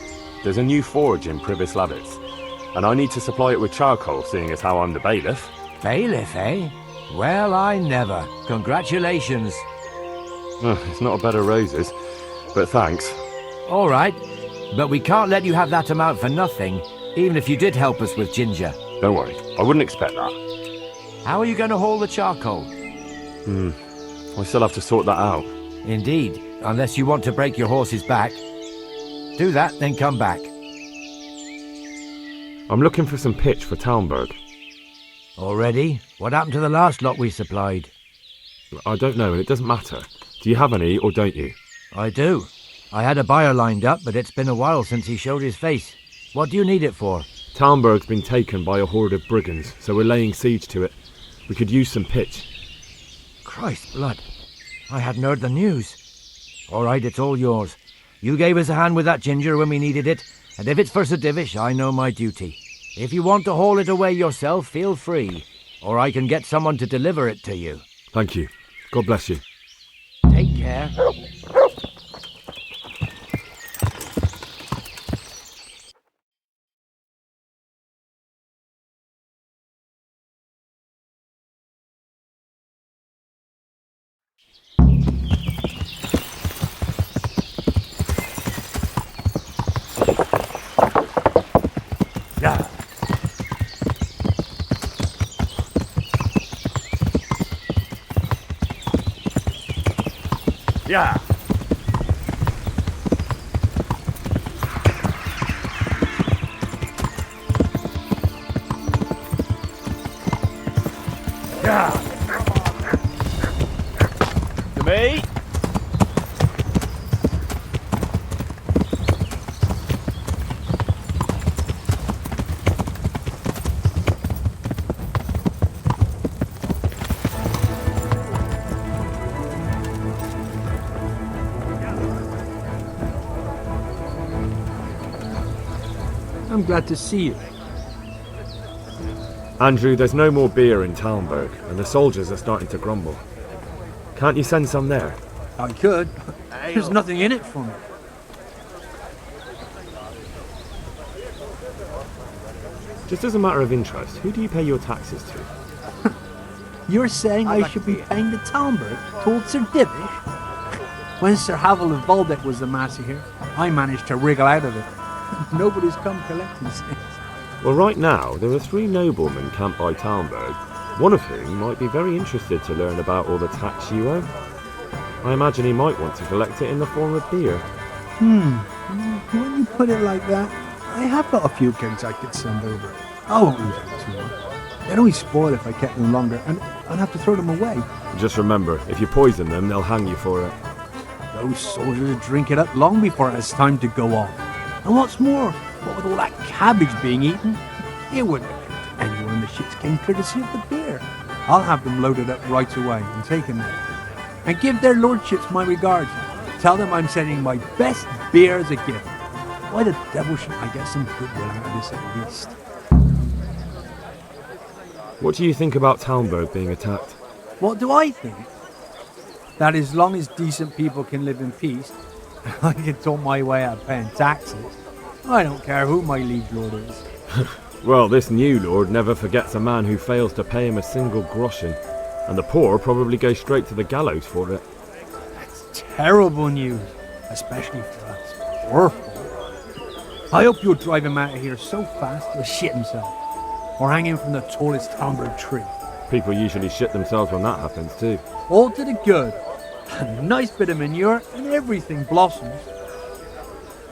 There's a new forge in Privislavitz, and I need to supply it with charcoal, seeing as how I'm the bailiff. Bailiff, eh? Well, I never. Congratulations. It's not a bed of roses, but thanks. All right, but we can't let you have that amount for nothing, even if you did help us with ginger. Don't worry, I wouldn't expect that. How are you going to haul the charcoal? I still have to sort that out. Indeed, unless you want to break your horse's back. Do that, then come back. I'm looking for some pitch for Talmberg. Already? What happened to the last lot we supplied? I don't know, and it doesn't matter. Do you have any, or don't you? I do. I had a buyer lined up, but it's been a while since he showed his face. What do you need it for? Talmberg's been taken by a horde of brigands, so we're laying siege to it. We could use some pitch. Christ's blood. I hadn't heard the news. All right, it's all yours. You gave us a hand with that ginger when we needed it, and if it's for Sir Divish, I know my duty. If you want to haul it away yourself, feel free, or I can get someone to deliver it to you. Thank you. God bless you. Take care. Yeah. Yeah. To me. I'm glad to see you. Andrew, there's no more beer in Talmberg, and the soldiers are starting to grumble. Can't you send some there? I could. There's nothing in it for me. Just as a matter of interest, who do you pay your taxes to? You're saying I should be paying the Talmberg told Sir Divish? When Sir Havel of Waldeck was the massacre, I managed to wriggle out of it. Nobody's come collecting since. Well, right now, there are 3 noblemen camped by Talmberg, one of whom might be very interested to learn about all the tax you owe. I imagine he might want to collect it in the form of beer. When you put it like that, I have got a few kegs I could send over. I won't lose out too much. They'd only spoil if I kept them longer, and I'd have to throw them away. Just remember, if you poison them, they'll hang you for it. Those soldiers drink it up long before it has time to go off. And what's more, what with all that cabbage being eaten, it wouldn't occur to anyone the shits came courtesy of the beer. I'll have them loaded up right away and taken there. And give their lordships my regards. Tell them I'm sending my best beer as a gift. Why the devil shouldn't I get some goodwill out of this at least? What do you think about Talmberg being attacked? What do I think? That as long as decent people can live in peace, I can talk my way out of paying taxes. I don't care who my liege lord is. Well, this new lord never forgets a man who fails to pay him a single groschen, and the poor probably go straight to the gallows for it. That's terrible news, especially for us poor folk. I hope you'll drive him out of here so fast he'll shit himself, or hang him from the tallest Talmberg tree. People usually shit themselves when that happens too. All to the good. A nice bit of manure and everything blossoms.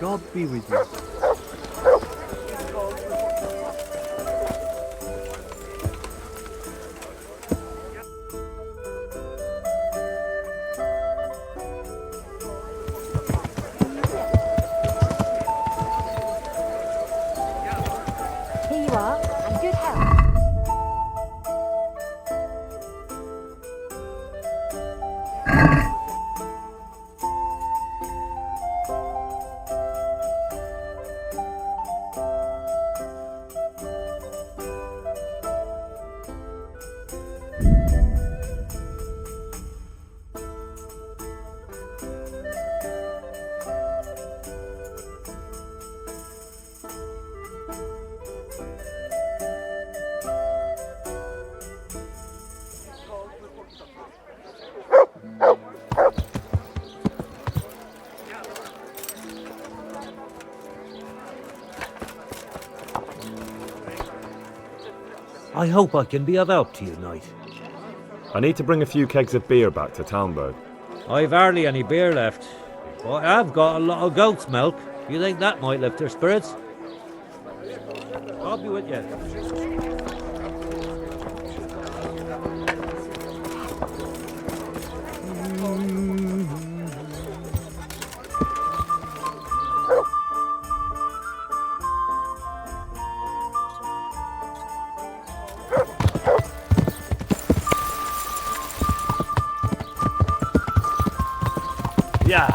God be with you. Here you are, and good health. I hope I can be of help to you, knight. I need to bring a few kegs of beer back to Talmberg. I've hardly any beer left, but I have got a lot of goat's milk. You think that might lift their spirits? I'll be with you. Yeah.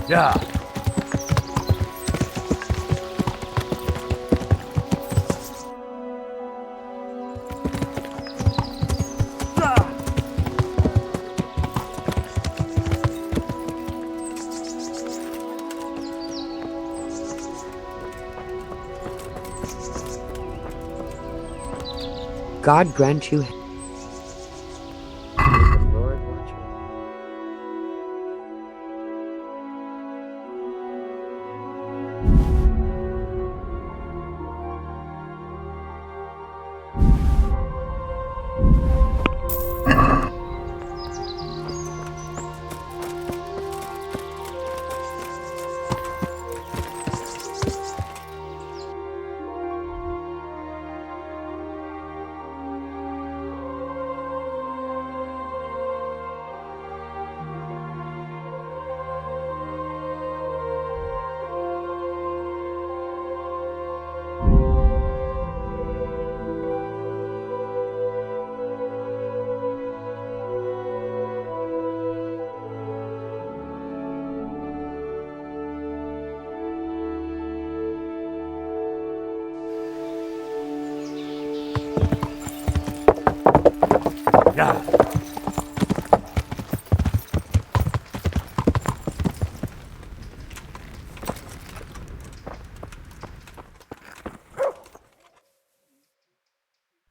Yeah. God grant you. May the Lord watch you.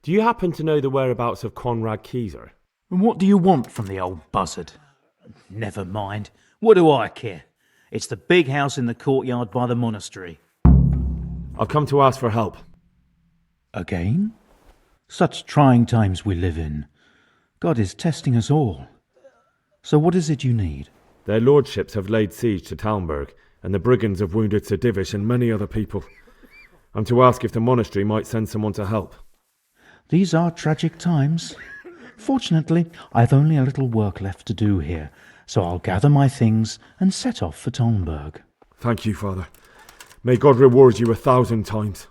Do you happen to know the whereabouts of Conrad Keyser? And what do you want from the old buzzard? Never mind. What do I care? It's the big house in the courtyard by the monastery. I've come to ask for help. Again? Such trying times we live in. God is testing us all. So what is it you need? Their lordships have laid siege to Talmberg, and the brigands have wounded Sir Divish and many other people. I'm to ask if the monastery might send someone to help. These are tragic times. Fortunately, I've only a little work left to do here, so I'll gather my things and set off for Talmberg. Thank you, Father. May God reward you 1,000 times.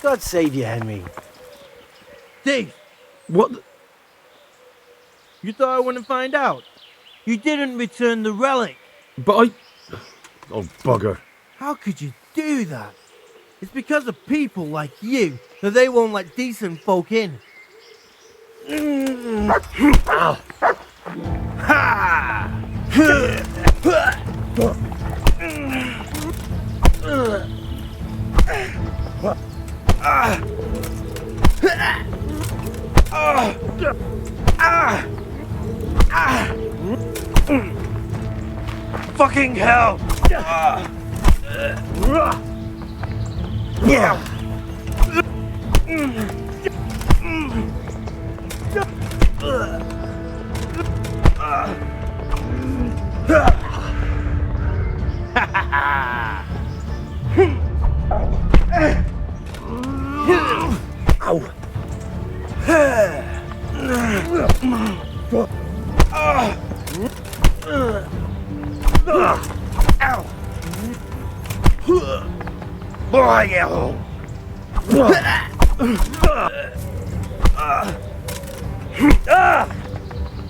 God save you, Henry. Dave! What the... You thought I wouldn't find out? You didn't return the relic. But I... Oh, bugger. How could you do that? It's because of people like you that they won't let decent folk in. Ow. Ha! Fucking hell! Yeah. Ow. Boy,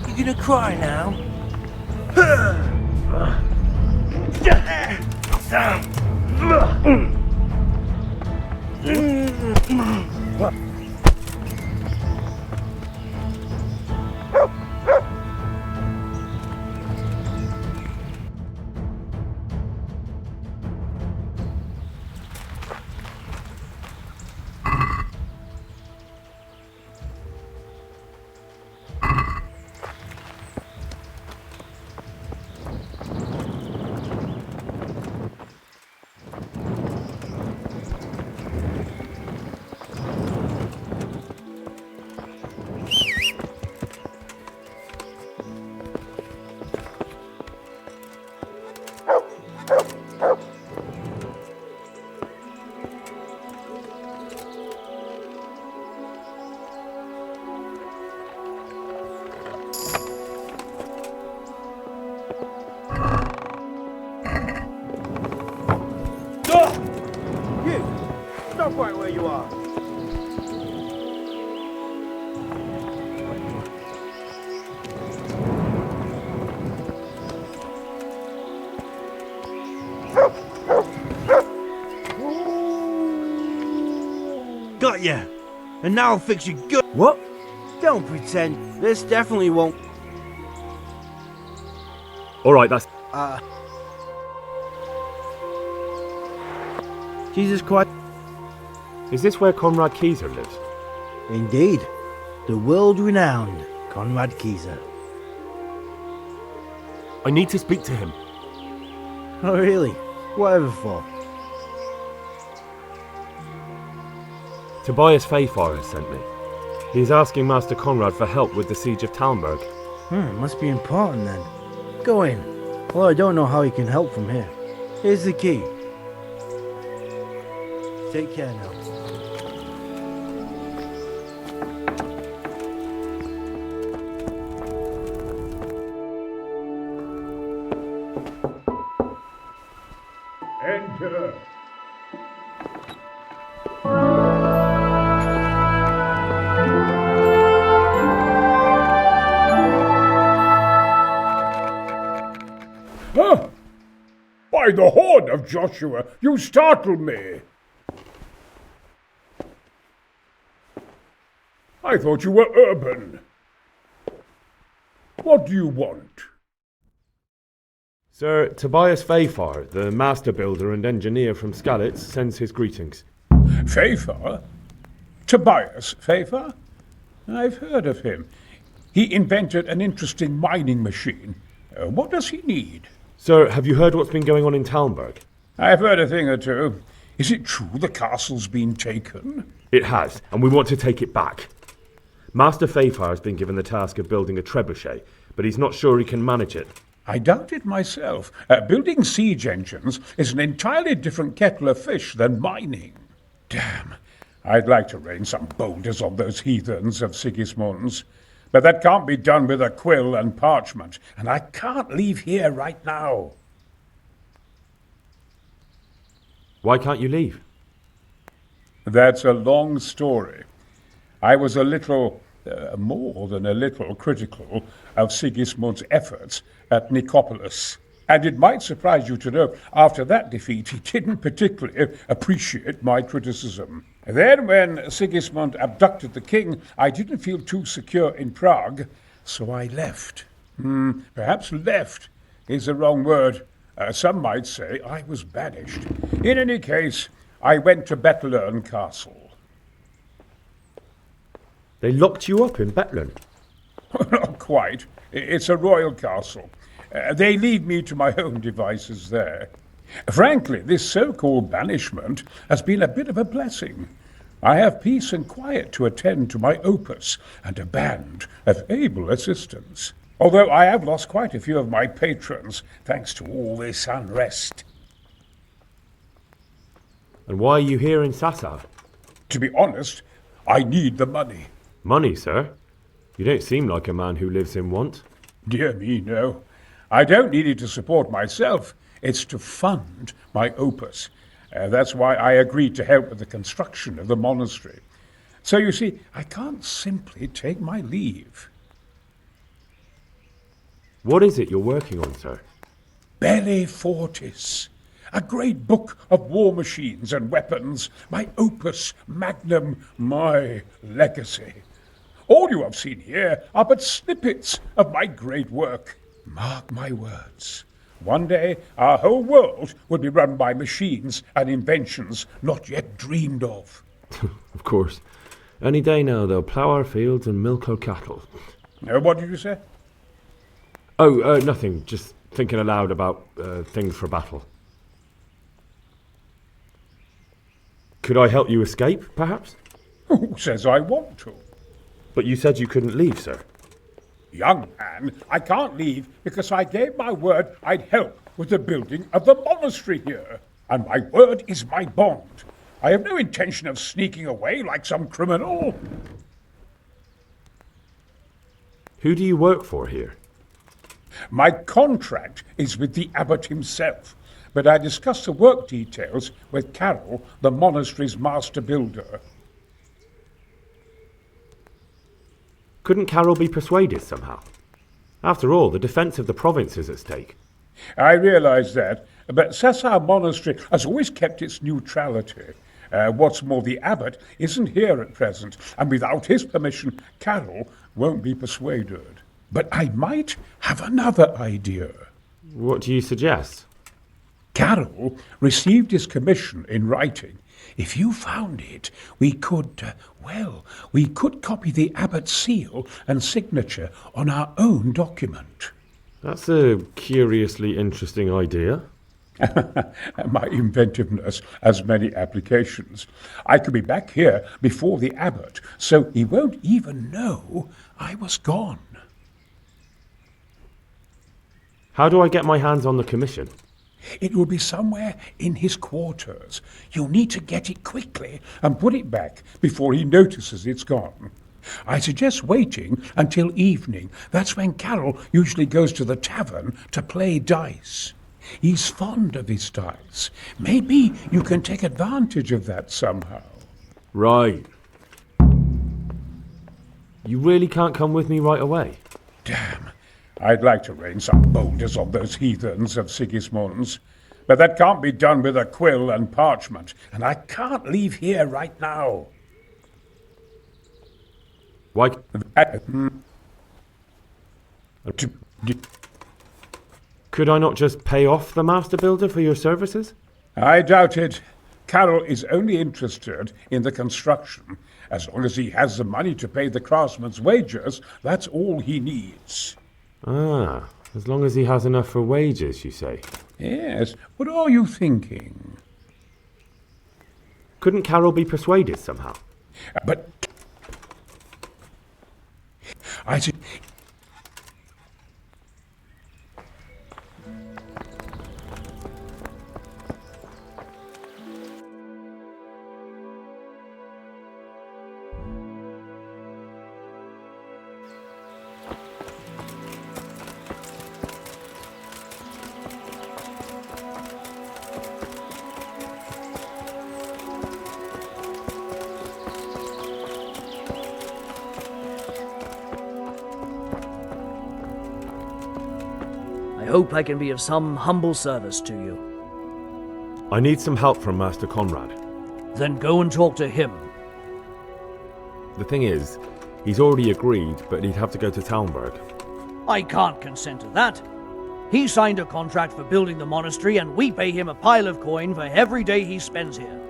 You gonna cry now? quiet where you are. Got ya! And now I'll fix you good. What? Don't pretend. This definitely won't. Alright, that's... Jesus Christ. Is this where Conrad Keyser lives? Indeed. The world-renowned Conrad Keyser. I need to speak to him. Oh, really? Whatever for? Tobias Fayfire sent me. He's asking Master Conrad for help with the siege of Talmberg. Must be important then. Go in. Well, I don't know how he can help from here. Here's the key. Take care now. Enter. Huh? By the horn of Joshua, you startled me. I thought you were urban. What do you want? Sir Tobias Fayfire, the master builder and engineer from Skalitz, sends his greetings. Fayfire? Tobias Fayfire? I've heard of him. He invented an interesting mining machine. What does he need? Sir, have you heard what's been going on in Talmberg? I've heard a thing or two. Is it true the castle's been taken? It has, and we want to take it back. Master Fayfire has been given the task of building a trebuchet, but he's not sure he can manage it. I doubt it myself. Building siege engines is an entirely different kettle of fish than mining. Damn, I'd like to rain some boulders on those heathens of Sigismund's. But that can't be done with a quill and parchment, and I can't leave here right now. Why can't you leave? That's a long story. I was a little, more than a little, critical of Sigismund's efforts at Nicopolis. And it might surprise you to know, after that defeat, he didn't particularly appreciate my criticism. Then, when Sigismund abducted the king, I didn't feel too secure in Prague, so I left. Perhaps left is the wrong word. Some might say I was banished. In any case, I went to Bettelern Castle. They locked you up in Bettelern? Not quite. It's a royal castle. They leave me to my own devices there. Frankly, this so-called banishment has been a bit of a blessing. I have peace and quiet to attend to my opus and a band of able assistants. Although I have lost quite a few of my patrons thanks to all this unrest. And why are you here in Sassav? To be honest, I need the money. Money, sir? You don't seem like a man who lives in want. Dear me, no. I don't need it to support myself. It's to fund my opus. That's why I agreed to help with the construction of the monastery. So you see, I can't simply take my leave. What is it you're working on, sir? Belli Fortis. A great book of war machines and weapons. My opus magnum, my legacy. All you have seen here are but snippets of my great work. Mark my words. One day, our whole world will be run by machines and inventions not yet dreamed of. Of course. Any day now, they'll plough our fields and milk our cattle. What did you say? Oh, nothing. Just thinking aloud about things for battle. Could I help you escape, perhaps? Who says I want to? But you said you couldn't leave, sir. Young man, I can't leave because I gave my word I'd help with the building of the monastery here. And my word is my bond. I have no intention of sneaking away like some criminal. Who do you work for here? My contract is with the abbot himself, but I discussed the work details with Carol, the monastery's master builder. Couldn't Carol be persuaded somehow? After all, the defence of the province is at stake. I realise that, but Sasau Monastery has always kept its neutrality. What's more, the abbot isn't here at present, and without his permission, Carol won't be persuaded. But I might have another idea. What do you suggest? Carol received his commission in writing. If you found it, we could copy the abbot's seal and signature on our own document. That's a curiously interesting idea. My inventiveness has many applications. I could be back here before the abbot, so he won't even know I was gone. How do I get my hands on the commission? It will be somewhere in his quarters. You'll need to get it quickly and put it back before he notices it's gone. I suggest waiting until evening. That's when Carol usually goes to the tavern to play dice. He's fond of his dice. Maybe you can take advantage of that somehow. Right. You really can't come with me right away? Damn. I'd like to rain some boulders on those heathens of Sigismund's. But that can't be done with a quill and parchment, and I can't leave here right now. Why? Could I not just pay off the master builder for your services? I doubt it. Carol is only interested in the construction. As long as he has the money to pay the craftsman's wages, that's all he needs. Ah, as long as he has enough for wages, you say? Yes. What are you thinking? Couldn't Carol be persuaded somehow? But I said, I hope I can be of some humble service to you. I need some help from Master Conrad. Then go and talk to him. The thing is, he's already agreed, but he'd have to go to Talmberg. I can't consent to that. He signed a contract for building the monastery, and we pay him a pile of coin for every day he spends here.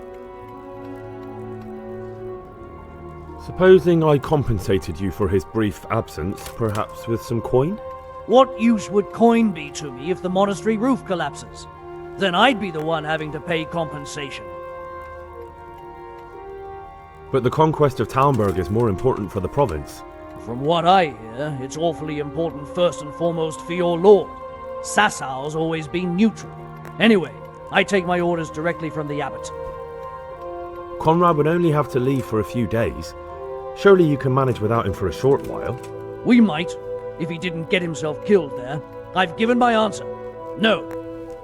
Supposing I compensated you for his brief absence, perhaps with some coin? What use would coin be to me if the monastery roof collapses? Then I'd be the one having to pay compensation. But the conquest of Talmberg is more important for the province. From what I hear, it's awfully important first and foremost for your lord. Sassau's always been neutral. Anyway, I take my orders directly from the abbot. Conrad would only have to leave for a few days. Surely you can manage without him for a short while. We might, if he didn't get himself killed there. I've given my answer. No.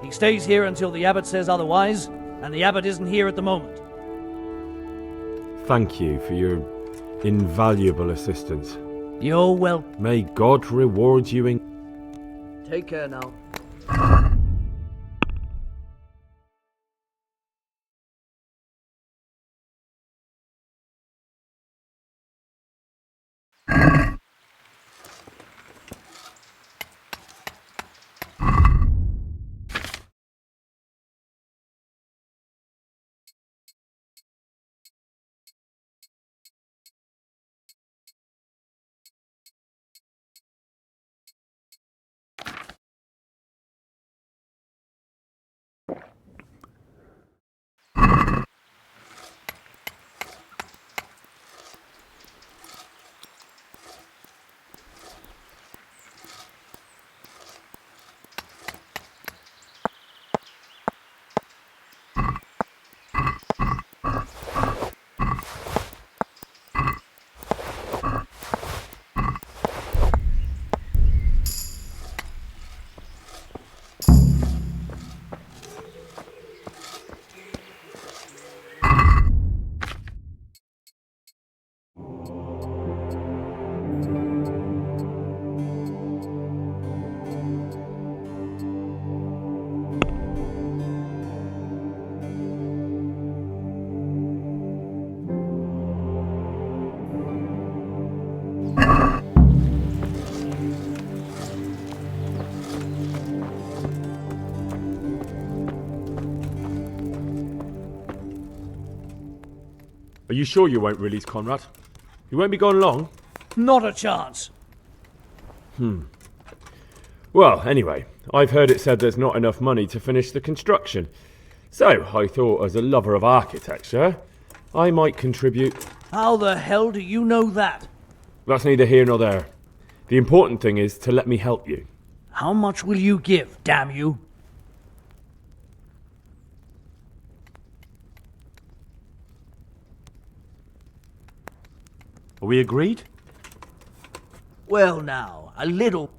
He stays here until the abbot says otherwise, and the abbot isn't here at the moment. Thank you for your invaluable assistance. You're welcome. May God reward you in... Take care now. Are you sure you won't release Conrad? He won't be gone long? Not a chance. Well, anyway, I've heard it said there's not enough money to finish the construction. So, I thought as a lover of architecture, I might contribute. How the hell do you know that? That's neither here nor there. The important thing is to let me help you. How much will you give, damn you? Are we agreed? Well now, a little.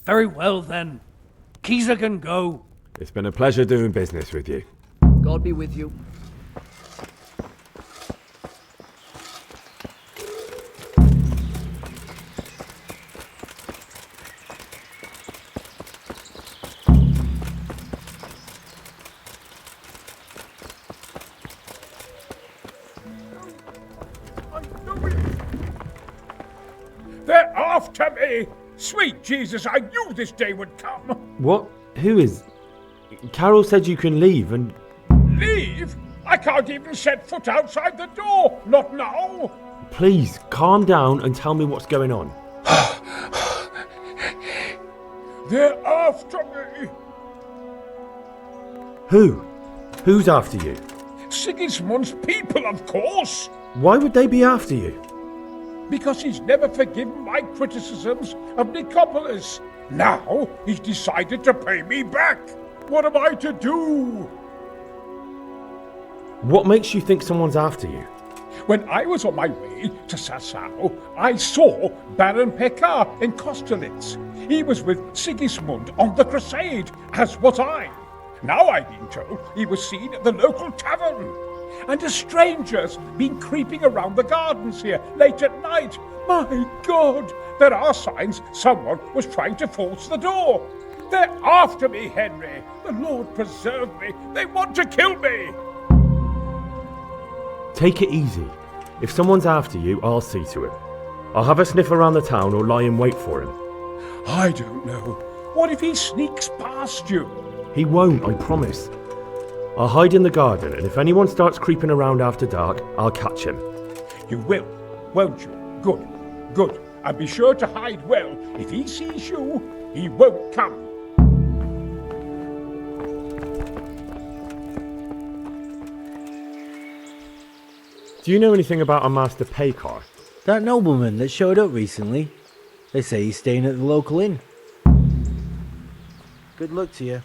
Very well then. Keyser can go. It's been a pleasure doing business with you. God be with you. They're after me! Sweet Jesus, I knew this day would come! What? Who is... Carol said you can leave and... Leave? I can't even set foot outside the door! Not now! Please, calm down and tell me what's going on. They're after me! Who? Who's after you? Sigismund's people, of course! Why would they be after you? Because he's never forgiven my criticisms of Nicopolis. Now he's decided to pay me back. What am I to do? What makes you think someone's after you? When I was on my way to Sasau, I saw Baron Pekar in Kostelitz. He was with Sigismund on the crusade, as was I. Now I've been told he was seen at the local tavern. And a stranger's been creeping around the gardens here late at night. My God, there are signs someone was trying to force the door. They're after me, Henry. The Lord preserve me. They want to kill me. Take it easy. If someone's after you, I'll see to it. I'll have a sniff around the town or lie in wait for him. I don't know. What if he sneaks past you? He won't, I promise. I'll hide in the garden, and if anyone starts creeping around after dark, I'll catch him. You will, won't you? Good, good. And be sure to hide well. If he sees you, he won't come. Do you know anything about a Master Pekar? That nobleman that showed up recently. They say he's staying at the local inn. Good luck to you.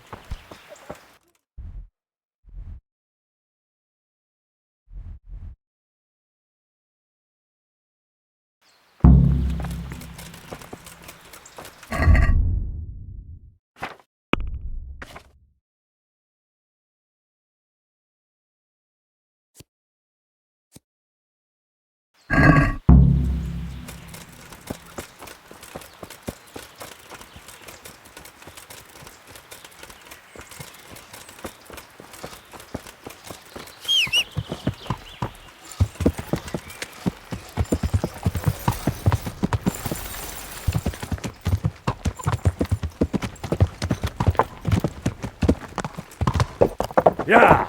Yeah!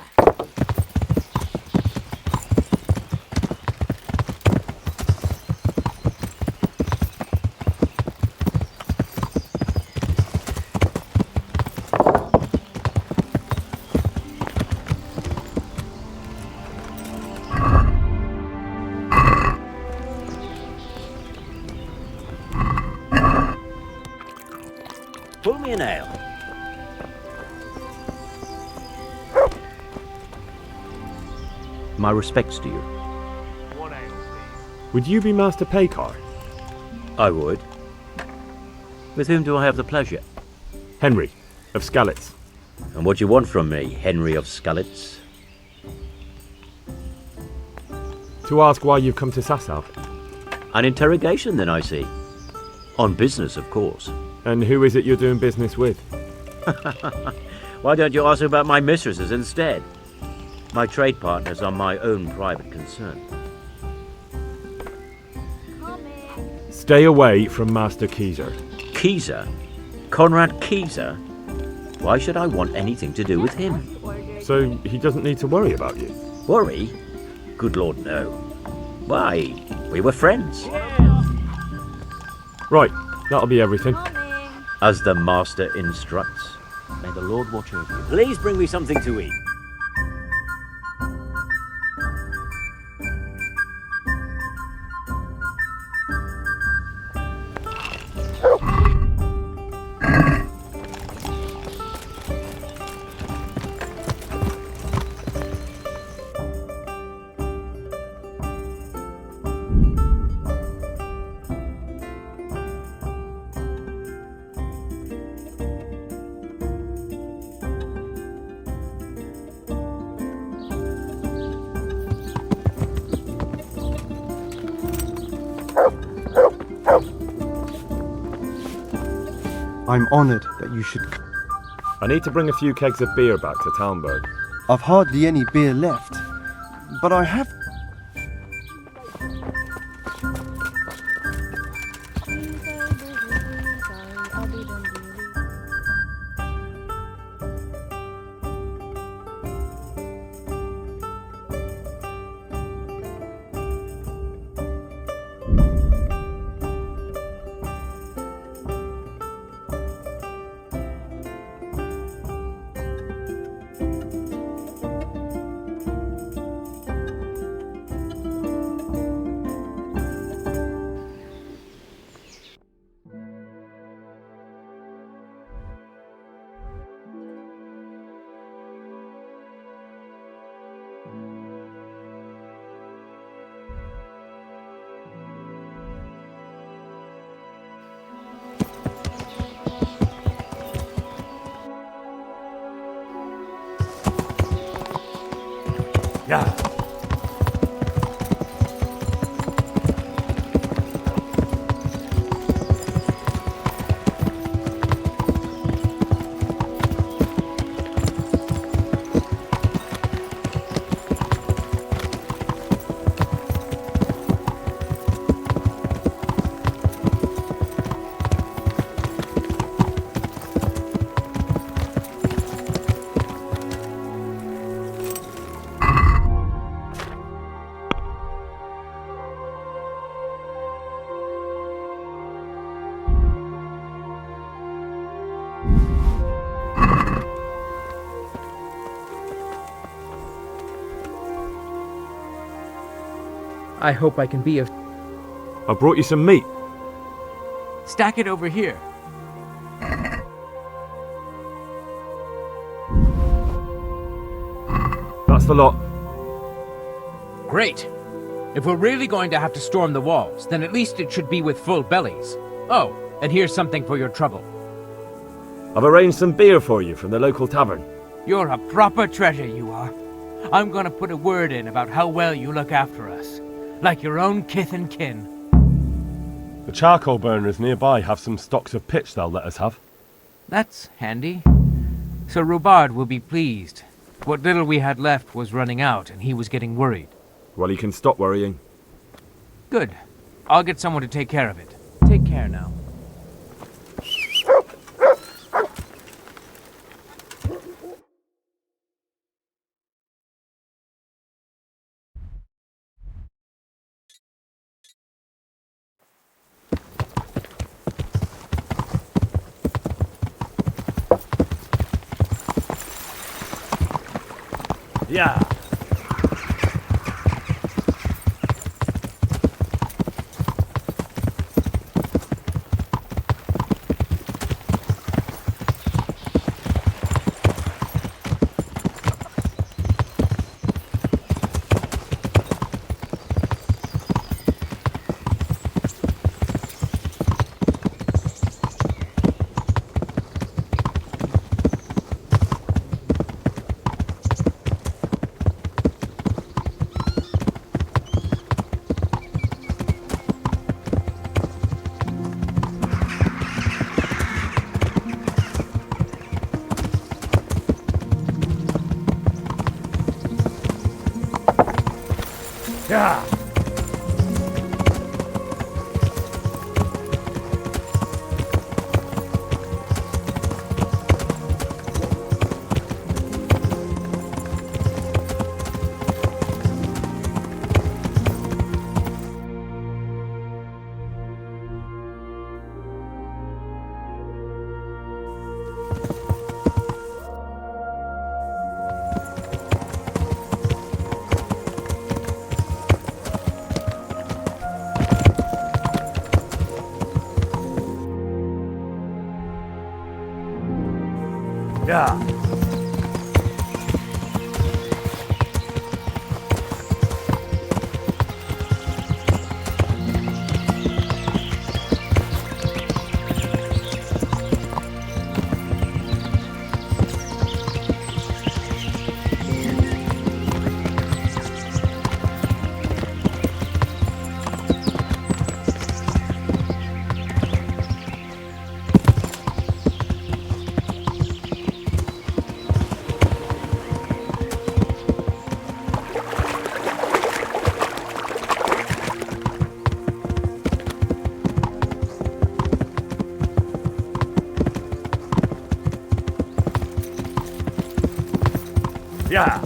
Pull me an ale. My respects to you. Would you be Master Pekar? I would. With whom do I have the pleasure? Henry, of Skalitz. And what do you want from me, Henry of Skalitz? To ask why you've come to Sasau. An interrogation, then, I see. On business, of course. And who is it you're doing business with? Why don't you ask about my mistresses instead? My trade partners are my own private concern. Stay away from Master Keyser. Keyser? Conrad Keyser? Why should I want anything to do with him? So he doesn't need to worry about you? Worry? Good Lord, no. Why, we were friends. Right, that'll be everything. As the master instructs. May the Lord watch over you. Please bring me something to eat. I'm honoured that you should. I need to bring a few kegs of beer back to Talmberg. I've hardly any beer left, but I have. Yeah. I hope I can be of... I brought you some meat. Stack it over here. That's the lot. Great. If we're really going to have to storm the walls, then at least it should be with full bellies. Oh, and here's something for your trouble. I've arranged some beer for you from the local tavern. You're a proper treasure, you are. I'm gonna put a word in about how well you look after us. Like your own kith and kin. The charcoal burners nearby have some stocks of pitch they'll let us have. That's handy. Sir Robard will be pleased. What little we had left was running out, and he was getting worried. Well, you can stop worrying. Good. I'll get someone to take care of it. Take care now. Yeah. Yeah. Yeah. Yeah.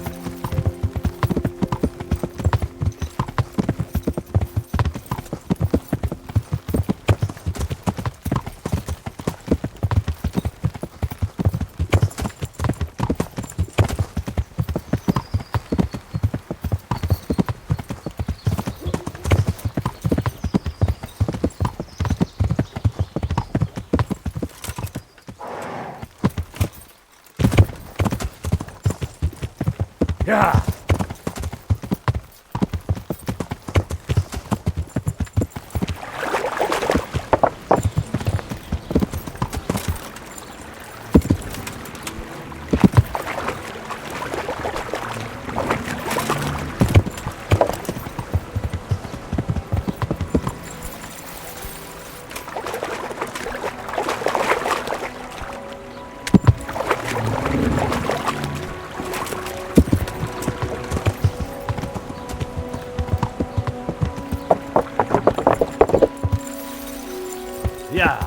Yeah. Yeah.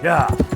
Yeah.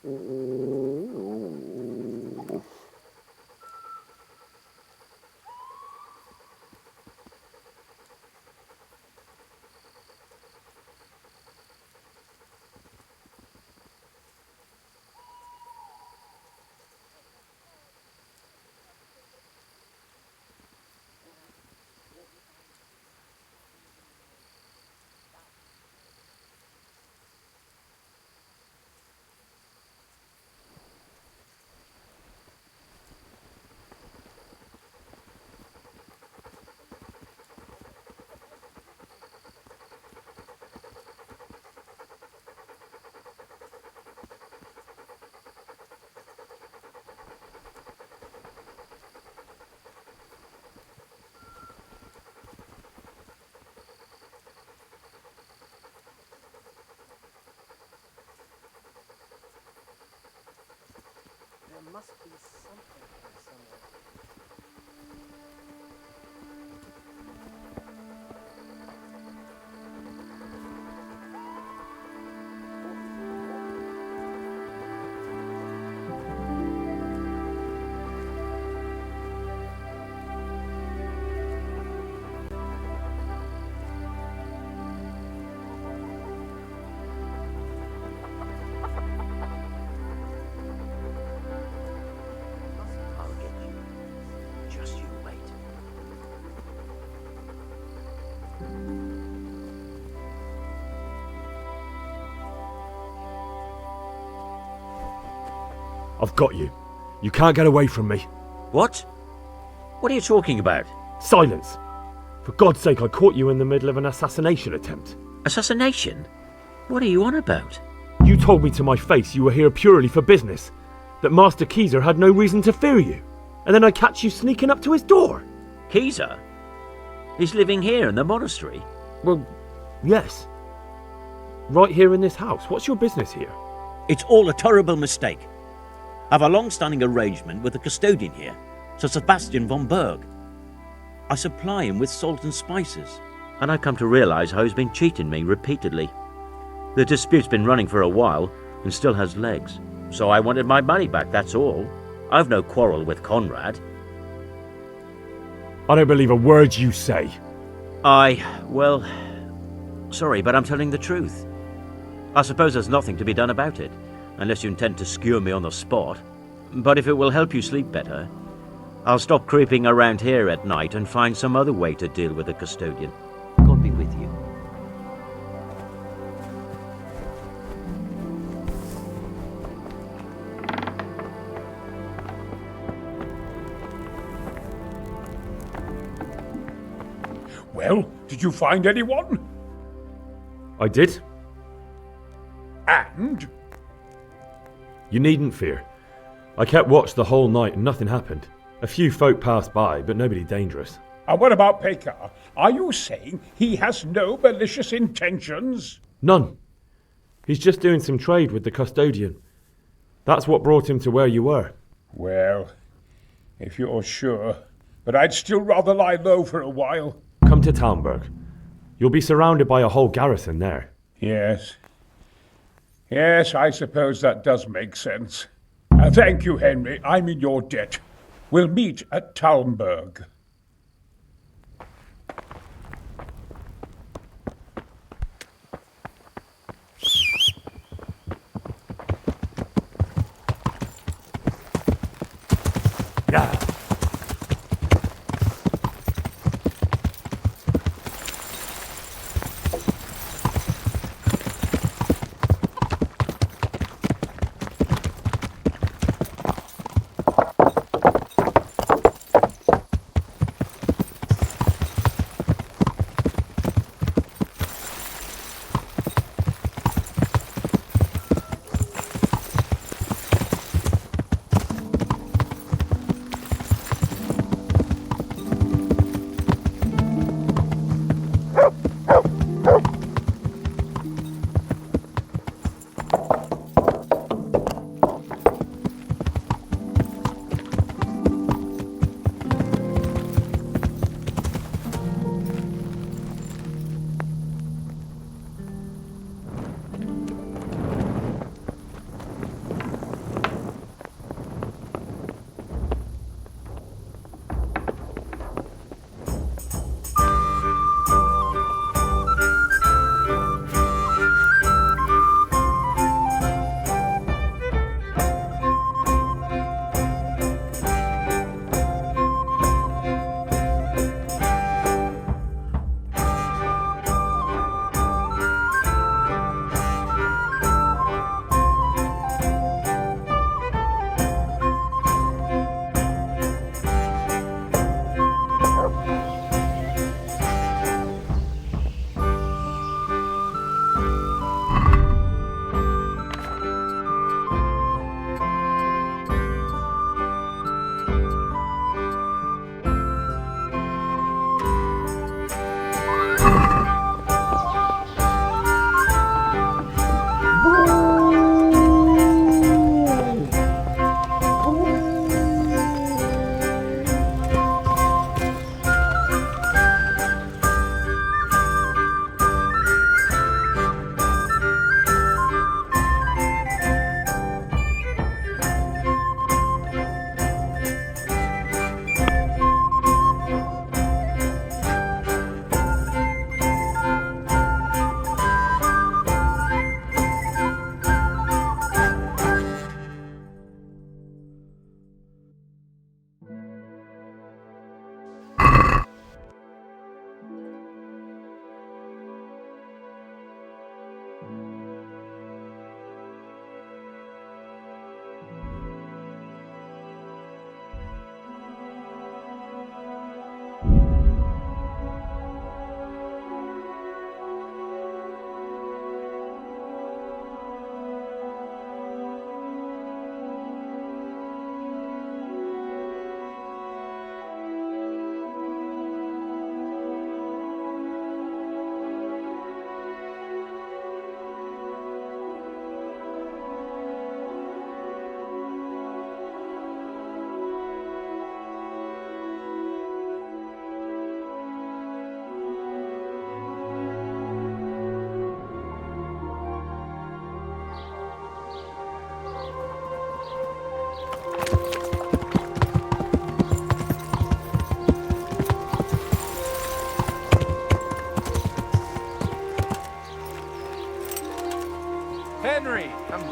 There must be something here somewhere. I've got you. You can't get away from me. What? What are you talking about? Silence! For God's sake, I caught you in the middle of an assassination attempt. Assassination? What are you on about? You told me to my face you were here purely for business, that Master Keyser had no reason to fear you, and then I catch you sneaking up to his door. Keyser? He's living here in the monastery? Well, yes. Right here in this house. What's your business here? It's all a terrible mistake. I've a long-standing arrangement with the custodian here, Sir Sebastian von Berg. I supply him with salt and spices, and I've come to realise how he's been cheating me repeatedly. The dispute's been running for a while and still has legs, so I wanted my money back, that's all. I've no quarrel with Conrad. I don't believe a word you say. Well, sorry, but I'm telling the truth. I suppose there's nothing to be done about it, unless you intend to skewer me on the spot. But if it will help you sleep better, I'll stop creeping around here at night and find some other way to deal with the custodian. God be with you. Well, did you find anyone? I did. And? You needn't fear. I kept watch the whole night and nothing happened. A few folk passed by, but nobody dangerous. And what about Pekar? Are you saying he has no malicious intentions? None. He's just doing some trade with the custodian. That's what brought him to where you were. Well, if you're sure. But I'd still rather lie low for a while. Come to Talmberg. You'll be surrounded by a whole garrison there. Yes. Yes, I suppose that does make sense. Thank you, Henry. I'm in your debt. We'll meet at Talmberg. Yeah.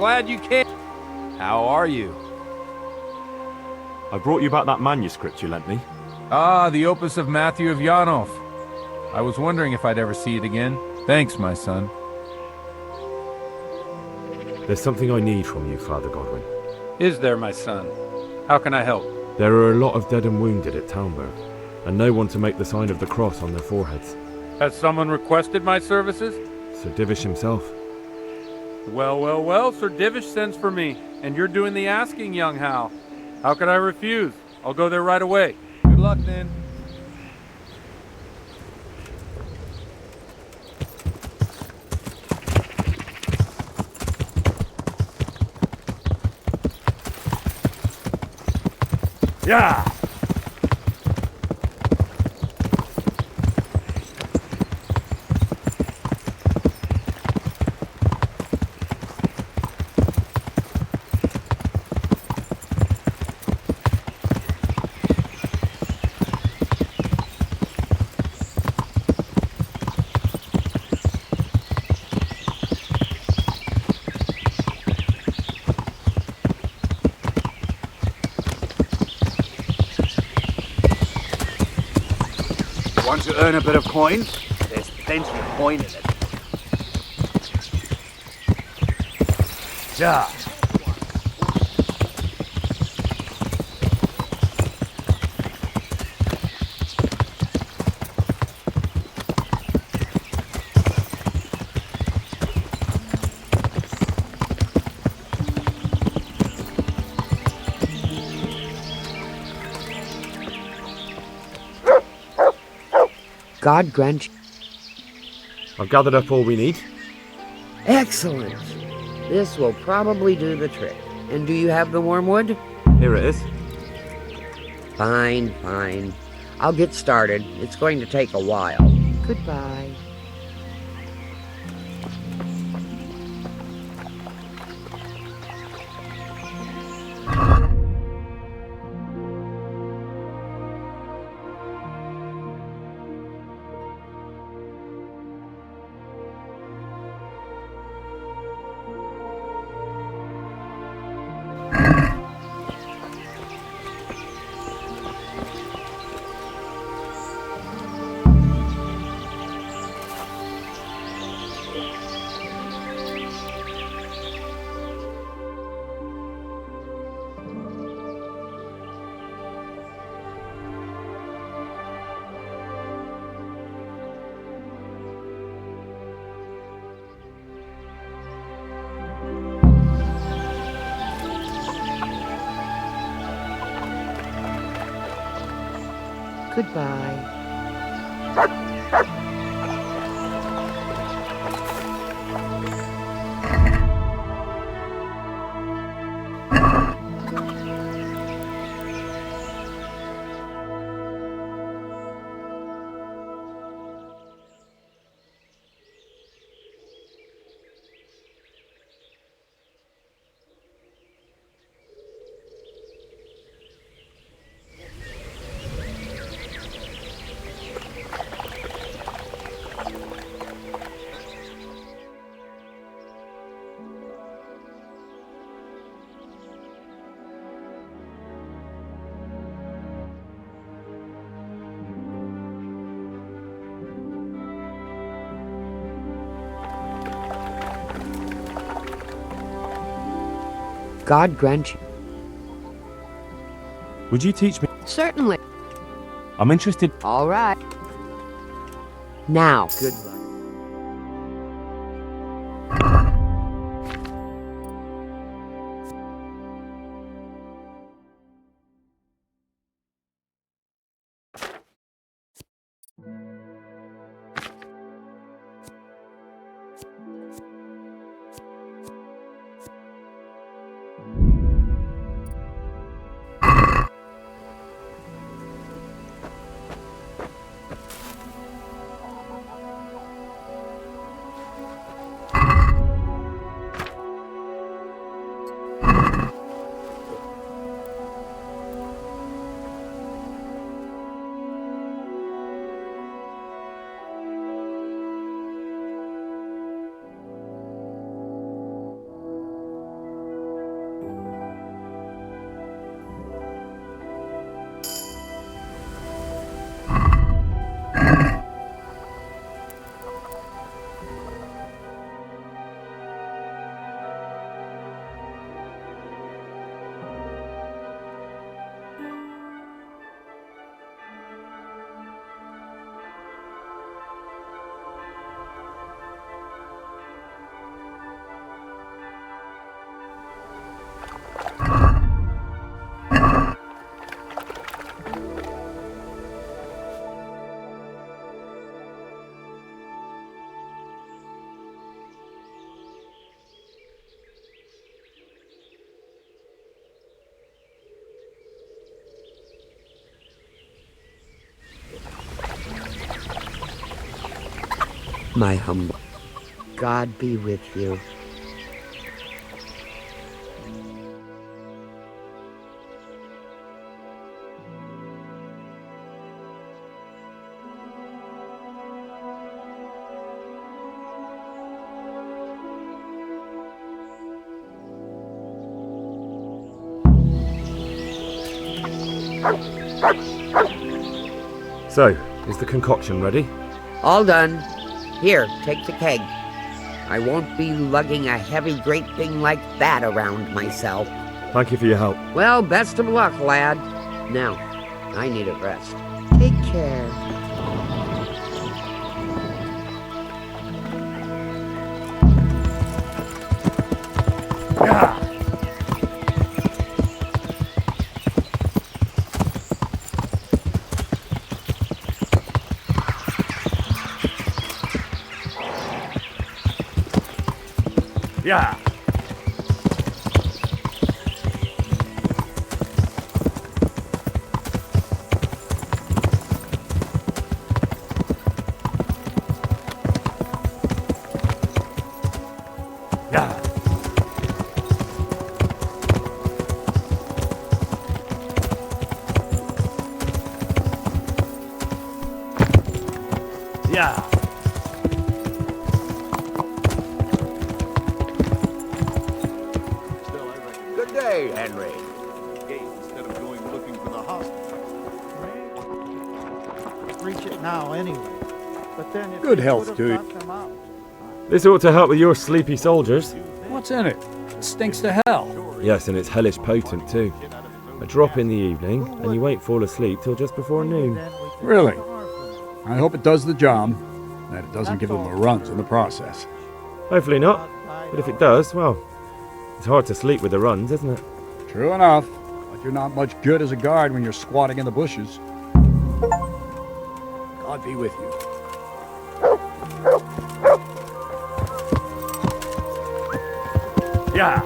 glad you came. How are you? I brought you back that manuscript you lent me. Ah, the opus of Matthew of Yanov. I was wondering if I'd ever see it again. Thanks, my son. There's something I need from you, Father Godwin. Is there, my son? How can I help? There are a lot of dead and wounded at Talmberg, and no one to make the sign of the cross on their foreheads. Has someone requested my services? Sir Divish himself. Well, Sir Divish sends for me, and you're doing the asking, young Hal. How could I refuse? I'll go there right away. Good luck, then. Yeah! Want to earn a bit of coin? There's plenty of coin in it. Ja. God grant you. I've gathered up all we need. Excellent. This will probably do the trick. And do you have the wormwood? Here it is. Fine. I'll get started. It's going to take a while. Goodbye. Goodbye. God grant you. Would you teach me? Certainly. I'm interested. All right. Now, good luck. My humble. God be with you. So, is the concoction ready? All done. Here, take the keg. I won't be lugging a heavy great thing like that around myself. Thank you for your help. Well, best of luck, lad. Now, I need a rest. Take care. Yeah. Yeah. Yeah. Good day, Henry. Gate instead of going looking for the hospital. Reach it now anyway. But then if Good you health would've to you. got them out. This ought to help with your sleepy soldiers. What's in it? It stinks to hell. Yes, and it's hellish potent too. A drop in the evening, and you won't fall asleep till just before noon. Really? I hope it does the job, that it doesn't give them the runs in the process. Hopefully not. But if it does, well, it's hard to sleep with the runs, isn't it? True enough, but you're not much good as a guard when you're squatting in the bushes. God be with you. Yeah.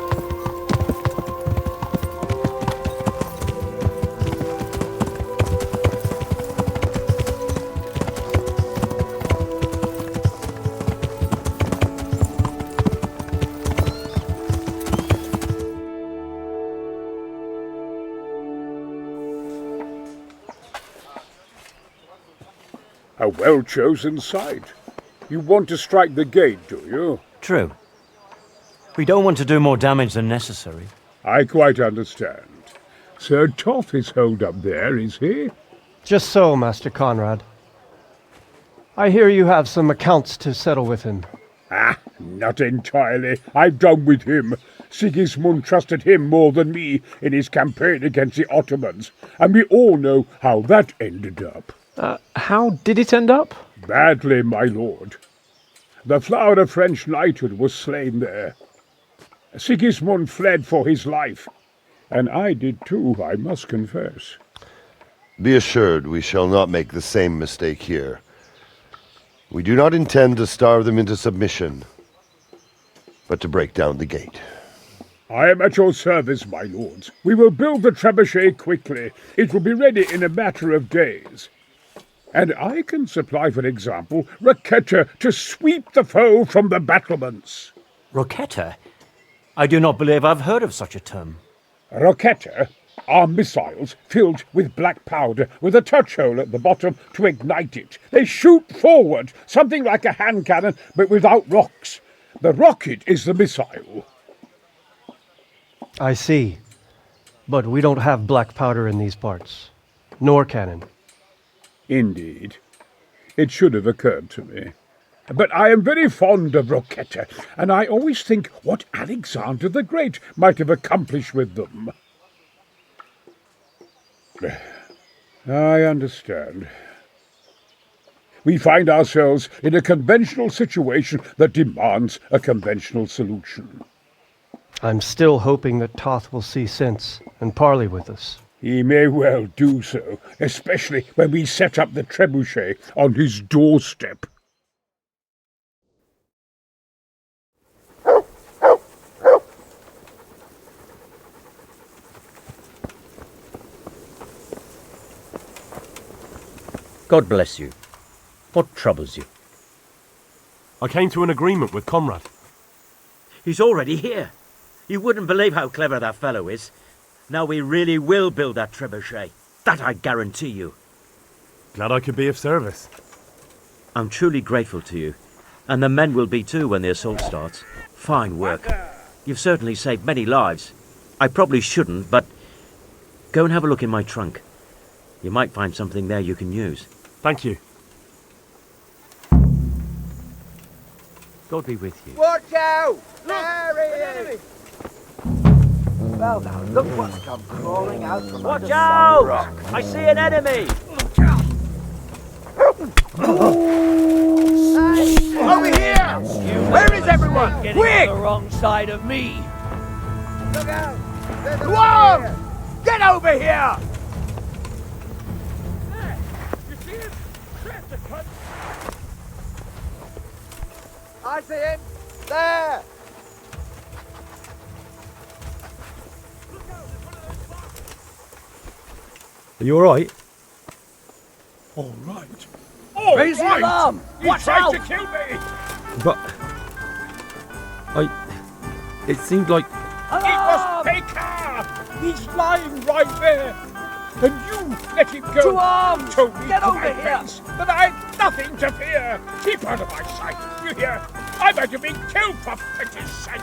A well-chosen site. You want to strike the gate, do you? True. We don't want to do more damage than necessary. I quite understand. Sir Toth is holed up there, is he? Just so, Master Conrad. I hear you have some accounts to settle with him. Ah, not entirely. I've done with him. Sigismund trusted him more than me in his campaign against the Ottomans, and we all know how that ended up. How did it end up? Badly, my lord. The flower of French knighthood was slain there. Sigismund fled for his life, and I did too, I must confess. Be assured we shall not make the same mistake here. We do not intend to starve them into submission, but to break down the gate. I am at your service, my lords. We will build the trebuchet quickly. It will be ready in a matter of days. And I can supply, for example, Roquetta to sweep the foe from the battlements. Roquetta? I do not believe I've heard of such a term. Roquetta are missiles filled with black powder with a touch hole at the bottom to ignite it. They shoot forward, something like a hand cannon, but without rocks. The rocket is the missile. I see. But we don't have black powder in these parts. Nor cannon. Indeed. It should have occurred to me. But I am very fond of Roquetta, and I always think what Alexander the Great might have accomplished with them. I understand. We find ourselves in a conventional situation that demands a conventional solution. I'm still hoping that Toth will see sense and parley with us. He may well do so, especially when we set up the trebuchet on his doorstep. God bless you. What troubles you? I came to an agreement with Conrad. He's already here. You wouldn't believe how clever that fellow is. Now we really will build that trebuchet. That I guarantee you. Glad I could be of service. I'm truly grateful to you. And the men will be too when the assault starts. Fine work. You've certainly saved many lives. I probably shouldn't, but go and have a look in my trunk. You might find something there you can use. Thank you. God be with you. Watch out! There he is! Well now, look what's come crawling out from Watch under out! some rock. I see an enemy! Over here! Where is everyone? Getting Quick! on the wrong side of me. Look out! Whoa! Get over here! You see him? That's the cut. I see him. There! Are you alright? All right. Raise the alarm! Watch out! To kill me! But... It seemed like... It was Baker! He's lying right there! And you let him go! To arms! Told me Get to over my here! face that I've nothing to fear! Keep out of my sight, you hear? I might have been killed for pity's sake!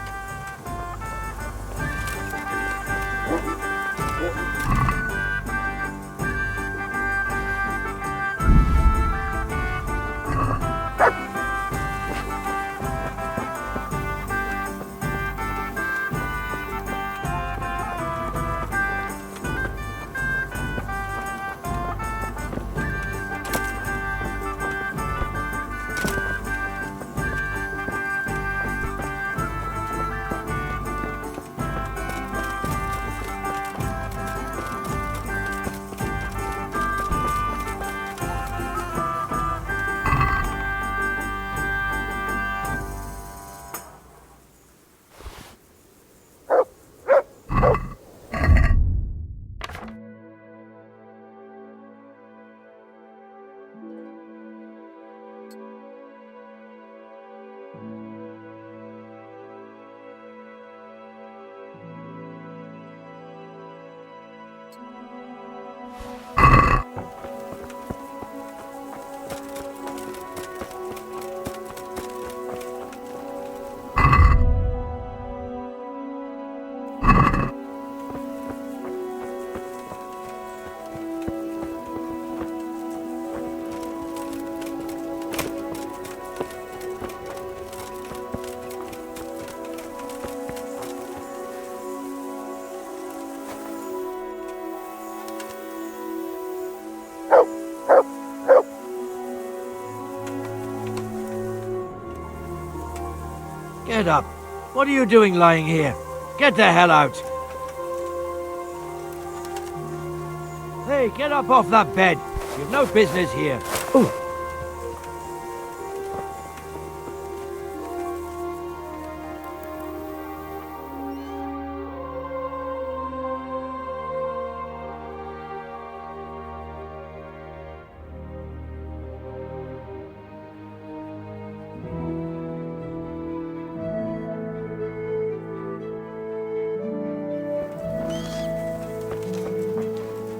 Get up. What are you doing lying here? Get the hell out. Hey, get up off that bed. You've no business here. Ooh.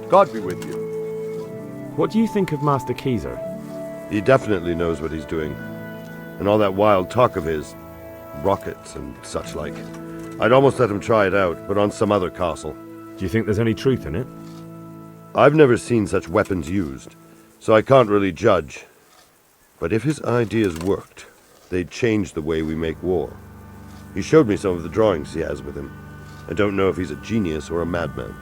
God be with you. What do you think of Master Keyser? He definitely knows what he's doing. And all that wild talk of his, rockets and such like. I'd almost let him try it out, but on some other castle. Do you think there's any truth in it? I've never seen such weapons used, so I can't really judge. But if his ideas worked, they'd change the way we make war. He showed me some of the drawings he has with him. I don't know if he's a genius or a madman.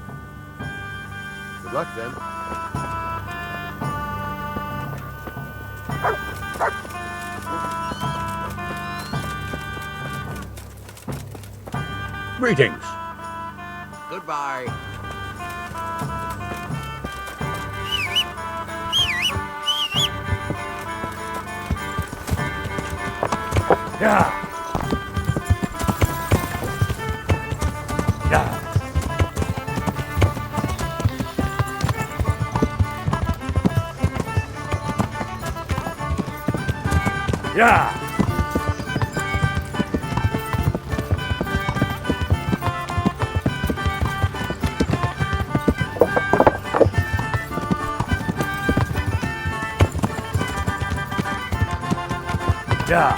Good luck, then. Greetings. Goodbye. Yeah. Yeah. Yeah. Yeah.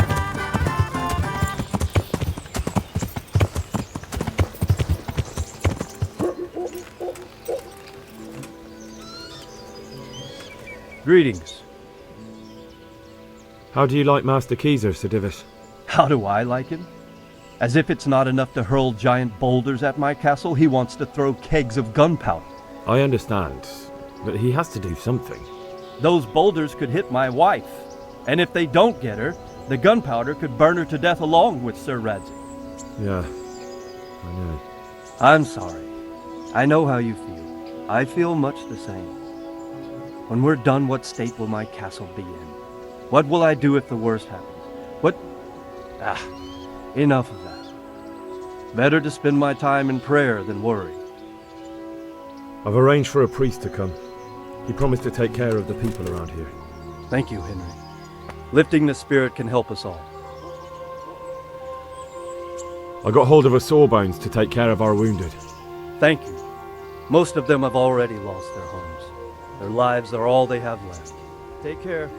Greetings. How do you like Master Keezer, Sir Divish? How do I like him? As if it's not enough to hurl giant boulders at my castle, he wants to throw kegs of gunpowder. I understand, but he has to do something. Those boulders could hit my wife, and if they don't get her, the gunpowder could burn her to death along with Sir Radzig. Yeah, I know. I'm sorry. I know how you feel. I feel much the same. When we're done, what state will my castle be in? What will I do if the worst happens? Enough of that. Better to spend my time in prayer than worry. I've arranged for a priest to come. He promised to take care of the people around here. Thank you, Henry. Lifting the spirit can help us all. I got hold of a Sawbones to take care of our wounded. Thank you. Most of them have already lost their homes. Their lives are all they have left. Take care.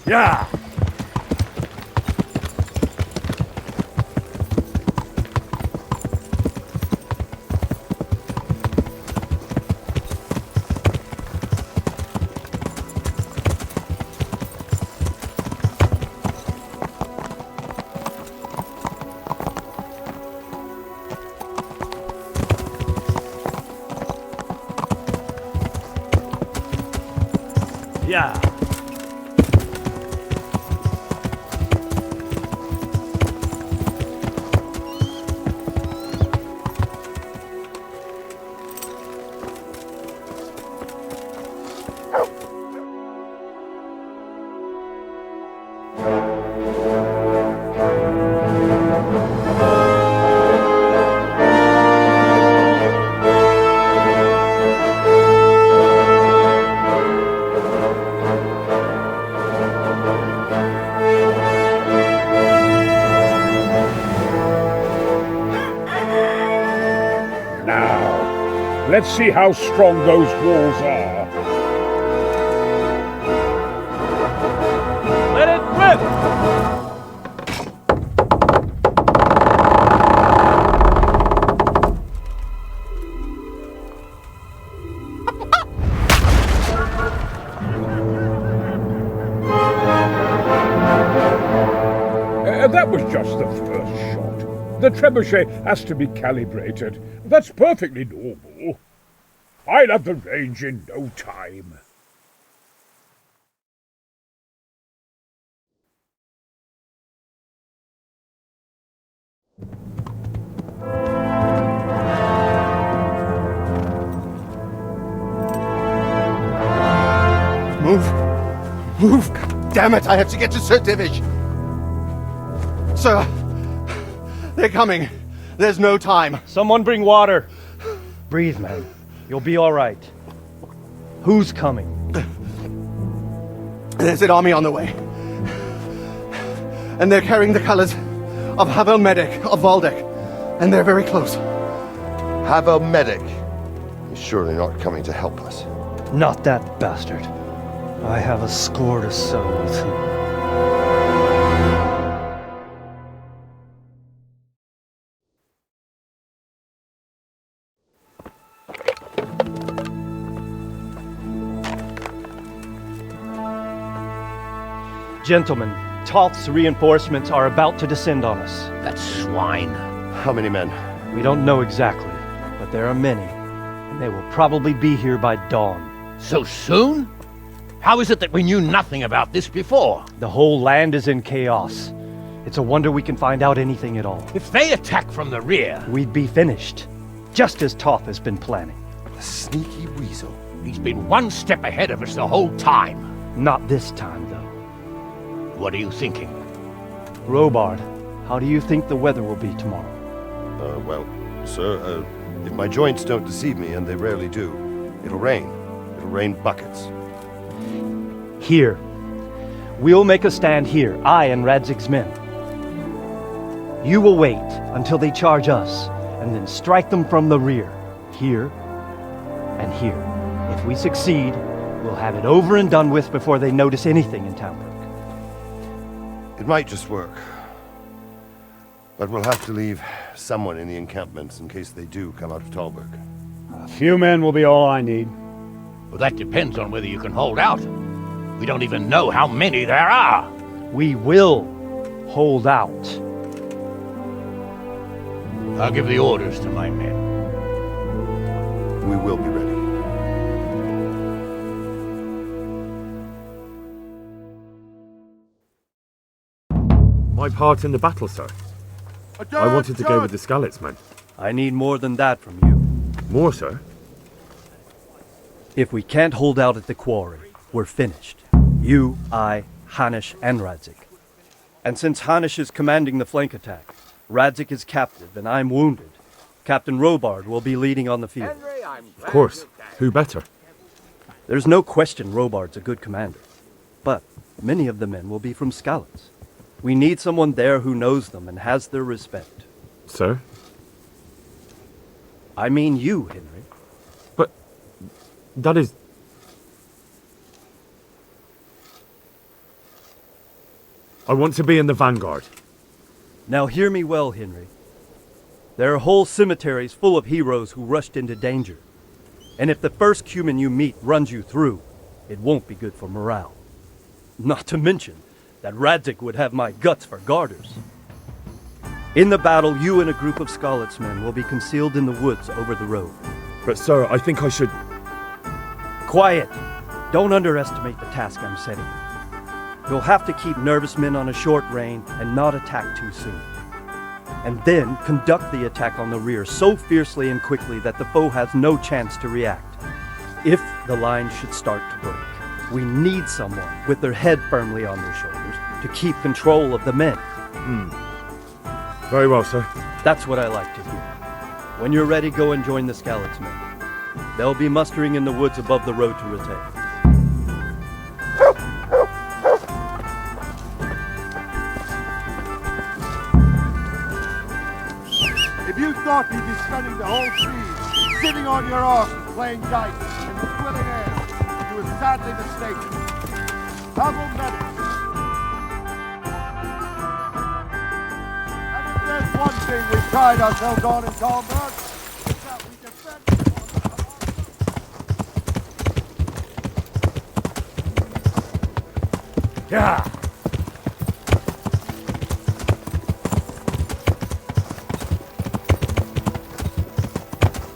Yeah! Yeah. Let's see how strong those walls are. Let it rip! That was just the first shot. The trebuchet has to be calibrated. That's perfectly normal. I'll have the range in no time. Move! Move! Damn it, I have to get to Sir Divish! Sir! They're coming! There's no time! Someone bring water! Breathe, man. You'll be alright. Who's coming? There's an army on the way. And they're carrying the colors of Havel Medic of Valdek. And they're very close. Havel Medic? He's surely not coming to help us. Not that bastard. I have a score to settle with him. Gentlemen, Toth's reinforcements are about to descend on us. That swine. How many men? We don't know exactly, but there are many, and they will probably be here by dawn. So soon? How is it that we knew nothing about this before? The whole land is in chaos. It's a wonder we can find out anything at all. If they attack from the rear, we'd be finished, just as Toth has been planning. A sneaky weasel. He's been one step ahead of us the whole time. Not this time, though. What are you thinking? Robard, how do you think the weather will be tomorrow? Well, sir, if my joints don't deceive me, and they rarely do, it'll rain. It'll rain buckets. Here. We'll make a stand here, I and Radzig's men. You will wait until they charge us, and then strike them from the rear. Here and here. If we succeed, we'll have it over and done with before they notice anything in Townburg. It might just work. But we'll have to leave someone in the encampments in case they do come out of Talberg. A few men will be all I need. Well, that depends on whether you can hold out. We don't even know how many there are. We will hold out. I'll give the orders to my men. We will be ready. My part in the battle, sir. I wanted to go with the Skalitz men. I need more than that from you. More, sir? If we can't hold out at the quarry, we're finished. You, I, Hanish, and Radzig. And since Hanish is commanding the flank attack, Radzig is captive and I'm wounded, Captain Robard will be leading on the field. Of course. Who better? There's no question Robard's a good commander. But many of the men will be from Skalitz. We need someone there who knows them and has their respect. Sir? I mean you, Henry. But that is... I want to be in the vanguard. Now hear me well, Henry. There are whole cemeteries full of heroes who rushed into danger. And if the first Cuman you meet runs you through, it won't be good for morale. Not to mention that Radzig would have my guts for garters. In the battle, you and a group of Skalitz men will be concealed in the woods over the road. But sir, I think I should... Quiet! Don't underestimate the task I'm setting you. You'll have to keep nervous men on a short rein and not attack too soon. And then conduct the attack on the rear so fiercely and quickly that the foe has no chance to react. If the line should start to break, we need someone with their head firmly on their shoulders to keep control of the men. Very well, sir. That's what I like to hear. When you're ready, go and join the Skalitz men. They'll be mustering in the woods above the road to Rate. If you thought you'd be spending the whole siege sitting on your arse playing dice in the swilling air, you were sadly mistaken. Humble medics. And if there's one thing we pride ourselves on in Talmberg, it's that we defend. Yeah.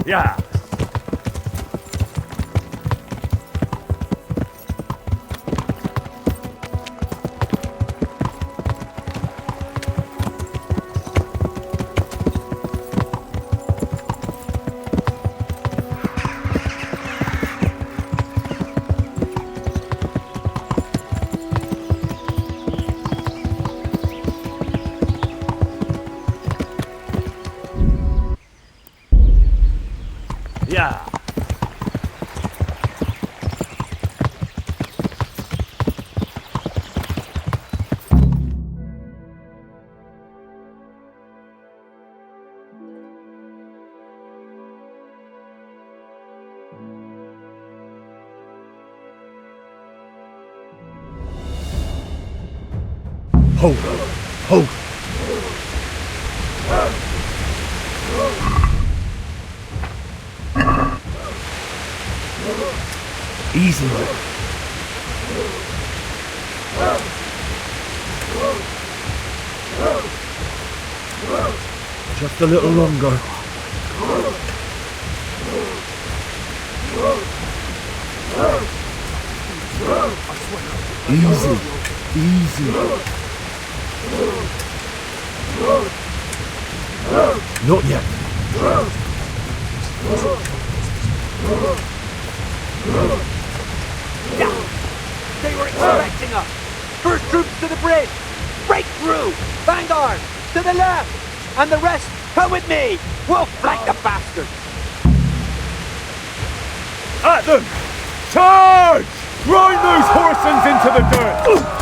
Yeah. Yeah. Hold. Hold. Easy. Just a little longer. Easy. Easy. Not yet. They were expecting us! First troops to the bridge! Break through! Vanguard! To the left! And the rest, come with me! We'll flank the bastards! At them! Charge! Grind those horsens into the dirt!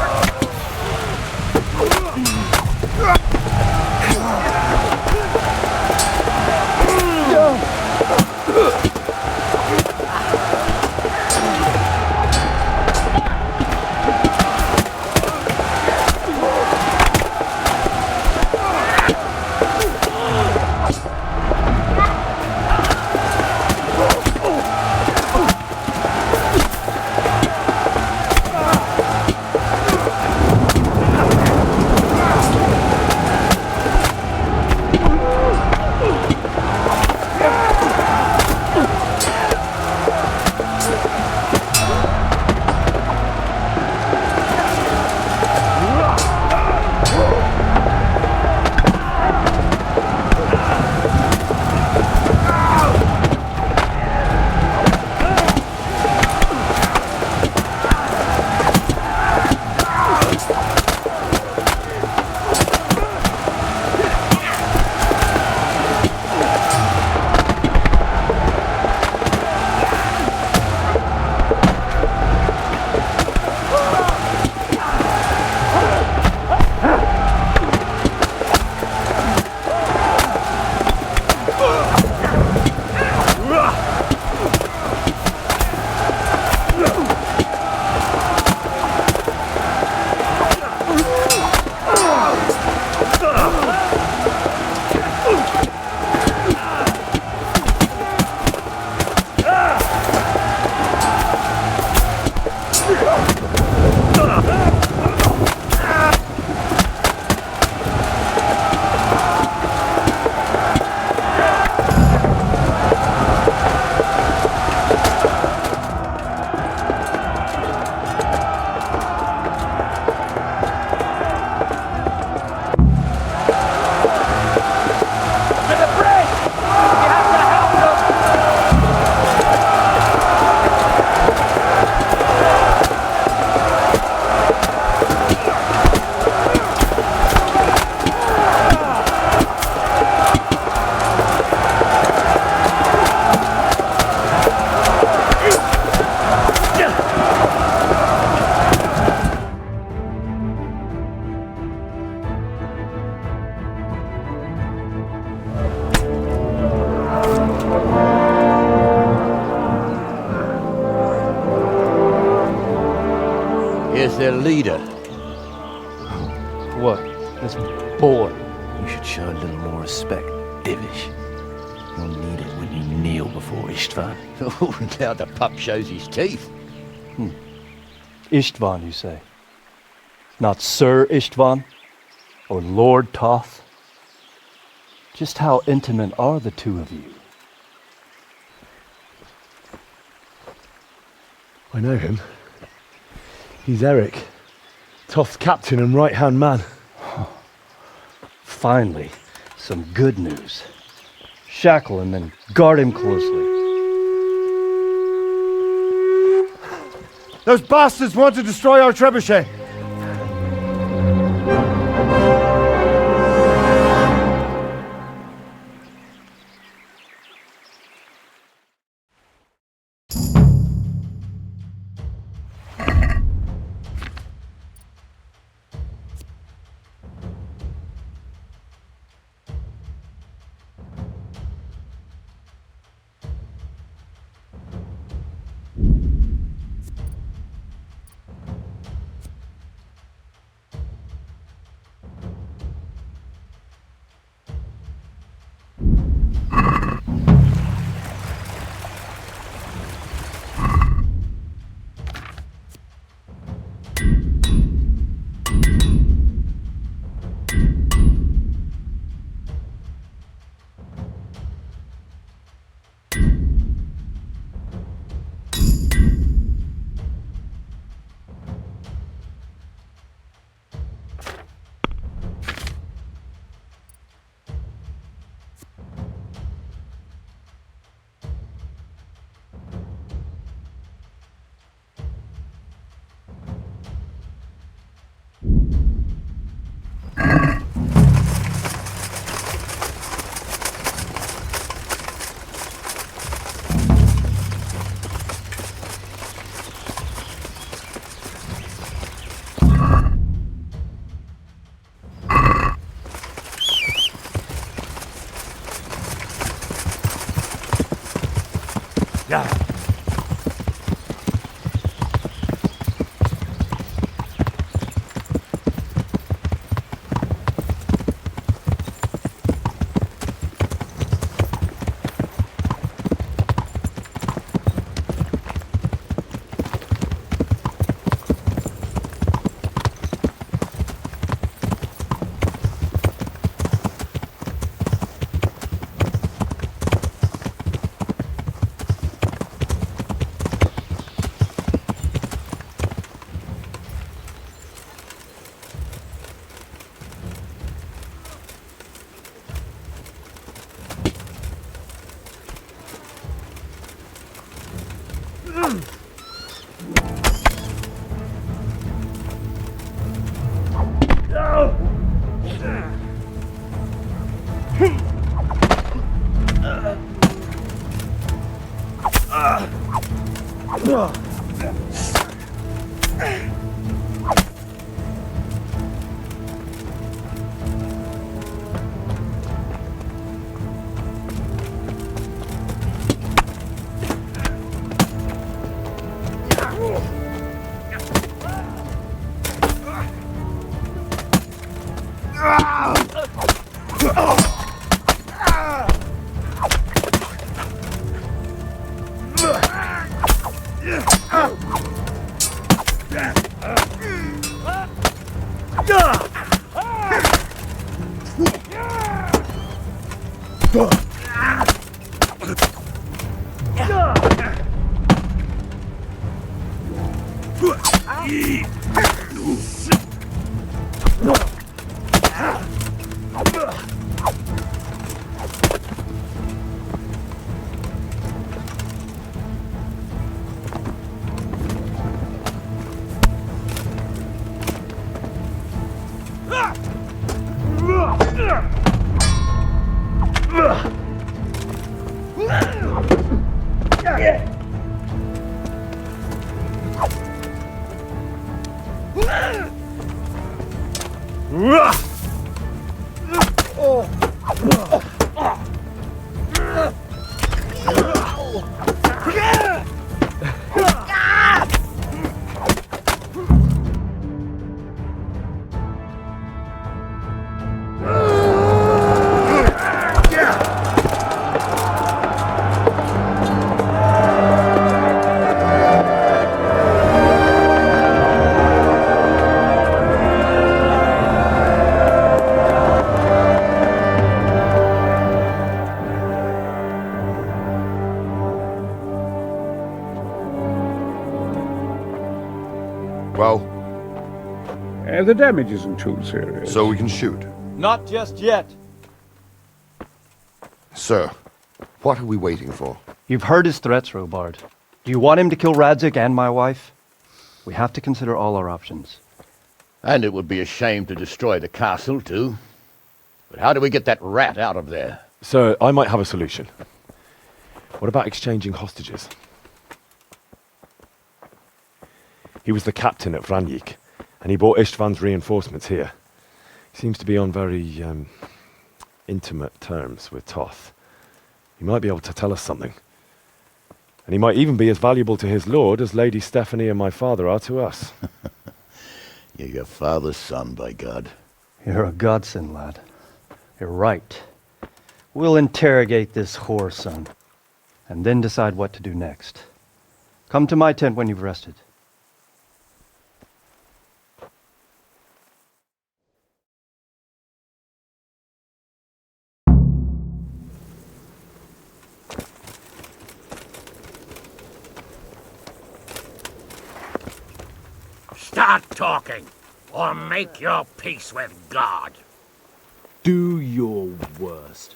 their leader. What? This boy? You should show a little more respect, Divish. You'll need it when you kneel before Istvan. Oh, now the pup shows his teeth. Istvan, you say? Not Sir Istvan? Or Lord Toth? Just how intimate are the two of you? I know him. He's Eric, Toth's captain and right-hand man. Finally, some good news. Shackle him and guard him closely. Those bastards want to destroy our trebuchet. Well? The damage isn't too serious. So we can shoot. Not just yet. Sir, what are we waiting for? You've heard his threats, Robard. Do you want him to kill Radzig and my wife? We have to consider all our options. And it would be a shame to destroy the castle, too. But how do we get that rat out of there? Sir, I might have a solution. What about exchanging hostages? He was the captain at Vranyik, and he brought Istvan's reinforcements here. He seems to be on very, intimate terms with Toth. He might be able to tell us something. And he might even be as valuable to his lord as Lady Stephanie and my father are to us. You're your father's son, by God. You're a godsend, lad. You're right. We'll interrogate this whore son, and then decide what to do next. Come to my tent when you've rested. Start talking, or make your peace with God. Do your worst.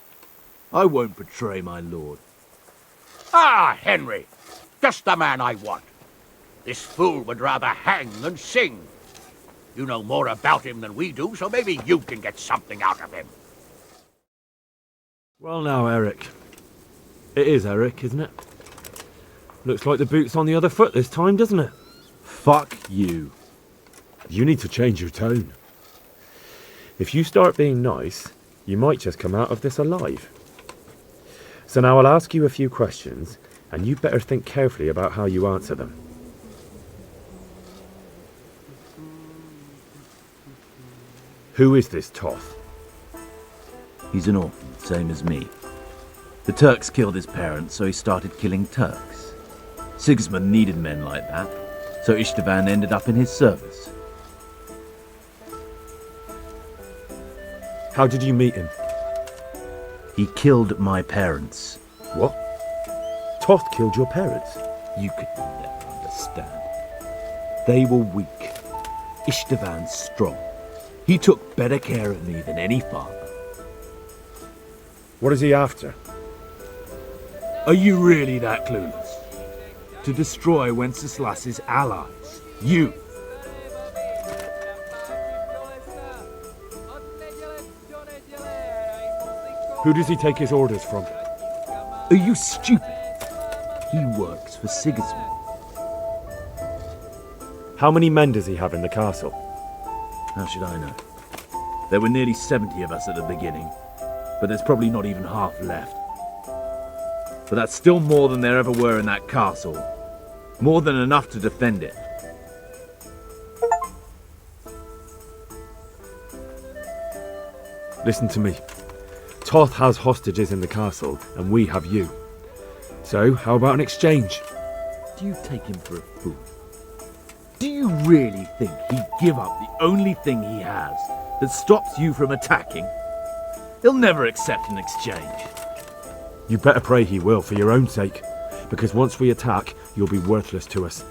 I won't betray my lord. Ah, Henry, just the man I want. This fool would rather hang than sing. You know more about him than we do, so maybe you can get something out of him. Well now, Eric. It is Eric, isn't it? Looks like the boot's on the other foot this time, doesn't it? Fuck you. You need to change your tone. If you start being nice, you might just come out of this alive. So now I'll ask you a few questions, and you better think carefully about how you answer them. Who is this Toth? He's an orphan, same as me. The Turks killed his parents, so he started killing Turks. Sigismund needed men like that, so Istvan ended up in his service. How did you meet him? He killed my parents. What? Toth killed your parents? You could never understand. They were weak. Istvan strong. He took better care of me than any father. What is he after? Are you really that clueless? To destroy Wenceslas's allies. You. Who does he take his orders from? Are you stupid? He works for Sigismund. How many men does he have in the castle? How should I know? There were nearly 70 of us at the beginning, but there's probably not even half left. But that's still more than there ever were in that castle. More than enough to defend it. Listen to me. Toth has hostages in the castle, and we have you. So, how about an exchange? Do you take him for a fool? Do you really think he'd give up the only thing he has that stops you from attacking? He'll never accept an exchange. You better pray he will, for your own sake. Because once we attack, you'll be worthless to us.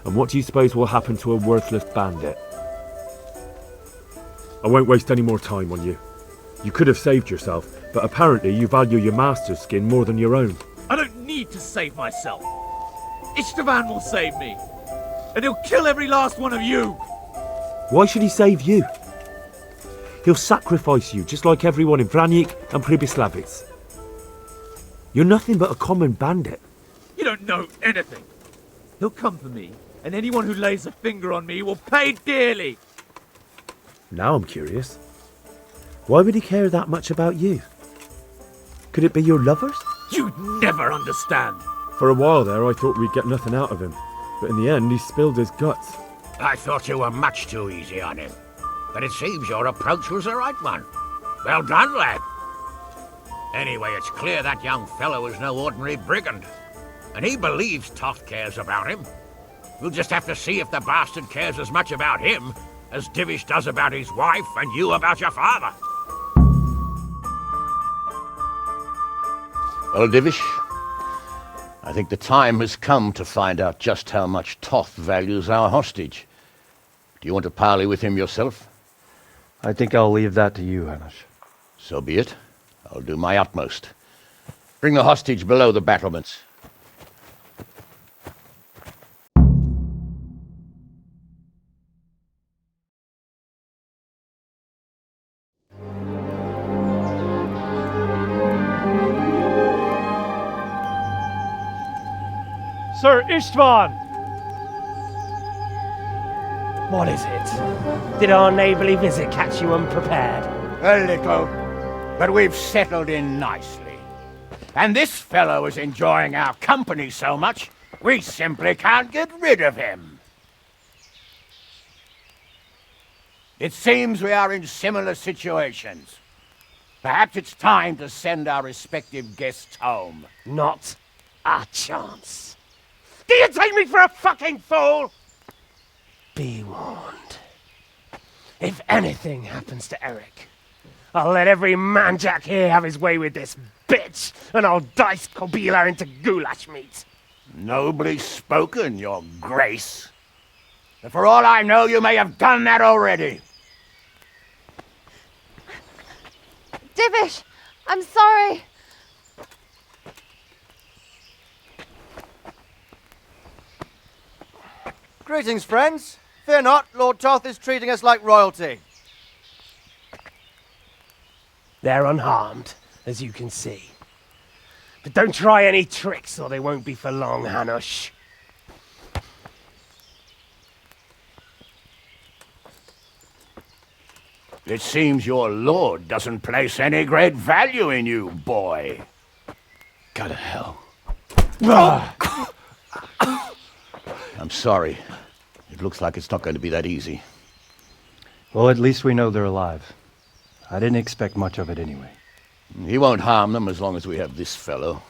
And what do you suppose will happen to a worthless bandit? I won't waste any more time on you. You could have saved yourself, but apparently you value your master's skin more than your own. I don't need to save myself. Istvan will save me. And he'll kill every last one of you. Why should he save you? He'll sacrifice you, just like everyone in Vranyik and Pribyslavitz. You're nothing but a common bandit. You don't know anything. He'll come for me, and anyone who lays a finger on me will pay dearly. Now I'm curious. Why would he care that much about you? Could it be your lovers? You'd never understand. For a while there, I thought we'd get nothing out of him. But in the end, he spilled his guts. I thought you were much too easy on him. But it seems your approach was the right one. Well done, lad. Anyway, it's clear that young fellow is no ordinary brigand. And he believes Toth cares about him. We'll just have to see if the bastard cares as much about him as Divish does about his wife and you about your father. Well, Divish, I think the time has come to find out just how much Toth values our hostage. Do you want to parley with him yourself? I think I'll leave that to you, Hanush. So be it. I'll do my utmost. Bring the hostage below the battlements. Sir Istvan! What is it? Did our neighbourly visit catch you unprepared? A little, but we've settled in nicely. And this fellow is enjoying our company so much, we simply can't get rid of him. It seems we are in similar situations. Perhaps it's time to send our respective guests home. Not a chance. Do you take me for a fucking fool? Be warned. If anything happens to Eric, I'll let every manjack here have his way with this bitch, and I'll dice Kobyla into goulash meat. Nobly spoken, your grace. But for all I know, you may have done that already. Divish, I'm sorry. Greetings, friends. Fear not, Lord Toth is treating us like royalty. They're unharmed, as you can see. But don't try any tricks, or they won't be for long, Hanush. It seems your lord doesn't place any great value in you, boy. Go to hell. I'm sorry. It looks like it's not going to be that easy. Well, at least we know they're alive. I didn't expect much of it anyway. He won't harm them as long as we have this fellow.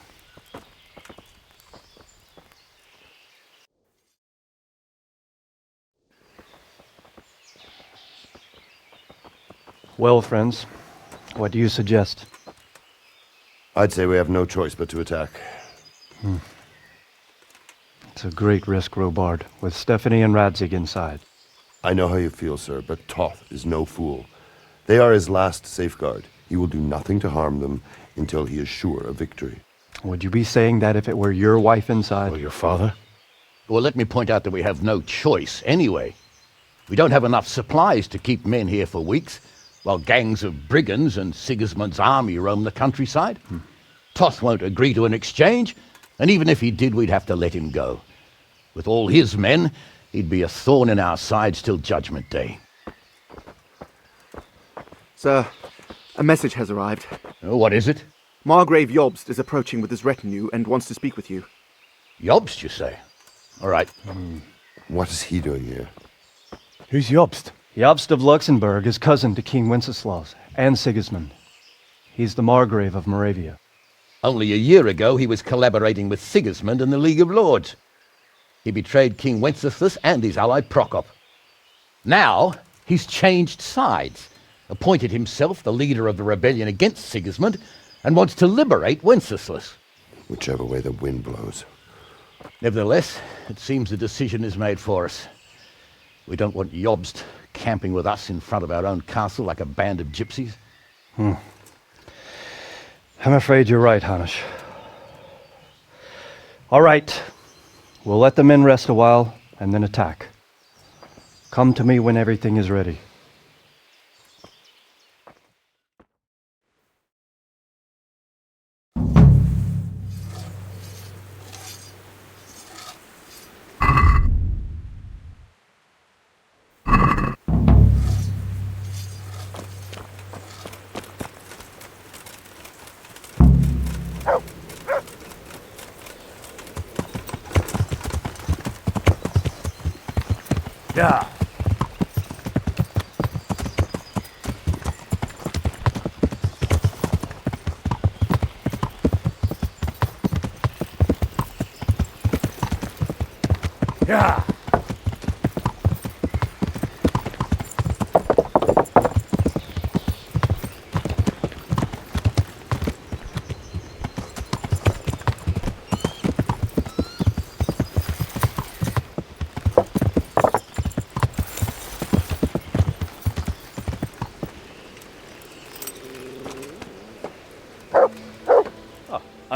Well, friends, what do you suggest? I'd say we have no choice but to attack. It's a great risk, Robard, with Stephanie and Radzig inside. I know how you feel, sir, but Toth is no fool. They are his last safeguard. He will do nothing to harm them until he is sure of victory. Would you be saying that if it were your wife inside? Or your father? Well, let me point out that we have no choice anyway. We don't have enough supplies to keep men here for weeks, while gangs of brigands and Sigismund's army roam the countryside. Toth won't agree to an exchange, and even if he did, we'd have to let him go. With all his men, he'd be a thorn in our sides till Judgment Day. Sir, a message has arrived. Oh, what is it? Margrave Jobst is approaching with his retinue and wants to speak with you. Jobst, you say? All right. What is he doing here? Who's Jobst? Jobst of Luxembourg is cousin to King Wenceslaus and Sigismund. He's the Margrave of Moravia. Only a year ago, he was collaborating with Sigismund and the League of Lords. He betrayed King Wenceslaus and his ally Prokop. Now, he's changed sides, appointed himself the leader of the rebellion against Sigismund, and wants to liberate Wenceslaus. Whichever way the wind blows. Nevertheless, it seems the decision is made for us. We don't want Jobst camping with us in front of our own castle like a band of gypsies. I'm afraid you're right, Hanush. All right. We'll let the men rest a while and then attack. Come to me when everything is ready. Yeah. Yeah.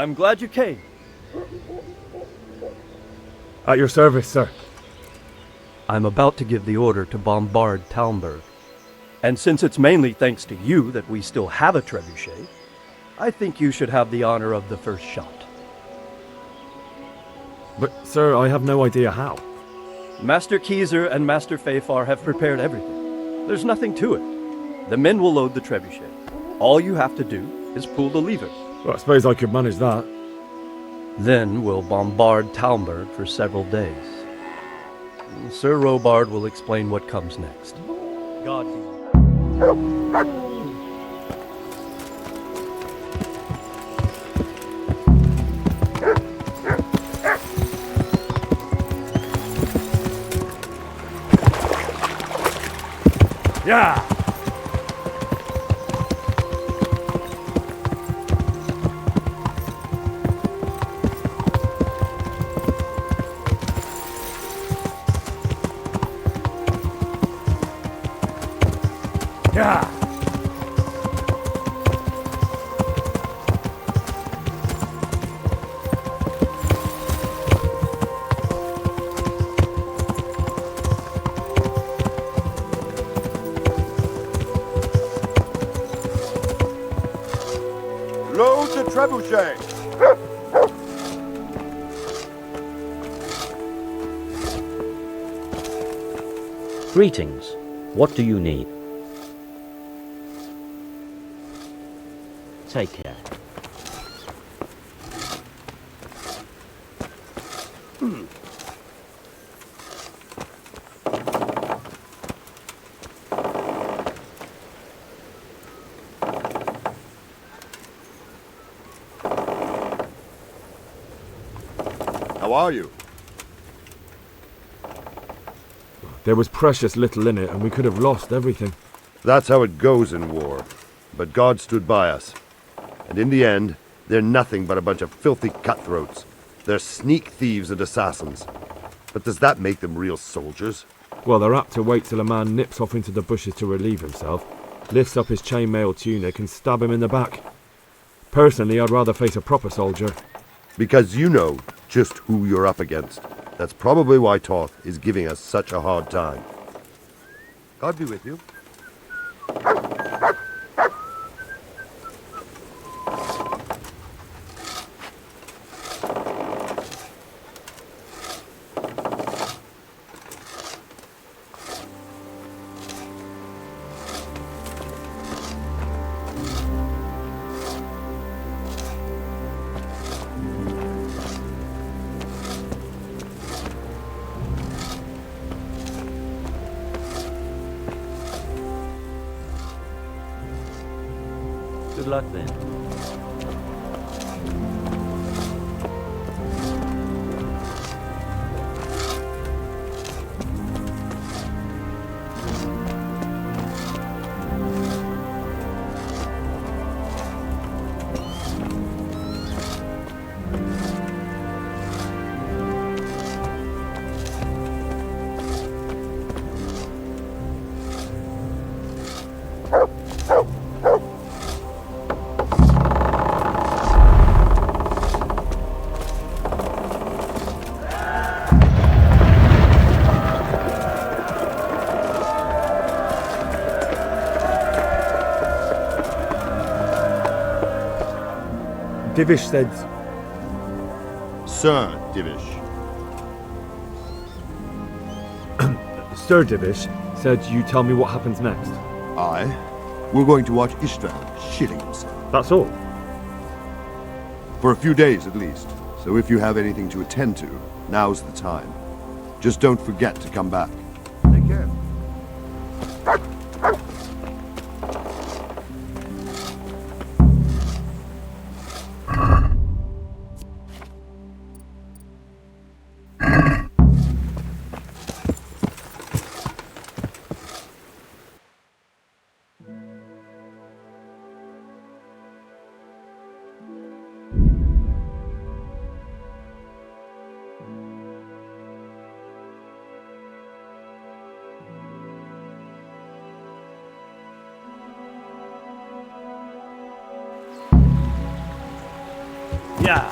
I'm glad you came. At your service, sir. I'm about to give the order to bombard Talmberg. And since it's mainly thanks to you that we still have a trebuchet, I think you should have the honor of the first shot. But, sir, I have no idea how. Master Keyser and Master Fafar have prepared everything. There's nothing to it. The men will load the trebuchet. All you have to do is pull the lever. Well, I suppose I could manage that. Then we'll bombard Talmberg for several days. Sir Robard will explain what comes next. God be Yeah! Yeah! Load the trebuchet! Greetings. What do you need? Take care. How are you? There was precious little in it, and we could have lost everything. That's how it goes in war. But God stood by us. And in the end, they're nothing but a bunch of filthy cutthroats. They're sneak thieves and assassins. But does that make them real soldiers? Well, they're apt to wait till a man nips off into the bushes to relieve himself, lifts up his chainmail tunic and stab him in the back. Personally, I'd rather face a proper soldier. Because you know just who you're up against. That's probably why Toth is giving us such a hard time. God be with you. Good luck then. Divish said... Sir Divish. Sir Divish said you tell me what happens next. Aye. We're going to watch Istvan shitting himself. That's all? For a few days at least. So if you have anything to attend to, now's the time. Just don't forget to come back. Take care. Yeah.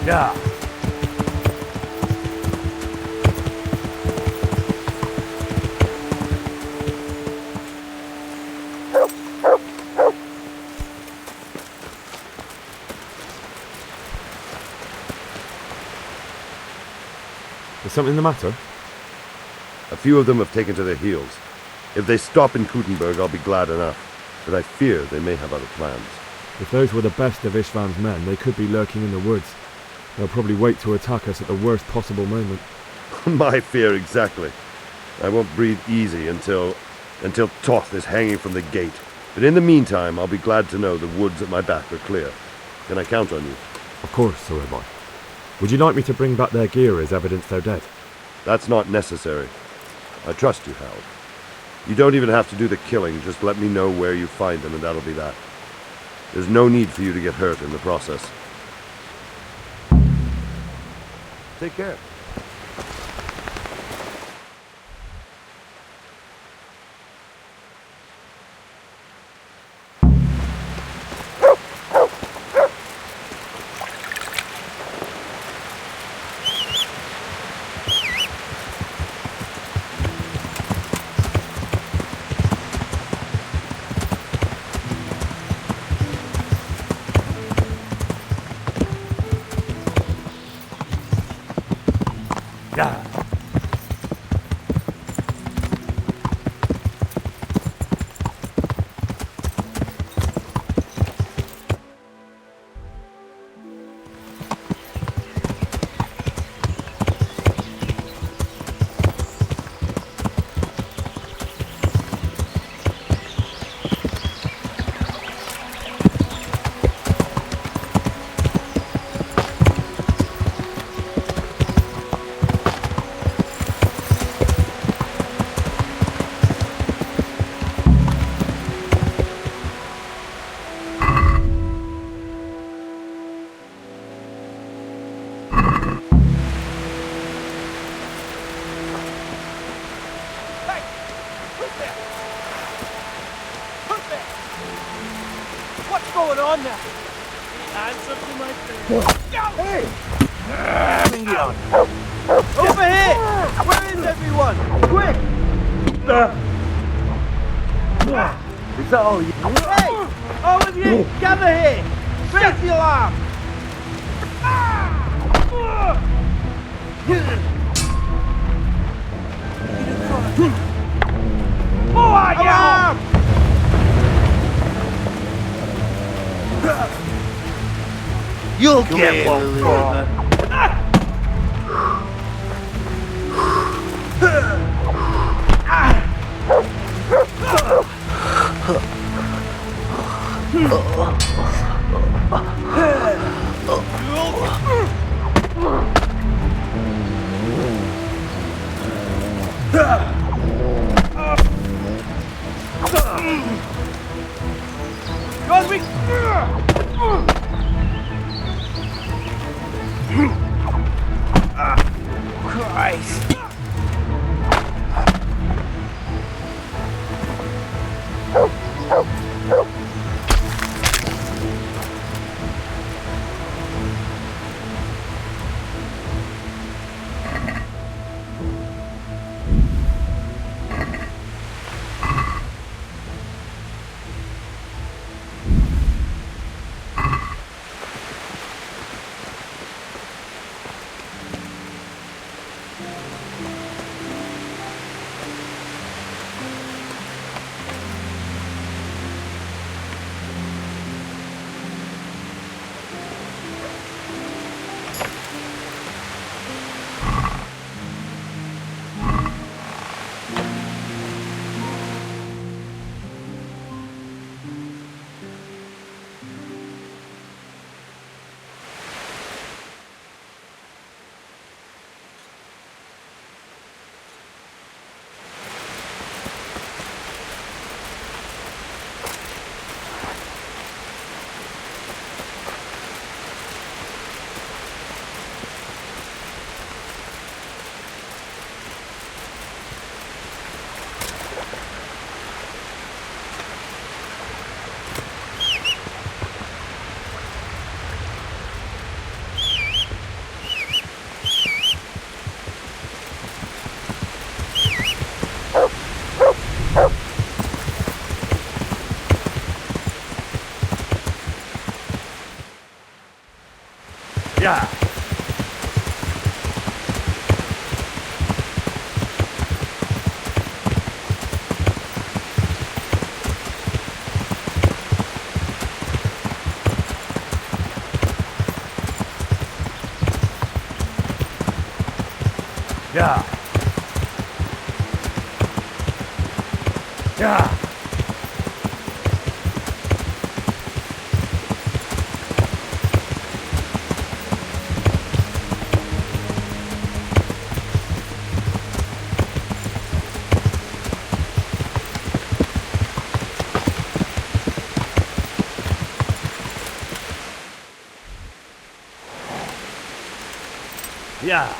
Yeah. Is something the matter? A few of them have taken to their heels. If they stop in Kuttenberg, I'll be glad enough, but I fear they may have other plans. If those were the best of Istvan's men, they could be lurking in the woods. They'll probably wait to attack us at the worst possible moment. My fear exactly. I won't breathe easy until Toth is hanging from the gate. But in the meantime, I'll be glad to know the woods at my back are clear. Can I count on you? Of course, Sir Rabbi. Would you like me to bring back their gear as evidence they're dead? That's not necessary. I trust you, Hal. You don't even have to do the killing, just let me know where you find them and that'll be that. There's no need for you to get hurt in the process. Take care. Yeah. What's going on now? Answer to my prayer. Hey! Bring it on. Over here! Where is everyone? Quick! Is that all you... Hey! All of you, gather here! Raise the alarm! Who are you? Alarm! You'll get one for Christ. Yeah. Yeah. Yeah.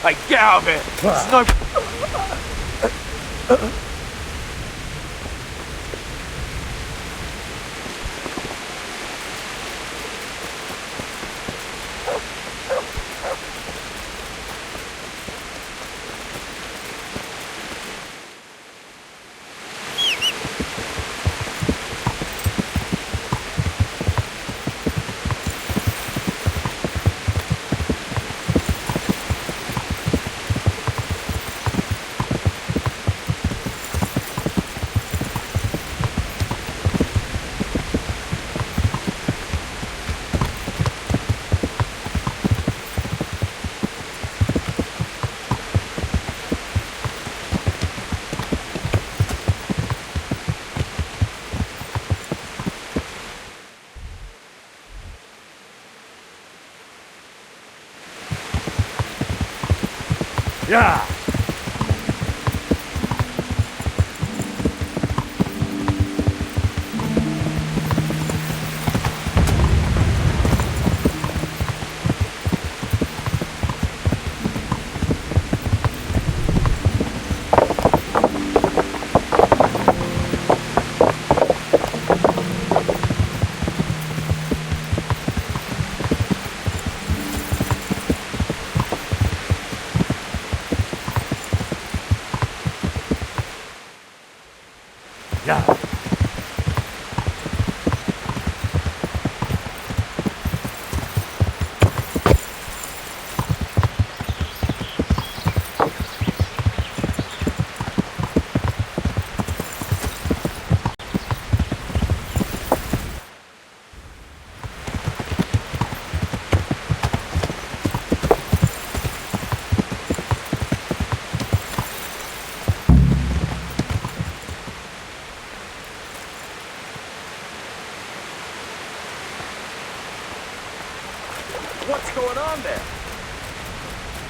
Hey, get out of it! There's no... Yeah! Yeah. What's going on there?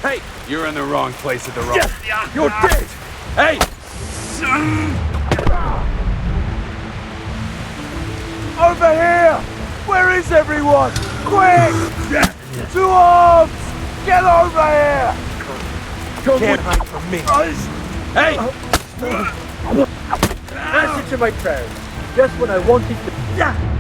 Hey! You're in the wrong place at the wrong... Yes! You're dead! Hey! Over here! Where is everyone? Quick! To arms! Get over here! Come Can't with hide from me. Hey! Answer to my prayers. Just when I wanted to... Yeah!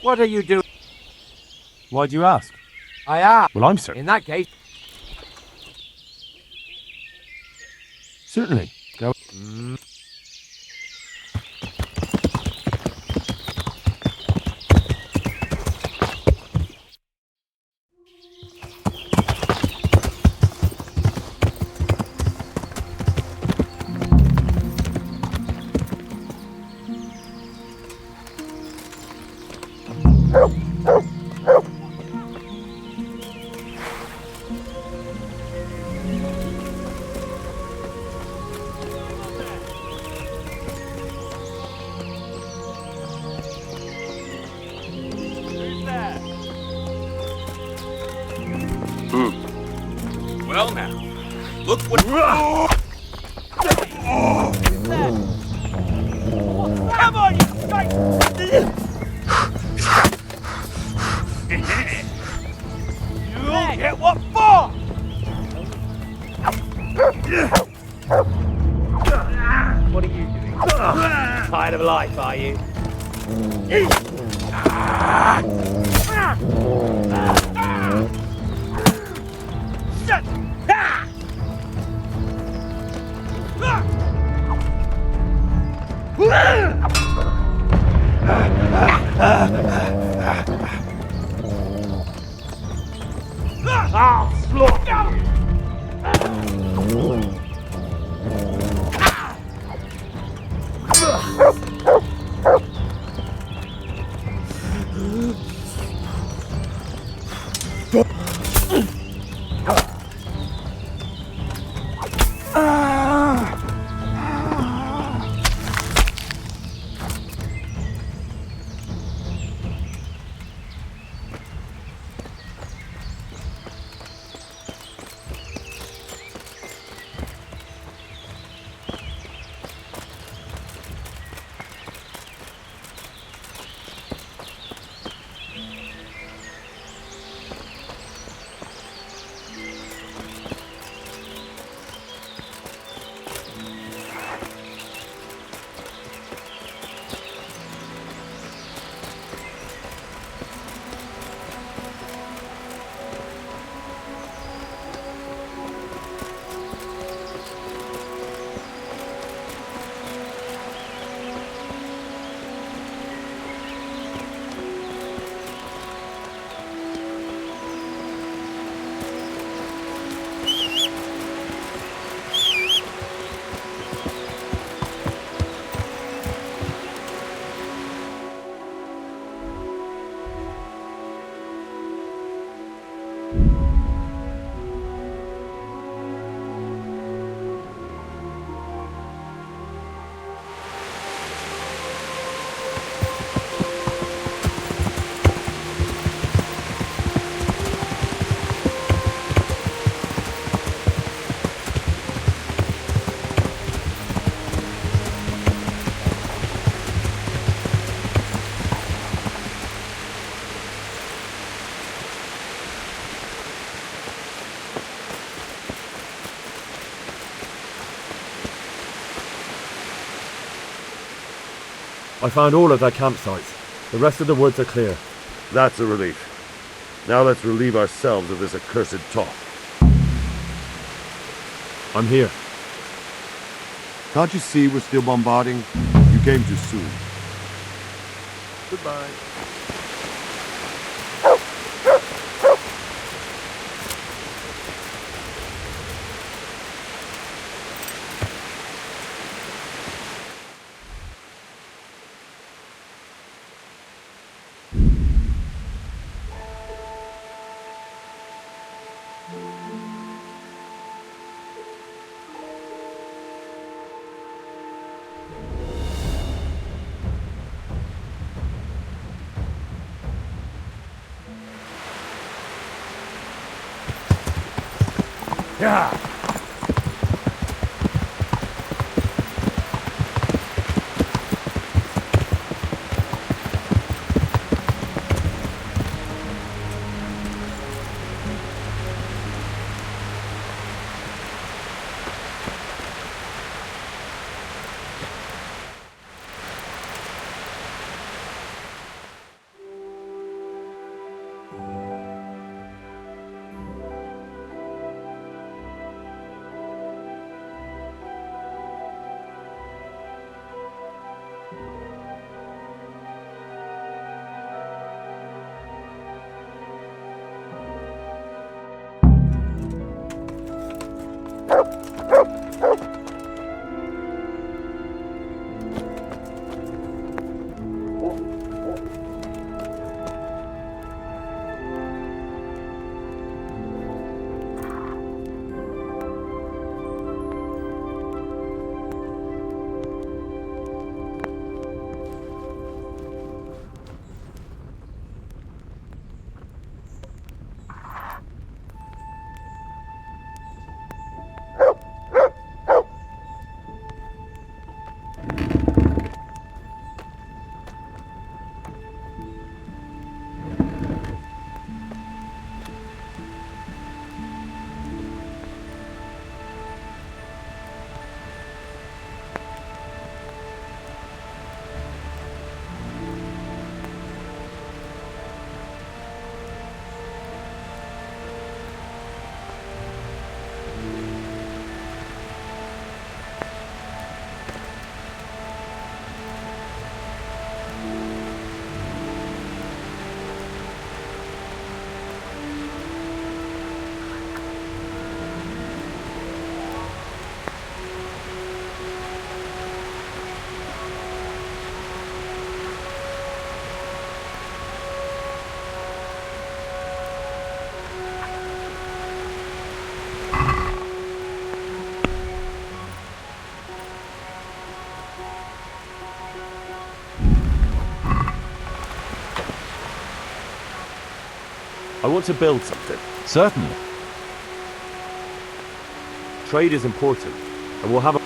What are you doing? Why'd you ask? I asked. Well, I'm certain. In that case... Certainly. Go. Well now, look what... Come on, you strike! You'll get what for! What are you doing? Tired of life, are you? Shut! I'll slaughter you! I found all of their campsites. The rest of the woods are clear. That's a relief. Now let's relieve ourselves of this accursed talk. I'm here. Can't you see we're still bombarding? You came too soon. Goodbye. Yeah. I want to build something. Certainly. Trade is important, and we'll have a...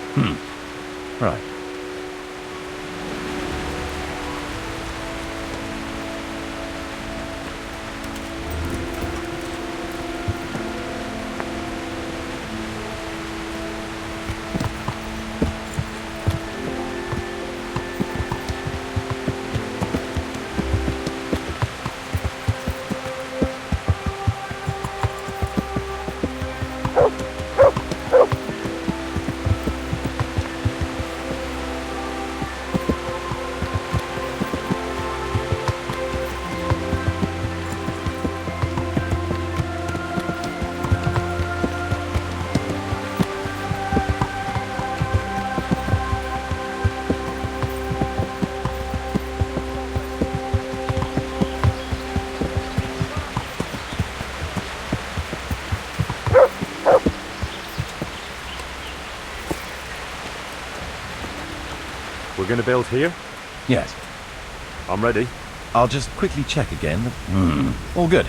Right. We're going to build here? Yes. I'm ready. I'll just quickly check again. All good.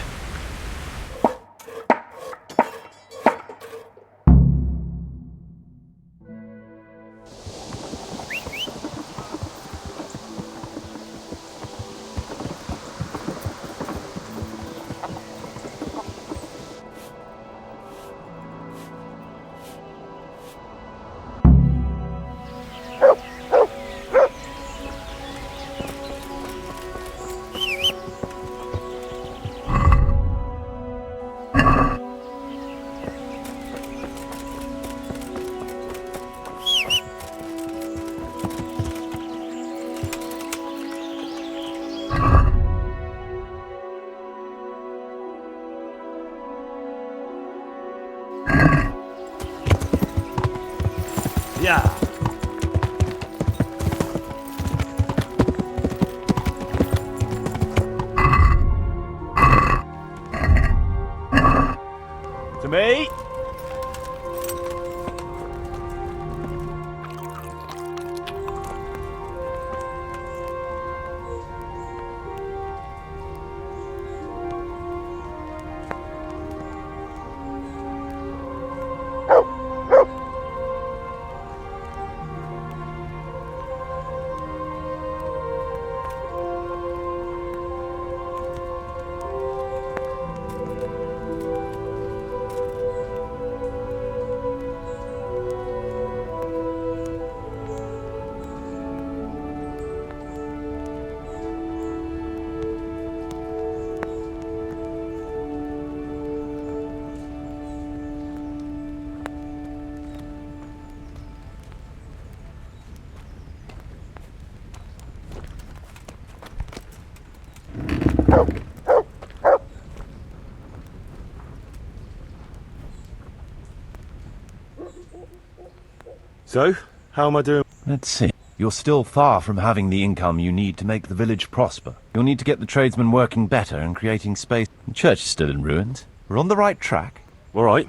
So, how am I doing? Let's see. You're still far from having the income you need to make the village prosper. You'll need to get the tradesmen working better and creating space. The church is still in ruins. We're on the right track. All right.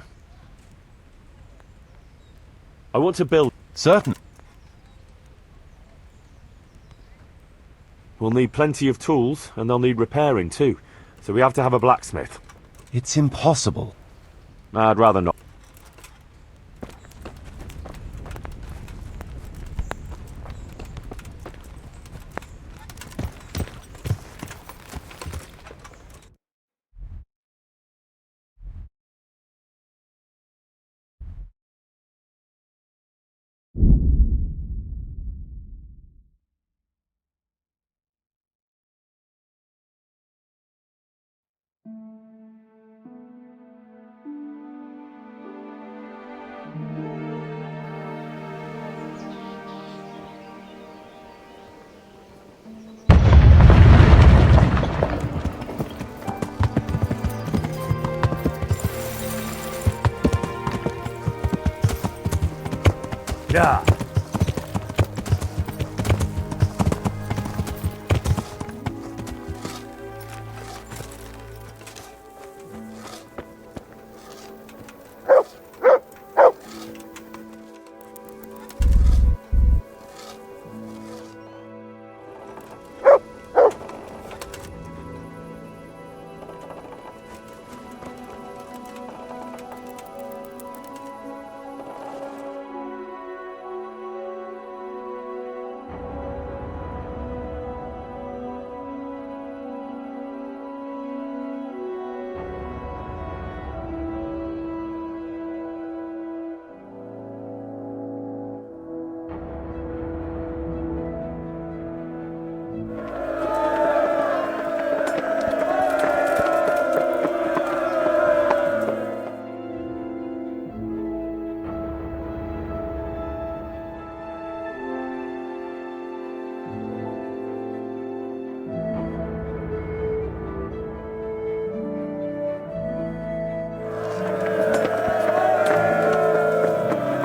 I want to build... Certain. We'll need plenty of tools, and they'll need repairing too. So we have to have a blacksmith. It's impossible. I'd rather not. Yeah.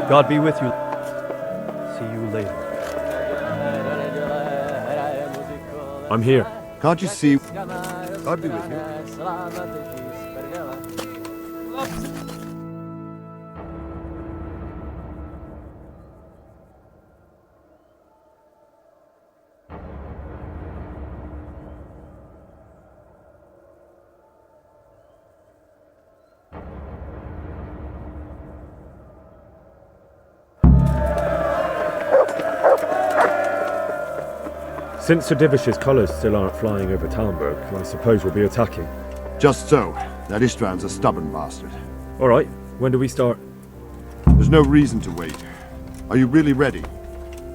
God be with you. See you later. I'm here. Can't you see? God be with you. Since Sir Divish's colours still aren't flying over Talmberg, I suppose we'll be attacking. Just so. That István's a stubborn bastard. All right. When do we start? There's no reason to wait. Are you really ready?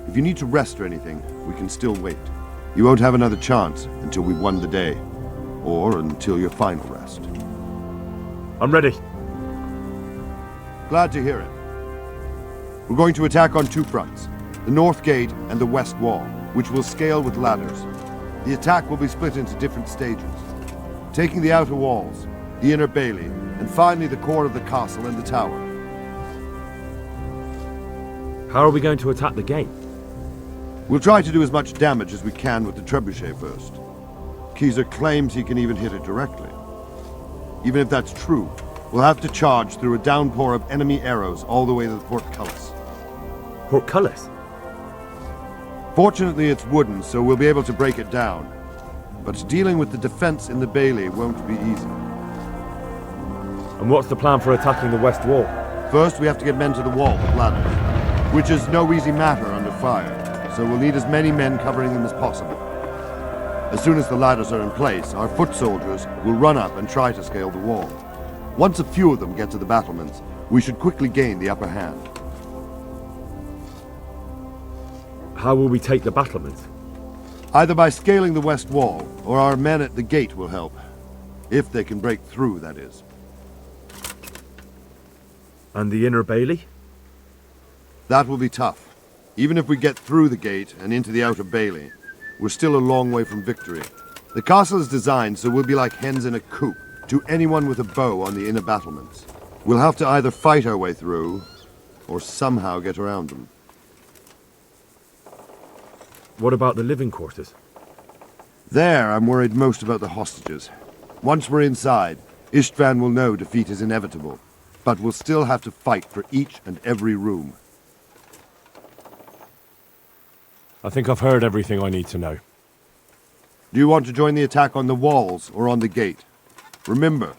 If you need to rest or anything, we can still wait. You won't have another chance until we've won the day. Or until your final rest. I'm ready. Glad to hear it. We're going to attack on two fronts. The north gate and the west wall, which will scale with ladders. The attack will be split into different stages. Taking the outer walls, the inner bailey, and finally the core of the castle and the tower. How are we going to attack the gate? We'll try to do as much damage as we can with the trebuchet first. Keyser claims he can even hit it directly. Even if that's true, we'll have to charge through a downpour of enemy arrows all the way to the portcullis. Portcullis? Fortunately, it's wooden, so we'll be able to break it down. But dealing with the defense in the bailey won't be easy. And what's the plan for attacking the west wall? First, we have to get men to the wall with ladders, which is no easy matter under fire, so we'll need as many men covering them as possible. As soon as the ladders are in place, our foot soldiers will run up and try to scale the wall. Once a few of them get to the battlements, we should quickly gain the upper hand. How will we take the battlements? Either by scaling the west wall, or our men at the gate will help. If they can break through, that is. And the inner bailey? That will be tough. Even if we get through the gate and into the outer bailey, we're still a long way from victory. The castle is designed so we'll be like hens in a coop to anyone with a bow on the inner battlements. We'll have to either fight our way through, or somehow get around them. What about the living quarters? There, I'm worried most about the hostages. Once we're inside, Istvan will know defeat is inevitable, but we'll still have to fight for each and every room. I think I've heard everything I need to know. Do you want to join the attack on the walls or on the gate? Remember,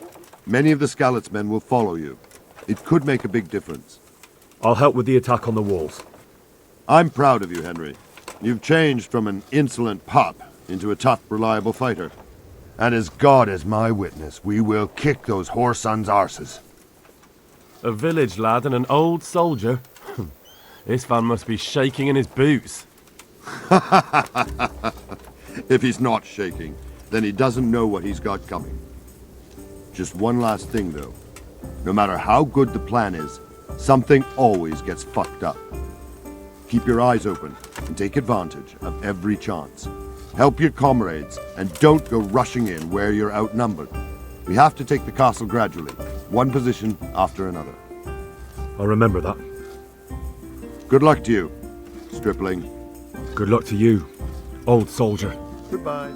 many of the Skalitz men will follow you. It could make a big difference. I'll help with the attack on the walls. I'm proud of you, Henry. You've changed from an insolent pup into a tough, reliable fighter. And as God is my witness, we will kick those whore sons' arses. A village lad and an old soldier? This man must be shaking in his boots. If he's not shaking, then he doesn't know what he's got coming. Just one last thing, though. No matter how good the plan is, something always gets fucked up. Keep your eyes open and take advantage of every chance. Help your comrades and don't go rushing in where you're outnumbered. We have to take the castle gradually, one position after another. I'll remember that. Good luck to you, stripling. Good luck to you, old soldier. Goodbye.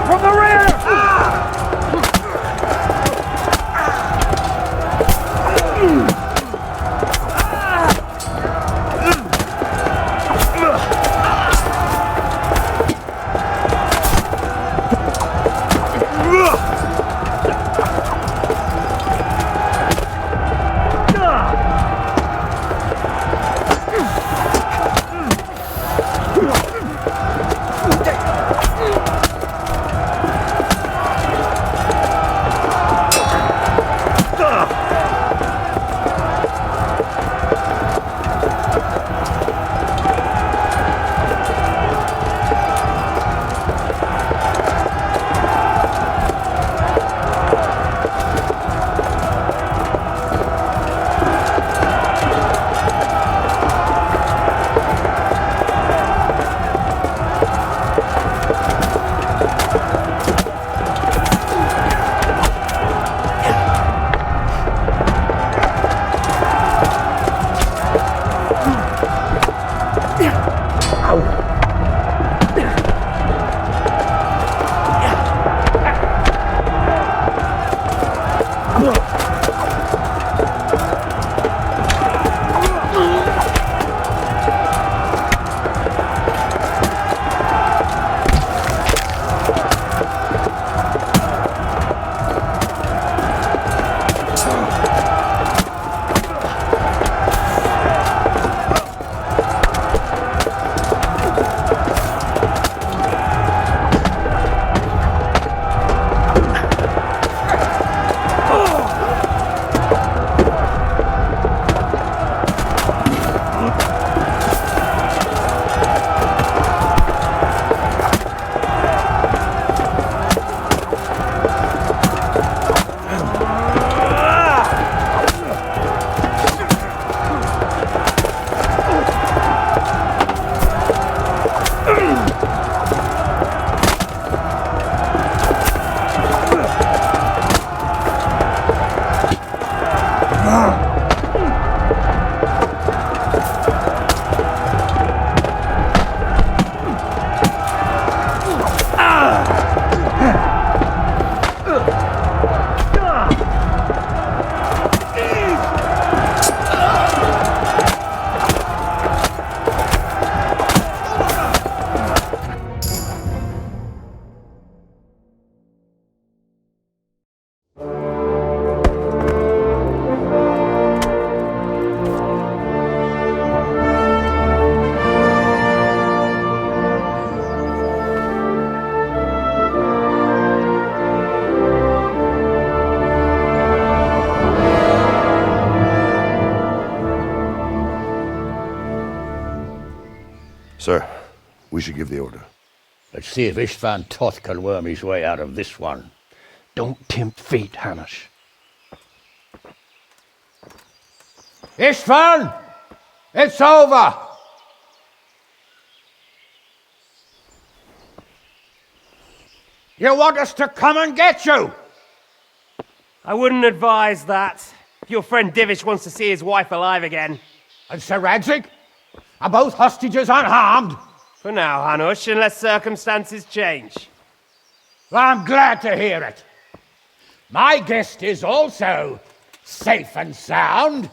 From the rear! Sir, we should give the order. Let's see if Istvan Toth can worm his way out of this one. Don't tempt fate, Hamish. Istvan! It's over! You want us to come and get you? I wouldn't advise that. Your friend Divish wants to see his wife alive again. And Sir Radzig? Are both hostages unharmed? For now, Hanush, unless circumstances change. Well, I'm glad to hear it. My guest is also safe and sound,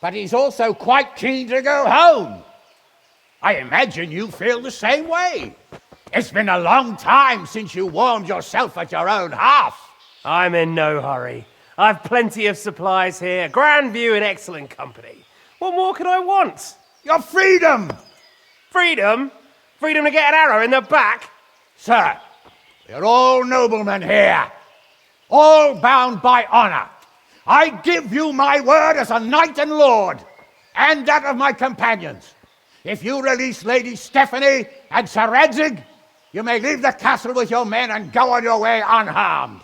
but he's also quite keen to go home. I imagine you feel the same way. It's been a long time since you warmed yourself at your own hearth. I'm in no hurry. I've plenty of supplies here, grand view and excellent company. What more could I want? Your freedom! Freedom? Freedom to get an arrow in the back? Sir, we're all noblemen here, all bound by honor. I give you my word as a knight and lord, and that of my companions. If you release Lady Stephanie and Sir Radzig, you may leave the castle with your men and go on your way unharmed.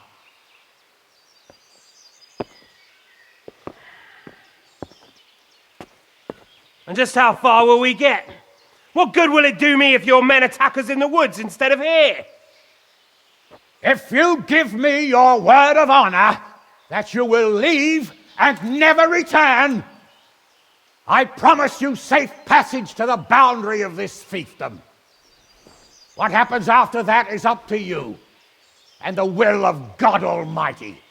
And just how far will we get? What good will it do me if your men attack us in the woods instead of here? If you give me your word of honor that you will leave and never return, I promise you safe passage to the boundary of this fiefdom. What happens after that is up to you and the will of God Almighty.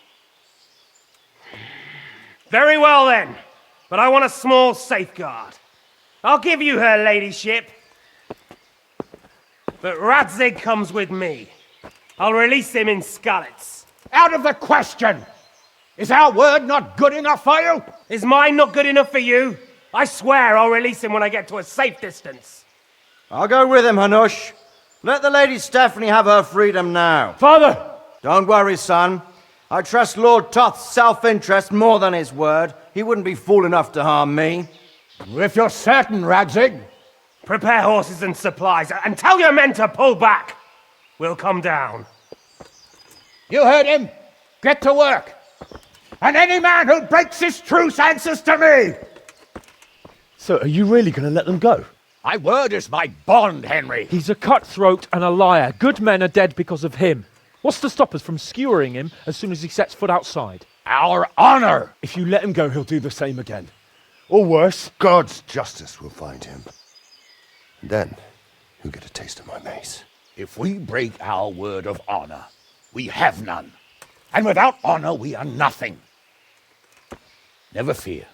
Very well then, but I want a small safeguard. I'll give you her ladyship, but Radzig comes with me. I'll release him in Skalitz. Out of the question! Is our word not good enough for you? Is mine not good enough for you? I swear I'll release him when I get to a safe distance. I'll go with him, Hanush. Let the Lady Stephanie have her freedom now. Father! Don't worry, son. I trust Lord Toth's self-interest more than his word. He wouldn't be fool enough to harm me. If you're certain, Radzig. Prepare horses and supplies, and tell your men to pull back. We'll come down. You heard him. Get to work. And any man who breaks this truce answers to me. So are you really going to let them go? My word is my bond, Henry. He's a cutthroat and a liar. Good men are dead because of him. What's to stop us from skewering him as soon as he sets foot outside? Our honor! If you let him go, he'll do the same again. Or worse. God's justice will find him. And then he'll get a taste of my mace. If we break our word of honor, we have none. And without honor, we are nothing. Never fear.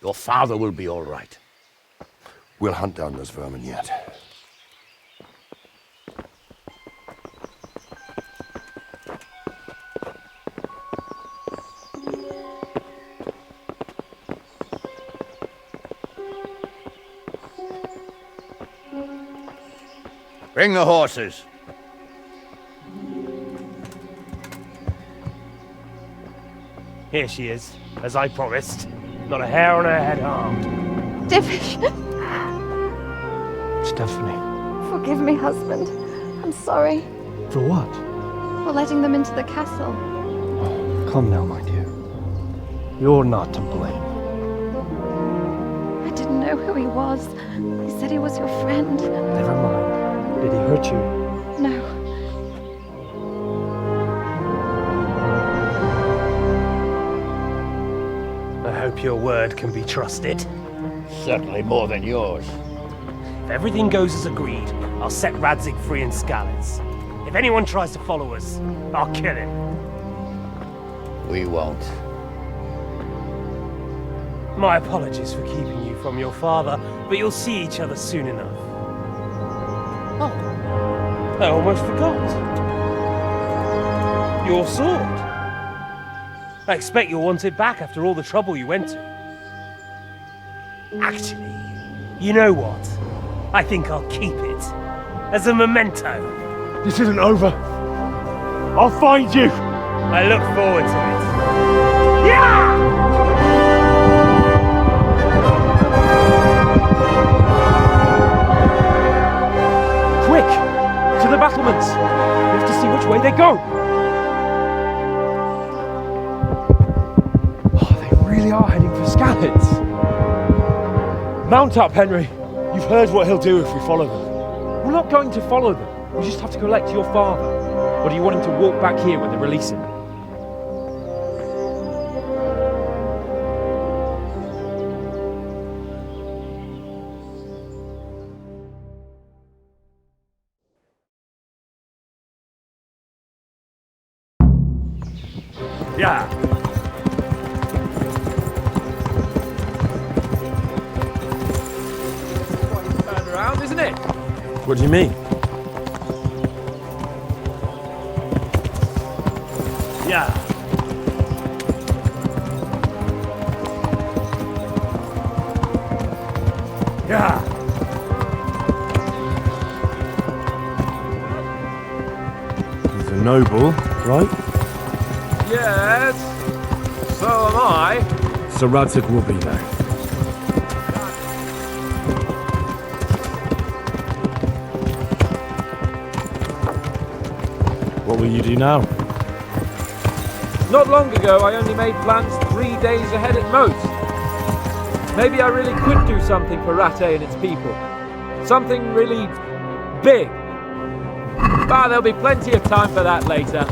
Your father will be all right. We'll hunt down those vermin yet. Bring the horses. Here she is, as I promised. Not a hair on her head harmed. Divish! Stephanie. Forgive me, husband. I'm sorry. For what? For letting them into the castle. Come now, my dear. You're not to blame. I didn't know who he was. He said he was your friend. Never mind. Did he hurt you? No. I hope your word can be trusted. Certainly more than yours. If everything goes as agreed, I'll set Radzig free in Skalitz. If anyone tries to follow us, I'll kill him. We won't. My apologies for keeping you from your father, but you'll see each other soon enough. Oh, I almost forgot. Your sword. I expect you'll want it back after all the trouble you went to. Actually, you know what? I think I'll keep it. As a memento. This isn't over. I'll find you. I look forward to it. Yeah! Quick! To the battlements! We have to see which way they go! Oh, they really are heading for Skalitz. Mount up, Henry. You've heard what he'll do if we follow them. We're not going to follow them. We just have to collect your father. Or do you want him to walk back here when they release him? Yeah. Turn around, isn't it? What do you mean? Yeah. Yeah. He's a noble, right? Yes. So am I. Sir Radzig will be there. What will you do now? Not long ago, I only made plans 3 days ahead at most. Maybe I really could do something for Rattay and its people. Something really big. But there'll be plenty of time for that later.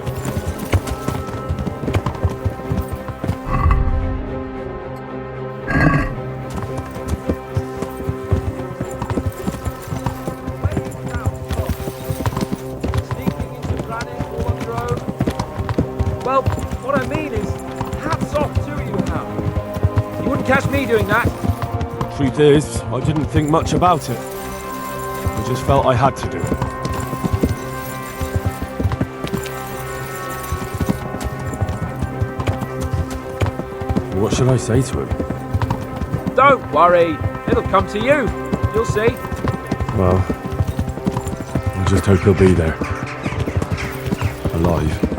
Well, what I mean is, hats off to you, Hal. You wouldn't catch me doing that. Truth is, I didn't think much about it. I just felt I had to do it. What should I say to him? Don't worry, it'll come to you. You'll see. Well, I just hope he'll be there. Alive.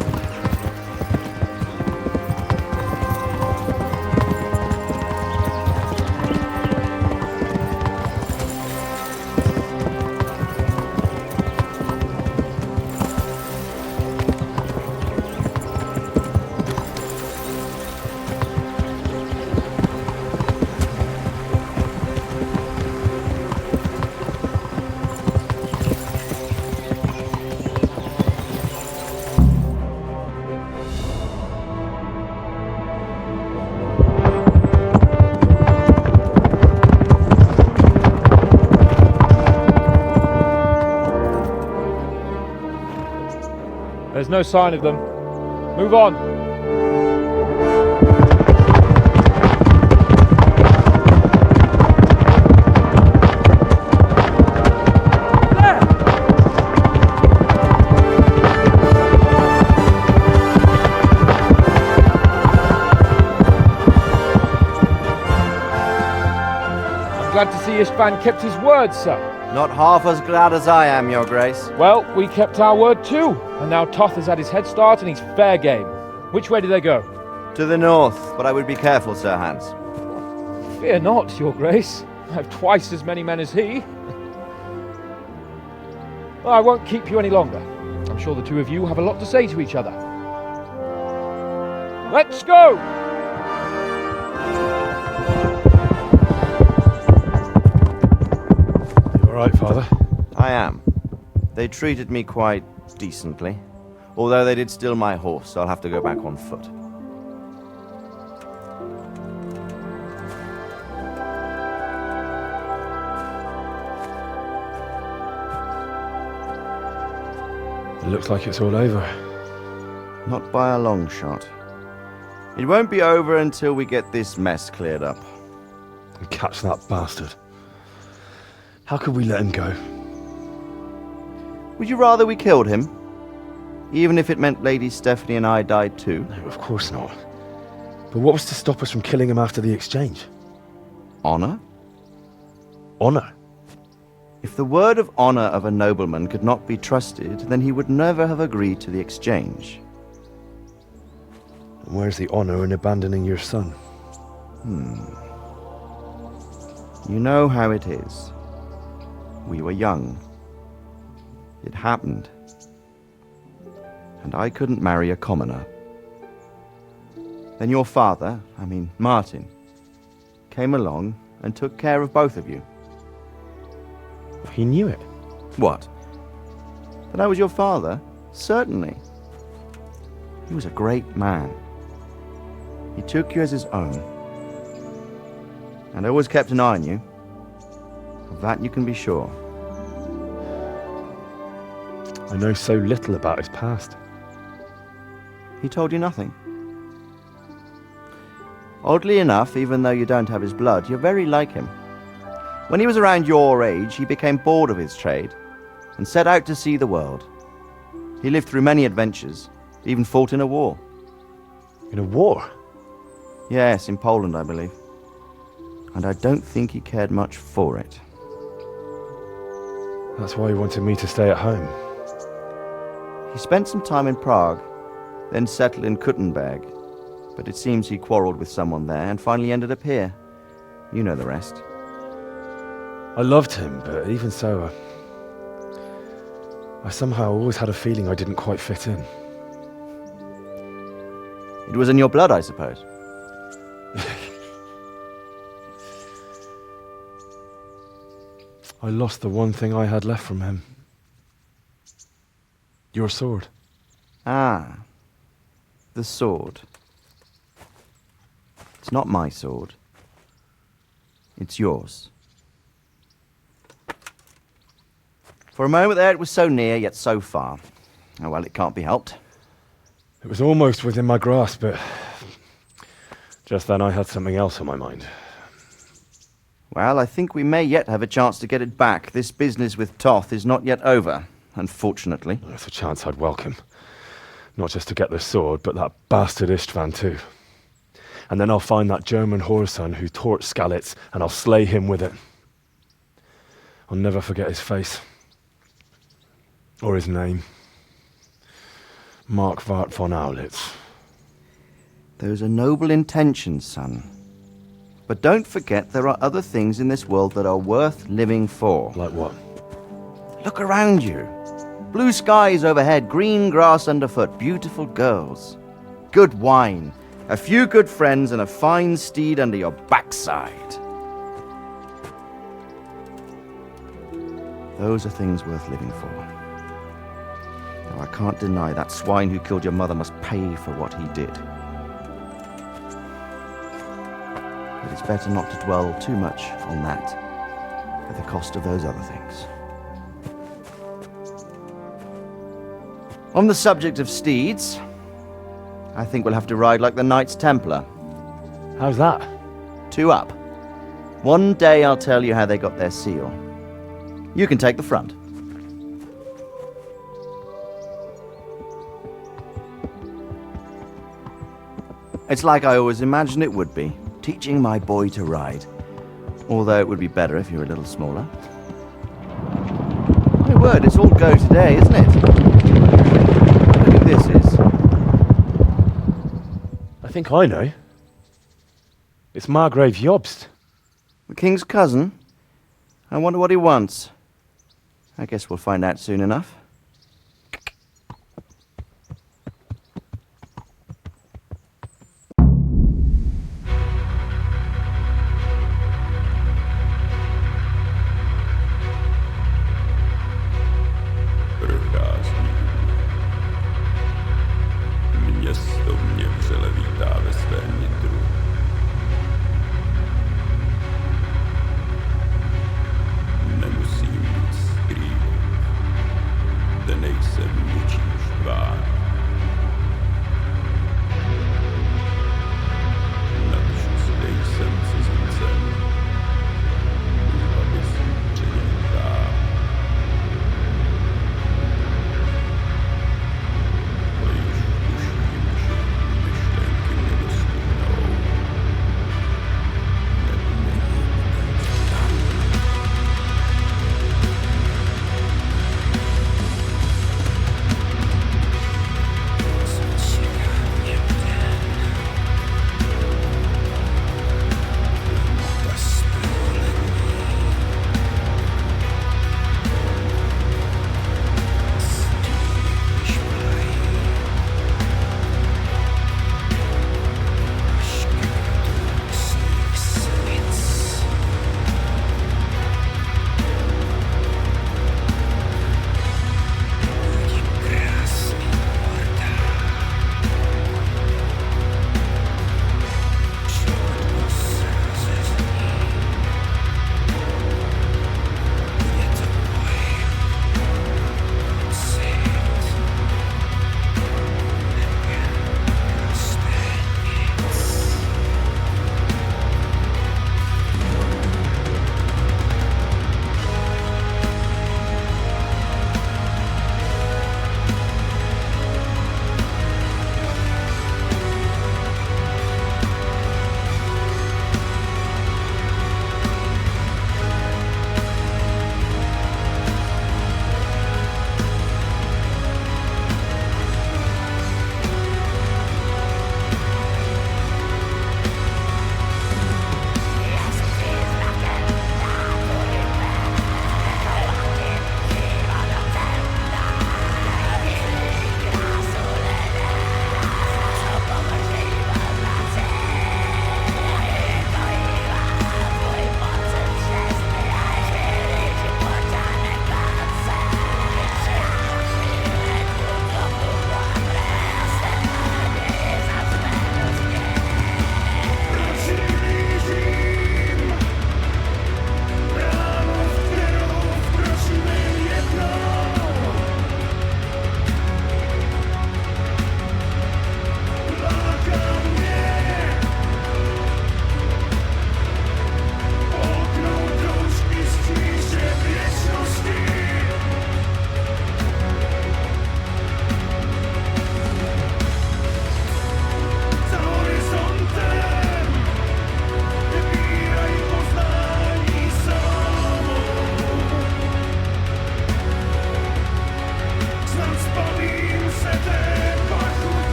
There's no sign of them. Move on. I'm glad to see Istvan kept his word, sir. Not half as glad as I am, Your Grace. Well, we kept our word too, and now Toth has had his head start and he's fair game. Which way do they go? To the north, but I would be careful, Sir Hans. Fear not, Your Grace. I have twice as many men as he. Well, I won't keep you any longer. I'm sure the two of you have a lot to say to each other. Let's go! You alright, Father? I am. They treated me quite decently. Although they did steal my horse, so I'll have to go back on foot. It looks like it's all over. Not by a long shot. It won't be over until we get this mess cleared up. And catch that bastard. How could we let him go? Would you rather we killed him? Even if it meant Lady Stephanie and I died too? No, of course not. But what was to stop us from killing him after the exchange? Honor? Honor? If the word of honor of a nobleman could not be trusted, then he would never have agreed to the exchange. And where's the honor in abandoning your son? You know how it is. We were young. It happened. And I couldn't marry a commoner. Then your father, Martin, came along and took care of both of you. He knew it. What? That I was your father? Certainly. He was a great man. He took you as his own. And always kept an eye on you. Of that you can be sure. I know so little about his past. He told you nothing? Oddly enough, even though you don't have his blood, you're very like him. When he was around your age, he became bored of his trade and set out to see the world. He lived through many adventures, even fought in a war. In a war? Yes, in Poland, I believe. And I don't think he cared much for it. That's why he wanted me to stay at home. He spent some time in Prague, then settled in Kuttenberg. But it seems he quarreled with someone there and finally ended up here. You know the rest. I loved him, but even so, I somehow always had a feeling I didn't quite fit in. It was in your blood, I suppose. I lost the one thing I had left from him. Your sword. Ah. The sword. It's not my sword. It's yours. For a moment there it was so near, yet so far. Oh well, it can't be helped. It was almost within my grasp, but just then I had something else on my mind. Well, I think we may yet have a chance to get it back. This business with Toth is not yet over, unfortunately. That's a chance I'd welcome. Not just to get the sword, but that bastard Istvan too. And then I'll find that German whoreson who torched Skalitz, and I'll slay him with it. I'll never forget his face. Or his name. Marquardt von Aulitz. Those are noble intentions, son. But don't forget there are other things in this world that are worth living for. Like what? Look around you. Blue skies overhead, green grass underfoot, beautiful girls. Good wine, a few good friends, and a fine steed under your backside. Those are things worth living for. Now, I can't deny that swine who killed your mother must pay for what he did. But it's better not to dwell too much on that at the cost of those other things. On the subject of steeds, I think we'll have to ride like the Knights Templar. How's that? 2 up. One day I'll tell you how they got their seal. You can take the front. It's like I always imagined it would be, teaching my boy to ride. Although it would be better if you were a little smaller. My word, it's all go today, isn't it? Look who this is. I think I know. It's Margrave Jobst. The king's cousin? I wonder what he wants. I guess we'll find out soon enough.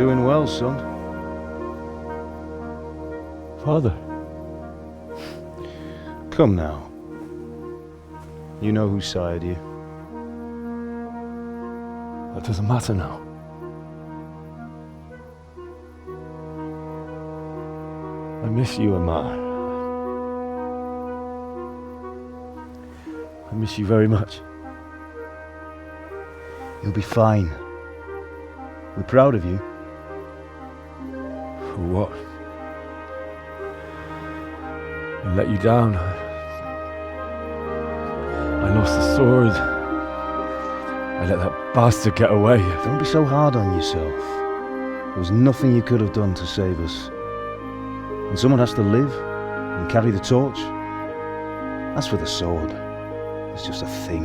doing well, son. Father. Come now. You know who sired you. That doesn't matter now. I miss you, Amar. I miss you very much. You'll be fine. We're proud of you. For what? I let you down. I lost the sword. I let that bastard get away. Don't be so hard on yourself. There was nothing you could have done to save us. And someone has to live and carry the torch. As for the sword, it's just a thing.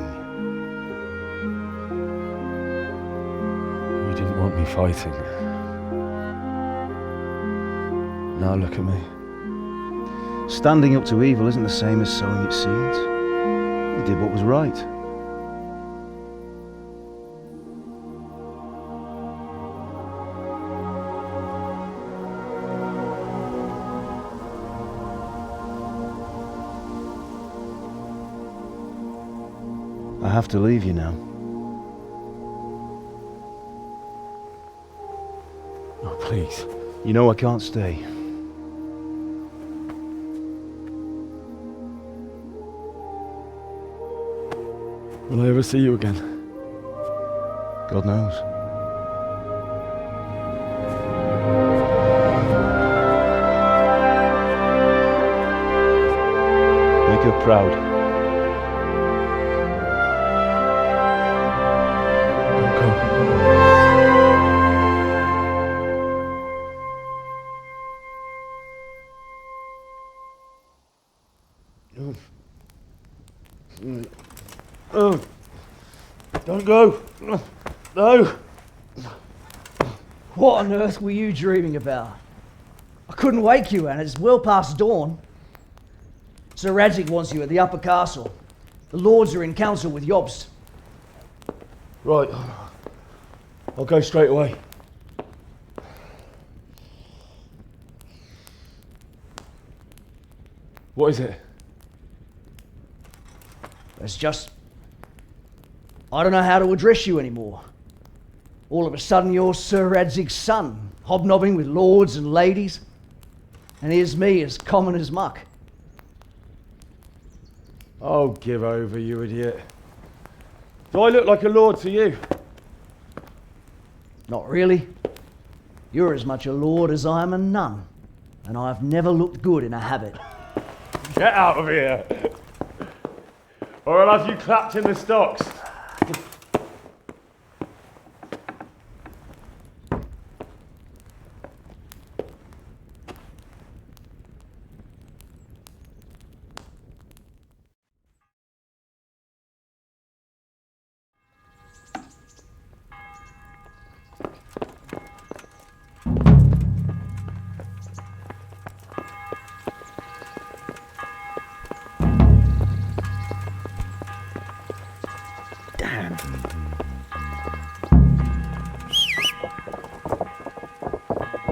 You didn't want me fighting. Now look at me. Standing up to evil isn't the same as sowing its seeds. You did what was right. I have to leave you now. Oh, please. You know I can't stay. Will I ever see you again? God knows. Make her proud. Oh, don't go. No. What on earth were you dreaming about? I couldn't wake you, and it's well past dawn. Sir Radzig wants you at the upper castle. The lords are in council with Jobst. Right. I'll go straight away. What is it? It's just... I don't know how to address you anymore. All of a sudden you're Sir Radzig's son, hobnobbing with lords and ladies. And here's me, as common as muck. Oh, give over, you idiot. Do I look like a lord to you? Not really. You're as much a lord as I am a nun. And I've never looked good in a habit. Get out of here! Or I'll have you clapped in the stocks.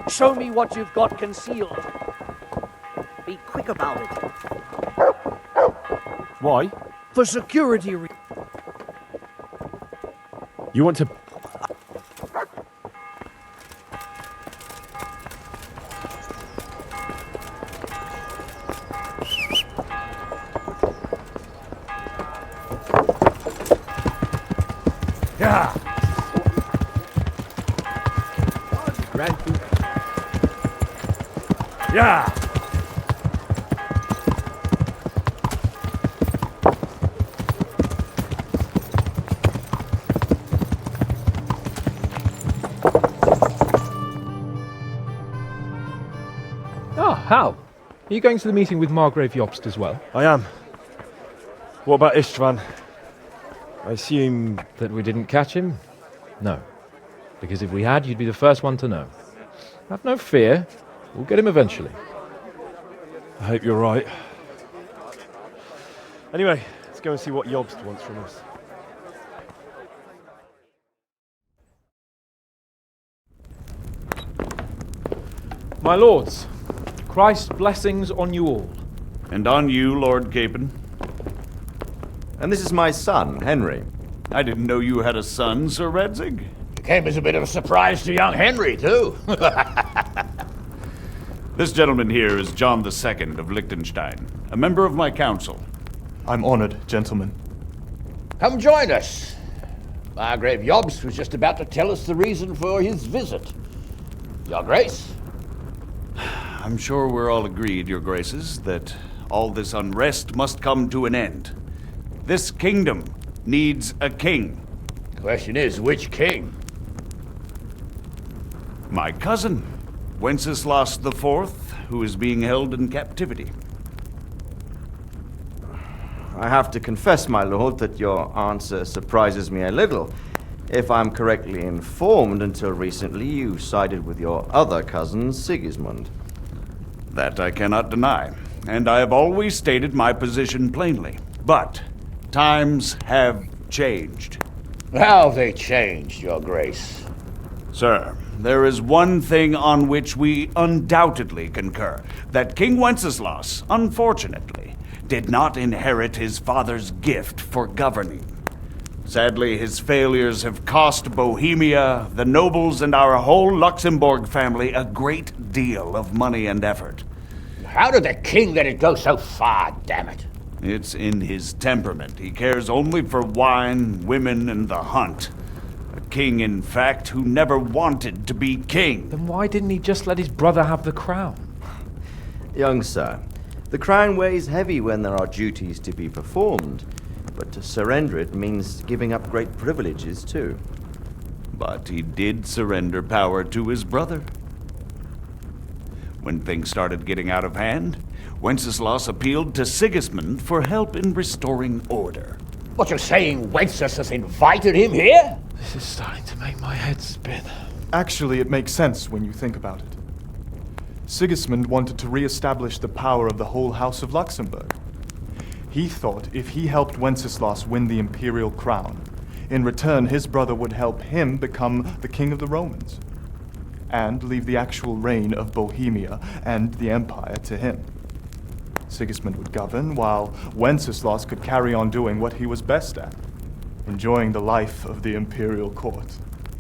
Show me what you've got concealed. Be quick about it. Why? For security reasons. You want to... Yeah. Yeah. Ah, Hal. Are you going to the meeting with Margrave Jobst as well? I am. What about Istvan? I assume... That we didn't catch him? No. Because if we had, you'd be the first one to know. Have no fear. We'll get him eventually. I hope you're right. Anyway, let's go and see what Jobst wants from us. My lords, Christ's blessings on you all. And on you, Lord Capon. And this is my son, Henry. I didn't know you had a son, Sir Radzig. It came as a bit of a surprise to young Henry, too. This gentleman here is John II of Liechtenstein, a member of my council. I'm honored, gentlemen. Come join us. Margrave Jobst was just about to tell us the reason for his visit. Your Grace? I'm sure we're all agreed, Your Graces, that all this unrest must come to an end. This kingdom needs a king. The question is, which king? My cousin, Wenceslaus IV, who is being held in captivity. I have to confess, my lord, that your answer surprises me a little. If I'm correctly informed, until recently you sided with your other cousin, Sigismund. That I cannot deny, and I have always stated my position plainly. But times have changed. How have they changed, Your Grace? Sir, there is one thing on which we undoubtedly concur, that King Wenceslaus, unfortunately, did not inherit his father's gift for governing. Sadly, his failures have cost Bohemia, the nobles, and our whole Luxembourg family a great deal of money and effort. How did the king let it go so far, damn it? It's in his temperament. He cares only for wine, women, and the hunt. A king, in fact, who never wanted to be king. Then why didn't he just let his brother have the crown? Young sir, the crown weighs heavy when there are duties to be performed, but to surrender it means giving up great privileges too. But he did surrender power to his brother. When things started getting out of hand, Wenceslaus appealed to Sigismund for help in restoring order. What, you're saying Wenceslas has invited him here? This is starting to make my head spin. Actually, it makes sense when you think about it. Sigismund wanted to re-establish the power of the whole House of Luxembourg. He thought if he helped Wenceslaus win the imperial crown, in return his brother would help him become the king of the Romans, and leave the actual reign of Bohemia and the empire to him. Sigismund would govern, while Wenceslaus could carry on doing what he was best at, enjoying the life of the imperial court.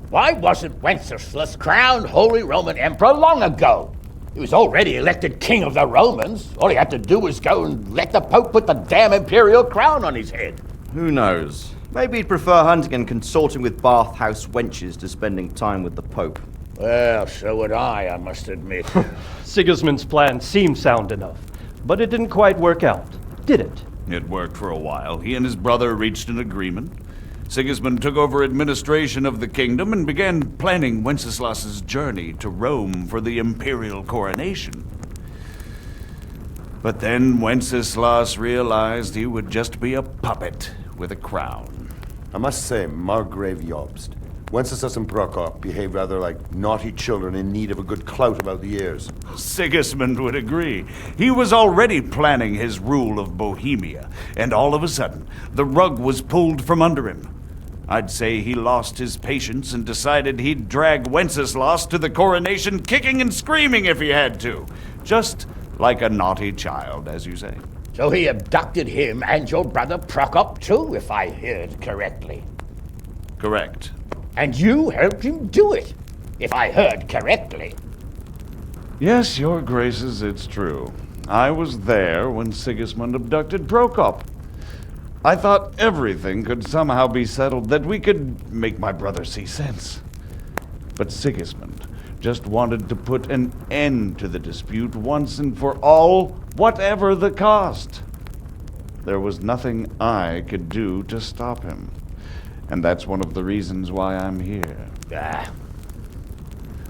Why wasn't Wenceslas crowned Holy Roman Emperor long ago? He was already elected king of the Romans. All he had to do was go and let the Pope put the damn imperial crown on his head. Who knows? Maybe he'd prefer hunting and consorting with bathhouse wenches to spending time with the Pope. Well, so would I must admit. Sigismund's plan seemed sound enough, but it didn't quite work out, did it? It worked for a while. He and his brother reached an agreement. Sigismund took over administration of the kingdom and began planning Wenceslas's journey to Rome for the imperial coronation. But then Wenceslaus realized he would just be a puppet with a crown. I must say, Margrave Jobst, Wenceslas and Prokop behave rather like naughty children in need of a good clout about the ears. Sigismund would agree. He was already planning his rule of Bohemia, and all of a sudden, the rug was pulled from under him. I'd say he lost his patience and decided he'd drag Wenceslaus to the coronation kicking and screaming if he had to. Just like a naughty child, as you say. So he abducted him and your brother Prokop too, if I heard correctly. Correct. And you helped him do it, if I heard correctly. Yes, Your Graces, it's true. I was there when Sigismund abducted Prokop. I thought everything could somehow be settled, that we could make my brother see sense. But Sigismund just wanted to put an end to the dispute once and for all, whatever the cost. There was nothing I could do to stop him. And that's one of the reasons why I'm here.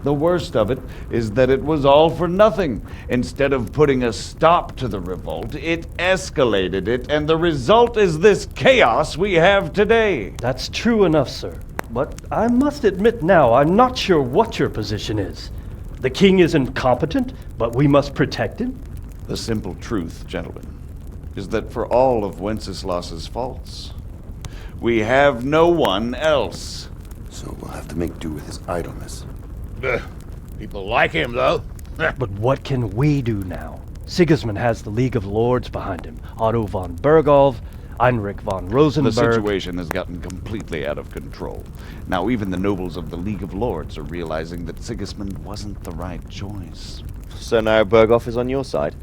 The worst of it is that it was all for nothing. Instead of putting a stop to the revolt, it escalated it, and the result is this chaos we have today. That's true enough, sir. But I must admit now, I'm not sure what your position is. The king is incompetent, but we must protect him? The simple truth, gentlemen, is that for all of Wenceslaus's faults, we have no one else. So we'll have to make do with his idleness. People like him, though. But what can we do now? Sigismund has the League of Lords behind him. Otto von Berghof, Heinrich von Rosenberg. The situation has gotten completely out of control. Now even the nobles of the League of Lords are realizing that Sigismund wasn't the right choice. So now Berghof is on your side?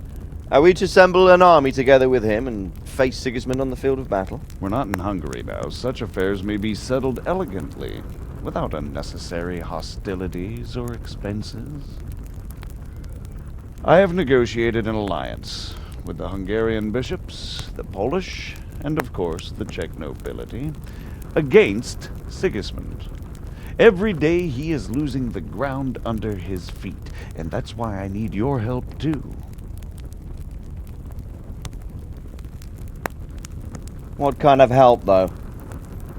Are we to assemble an army together with him and face Sigismund on the field of battle? We're not in Hungary now. Such affairs may be settled elegantly, without unnecessary hostilities or expenses. I have negotiated an alliance with the Hungarian bishops, the Polish, and of course the Czech nobility, against Sigismund. Every day he is losing the ground under his feet, and that's why I need your help too. What kind of help, though?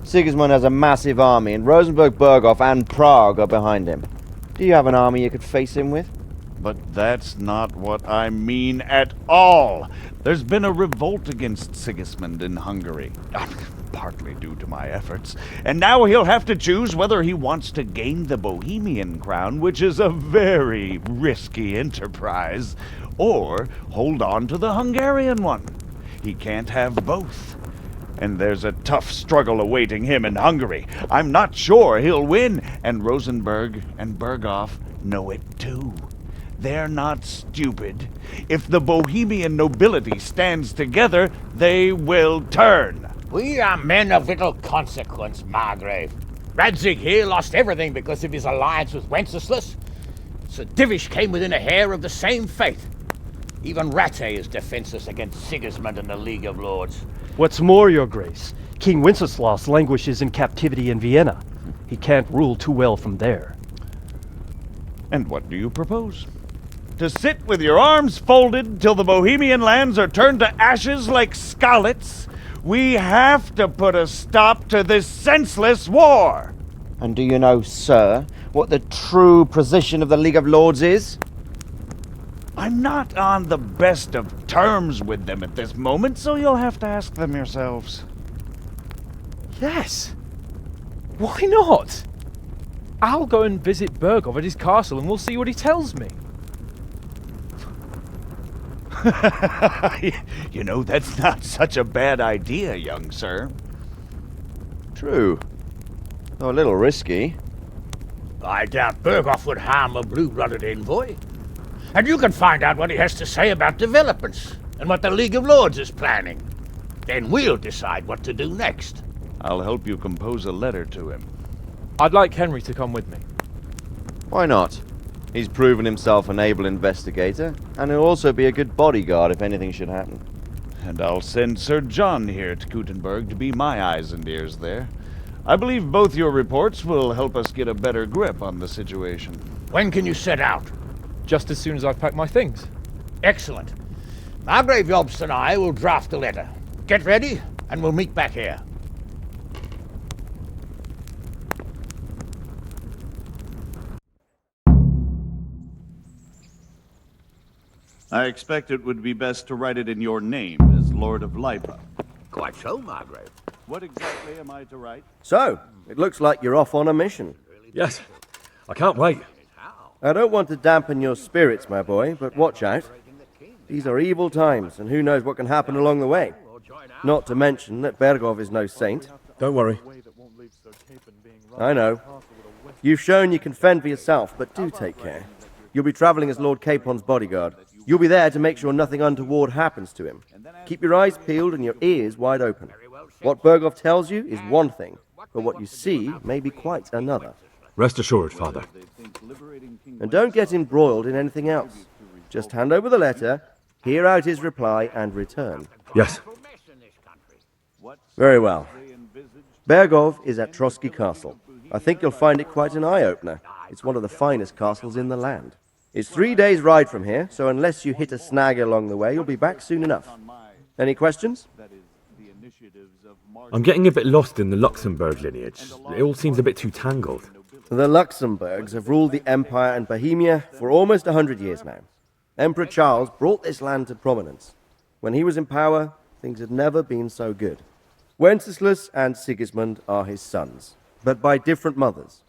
Sigismund has a massive army, and Rosenberg, Berghof, and Prague are behind him. Do you have an army you could face him with? But that's not what I mean at all. There's been a revolt against Sigismund in Hungary, partly due to my efforts, and now he'll have to choose whether he wants to gain the Bohemian crown, which is a very risky enterprise, or hold on to the Hungarian one. He can't have both. And there's a tough struggle awaiting him in Hungary. I'm not sure he'll win, and Rosenberg and Berghof know it too. They're not stupid. If the Bohemian nobility stands together, they will turn. We are men of little consequence, Margrave. Radzig here lost everything because of his alliance with Wenceslaus. Sir Divish came within a hair of the same fate. Even Rattay is defenseless against Sigismund and the League of Lords. What's more, Your Grace, King Wenceslaus languishes in captivity in Vienna. He can't rule too well from there. And what do you propose? To sit with your arms folded till the Bohemian lands are turned to ashes like Skalitz? We have to put a stop to this senseless war! And do you know, sir, what the true position of the League of Lords is? I'm not on the best of terms with them at this moment, so you'll have to ask them yourselves. Yes. Why not? I'll go and visit Berghof at his castle and we'll see what he tells me. You know, that's not such a bad idea, young sir. True. Though a little risky. I doubt Berghof would harm a blue-blooded envoy. And you can find out what he has to say about developments and what the League of Lords is planning. Then we'll decide what to do next. I'll help you compose a letter to him. I'd like Henry to come with me. Why not? He's proven himself an able investigator, and he'll also be a good bodyguard if anything should happen. And I'll send Sir John here to Kuttenberg to be my eyes and ears there. I believe both your reports will help us get a better grip on the situation. When can you set out? Just as soon as I've packed my things. Excellent. Margrave Jobst and I will draft a letter. Get ready, and we'll meet back here. I expect it would be best to write it in your name as Lord of Lipa. Quite so, Margrave. What exactly am I to write? So, it looks like you're off on a mission. Yes. I can't wait. I don't want to dampen your spirits, my boy, but watch out. These are evil times, and who knows what can happen along the way. Not to mention that Berghof is no saint. Don't worry. I know. You've shown you can fend for yourself, but do take care. You'll be traveling as Lord Capon's bodyguard. You'll be there to make sure nothing untoward happens to him. Keep your eyes peeled and your ears wide open. What Berghof tells you is one thing, but what you see may be quite another. Rest assured, Father. And don't get embroiled in anything else. Just hand over the letter, hear out his reply, and return. Yes. Very well. Berghof is at Trotsky Castle. I think you'll find it quite an eye-opener. It's one of the finest castles in the land. It's 3 days' ride from here, so unless you hit a snag along the way, you'll be back soon enough. Any questions? I'm getting a bit lost in the Luxembourg lineage. It all seems a bit too tangled. The Luxembourgs have ruled the Empire and Bohemia for almost 100 years now. Emperor Charles brought this land to prominence. When he was in power, things had never been so good. Wenceslaus and Sigismund are his sons, but by different mothers.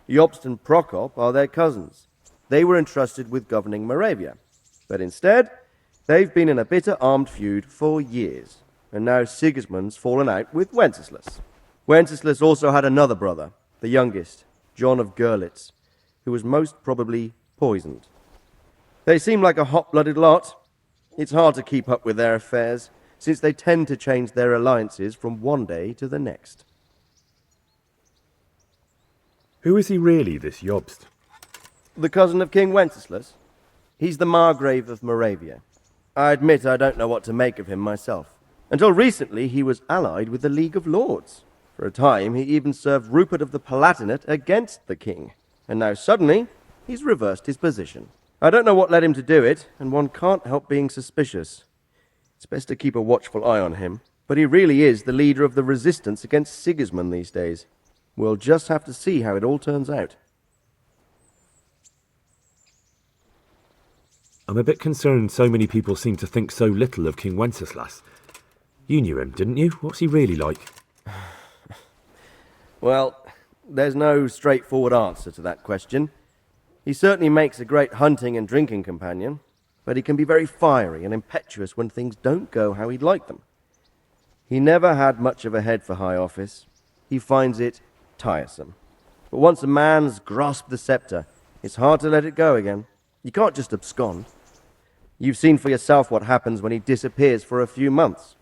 Jobst and Prokop are their cousins. they were entrusted with governing Moravia. But instead, they've been in a bitter armed feud for years, and now Sigismund's fallen out with Wenceslaus. Wenceslaus also had another brother, the youngest, John of Görlitz, who was most probably poisoned. They seem like a hot-blooded lot. It's hard to keep up with their affairs, since they tend to change their alliances from one day to the next. Who is he really, this Jobst? The cousin of King Wenceslaus. He's the Margrave of Moravia. I admit I don't know what to make of him myself. Until recently, he was allied with the League of Lords. For a time, he even served Rupert of the Palatinate against the king. And now suddenly, he's reversed his position. I don't know what led him to do it, and one can't help being suspicious. It's best to keep a watchful eye on him, but he really is the leader of the resistance against Sigismund these days. We'll just have to see how it all turns out. I'm a bit concerned so many people seem to think so little of King Wenceslas. You knew him, didn't you? What's he really like? Well, there's no straightforward answer to that question. He certainly makes a great hunting and drinking companion, but he can be very fiery and impetuous when things don't go how he'd like them. He never had much of a head for high office. He finds it tiresome. But once a man's grasped the scepter, it's hard to let it go again. You can't just abscond. You've seen for yourself what happens when he disappears for a few months.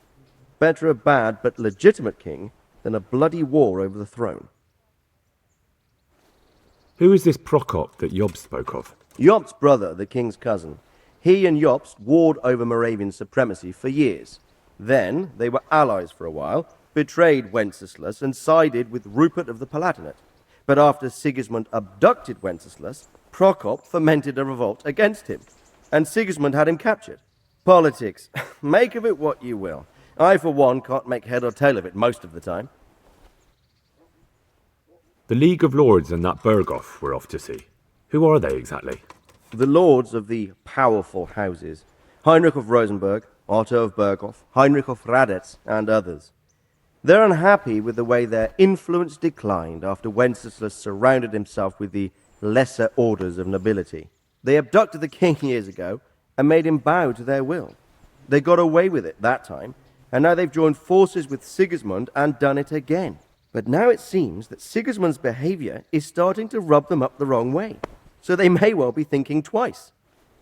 Better a bad but legitimate king than a bloody war over the throne. Who is this Prokop that Job spoke of? Jobst's brother, the king's cousin. He and Jobst warred over Moravian supremacy for years. Then they were allies for a while, betrayed Wenceslas and sided with Rupert of the Palatinate. But after Sigismund abducted Wenceslas, Prokop fomented a revolt against him, and Sigismund had him captured. Politics. Make of it what you will. I, for one, can't make head or tail of it most of the time. The League of Lords and that Berghoff we're off to see. Who are they exactly? The lords of the powerful houses. Heinrich of Rosenberg, Otto of Berghoff, Heinrich of Radetz, and others. They're unhappy with the way their influence declined after Wenceslas surrounded himself with the lesser orders of nobility. They abducted the king years ago and made him bow to their will. They got away with it that time, and now they've joined forces with Sigismund and done it again. But now it seems that Sigismund's behavior is starting to rub them up the wrong way, so they may well be thinking twice.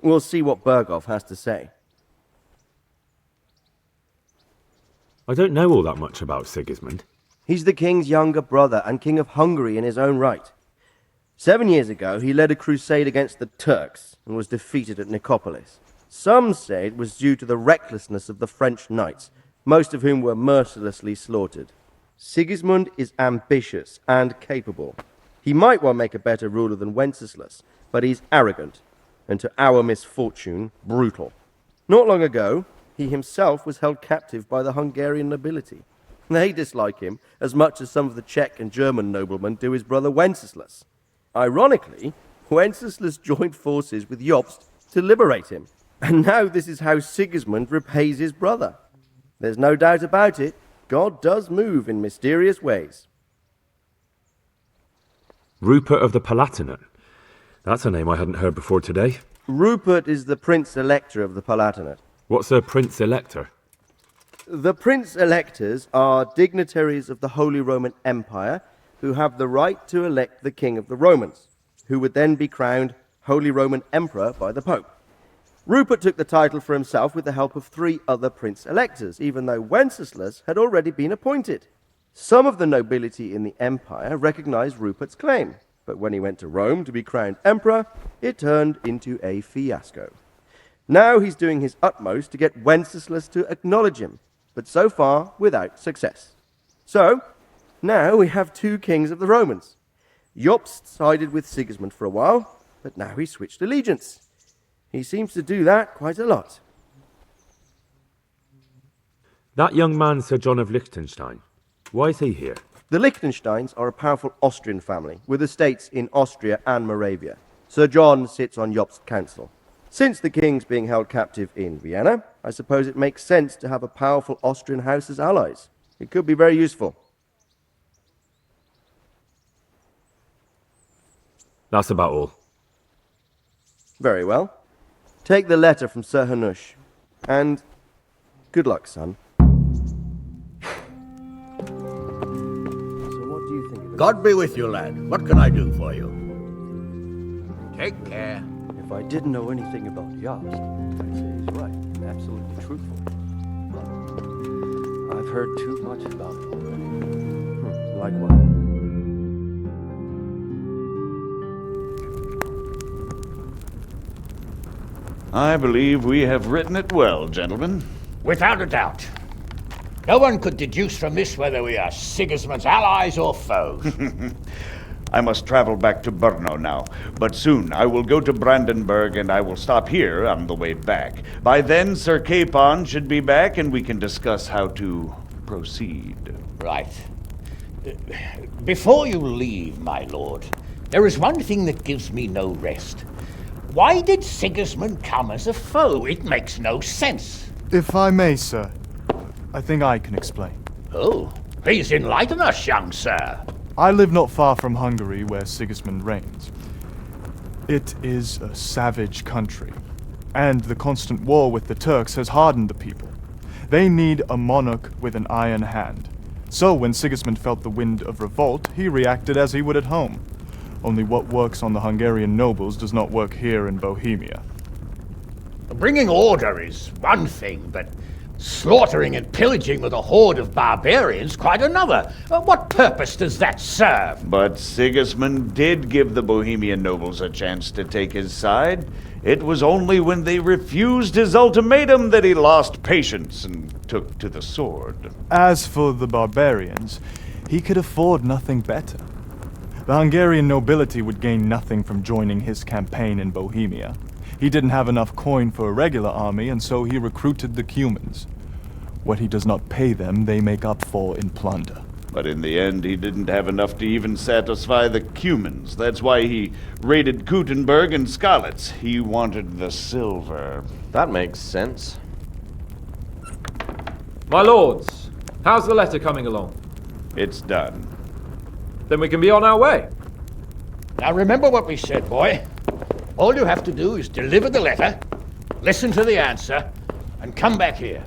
We'll see what Berghoff has to say. I don't know all that much about Sigismund. He's the king's younger brother and king of Hungary in his own right. 7 years ago, he led a crusade against the Turks and was defeated at Nicopolis. Some say it was due to the recklessness of the French knights, most of whom were mercilessly slaughtered. Sigismund is ambitious and capable. He might well make a better ruler than Wenceslas, but he's arrogant, and to our misfortune, brutal. Not long ago, he himself was held captive by the Hungarian nobility. They dislike him as much as some of the Czech and German noblemen do his brother Wenceslas. Ironically, Wenceslas joined forces with Jobst to liberate him, and now this is how Sigismund repays his brother. There's no doubt about it, God does move in mysterious ways. Rupert of the Palatinate. That's a name I hadn't heard before today. Rupert is the Prince-Elector of the Palatinate. What's a Prince-Elector? The Prince-Electors are dignitaries of the Holy Roman Empire who have the right to elect the King of the Romans, who would then be crowned Holy Roman Emperor by the Pope. Rupert took the title for himself with the help of 3 other Prince-Electors, even though Wenceslas had already been appointed. Some of the nobility in the empire recognized Rupert's claim, but when he went to Rome to be crowned emperor, it turned into a fiasco. Now he's doing his utmost to get Wenceslas to acknowledge him, but so far without success. So, now we have 2 kings of the Romans. Jobst sided with Sigismund for a while, but now he's switched allegiance. He seems to do that quite a lot. That young man, Sir John of Liechtenstein. Why is he here? The Liechtensteins are a powerful Austrian family, with estates in Austria and Moravia. Sir John sits on Jobst's council. Since the king's being held captive in Vienna, I suppose it makes sense to have a powerful Austrian house as allies. It could be very useful. That's about all. Very well. Take the letter from Sir Hanush. And good luck, son. So what do you think of it? God be with you, lad. What can I do for you? Take care. If I didn't know anything about Yast, I'd say he's right. Absolutely truthful. But I've heard too much about it already. Like what? I believe we have written it well, gentlemen. Without a doubt. No one could deduce from this whether we are Sigismund's allies or foes. I must travel back to Brno now, but soon I will go to Brandenburg and I will stop here on the way back. By then, Sir Capon should be back and we can discuss how to proceed. Right. Before you leave, my lord, there is one thing that gives me no rest. Why did Sigismund come as a foe? It makes no sense. If I may, sir, I think I can explain. Oh, please enlighten us, young sir. I live not far from Hungary, where Sigismund reigns. It is a savage country, and the constant war with the Turks has hardened the people. They need a monarch with an iron hand. So when Sigismund felt the wind of revolt, he reacted as he would at home. Only what works on the Hungarian nobles does not work here in Bohemia. Bringing order is one thing, but slaughtering and pillaging with a horde of barbarians quite another. What purpose does that serve? But Sigismund did give the Bohemian nobles a chance to take his side. It was only when they refused his ultimatum that he lost patience and took to the sword. As for the barbarians, he could afford nothing better. The Hungarian nobility would gain nothing from joining his campaign in Bohemia. He didn't have enough coin for a regular army, and so he recruited the Cumans. What he does not pay them, they make up for in plunder. But in the end, he didn't have enough to even satisfy the Cumans. That's why he raided Kuttenberg and Skalitz. He wanted the silver. That makes sense. My lords, how's the letter coming along? It's done. Then we can be on our way. Now remember what we said, boy. All you have to do is deliver the letter, listen to the answer, and come back here.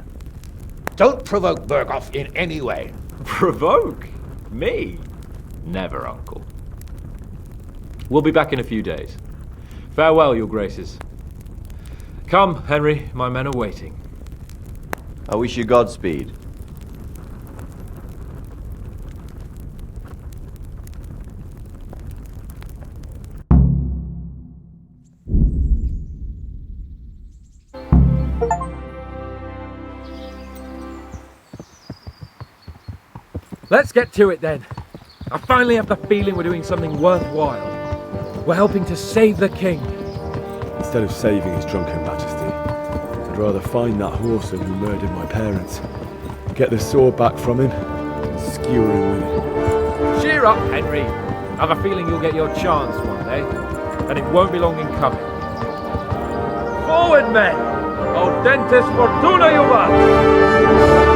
Don't provoke Berghoff in any way. Provoke? Me? Never, Uncle. We'll be back in a few days. Farewell, your graces. Come, Henry, my men are waiting. I wish you Godspeed. Let's get to it then. I finally have the feeling we're doing something worthwhile. We're helping to save the king. Instead of saving his drunken majesty, I'd rather find that whoreson who murdered my parents, get the sword back from him, and skewer him with it. Cheer up, Henry. I have a feeling you'll get your chance one day, and it won't be long in coming. Forward, men! Audentes fortuna juvat!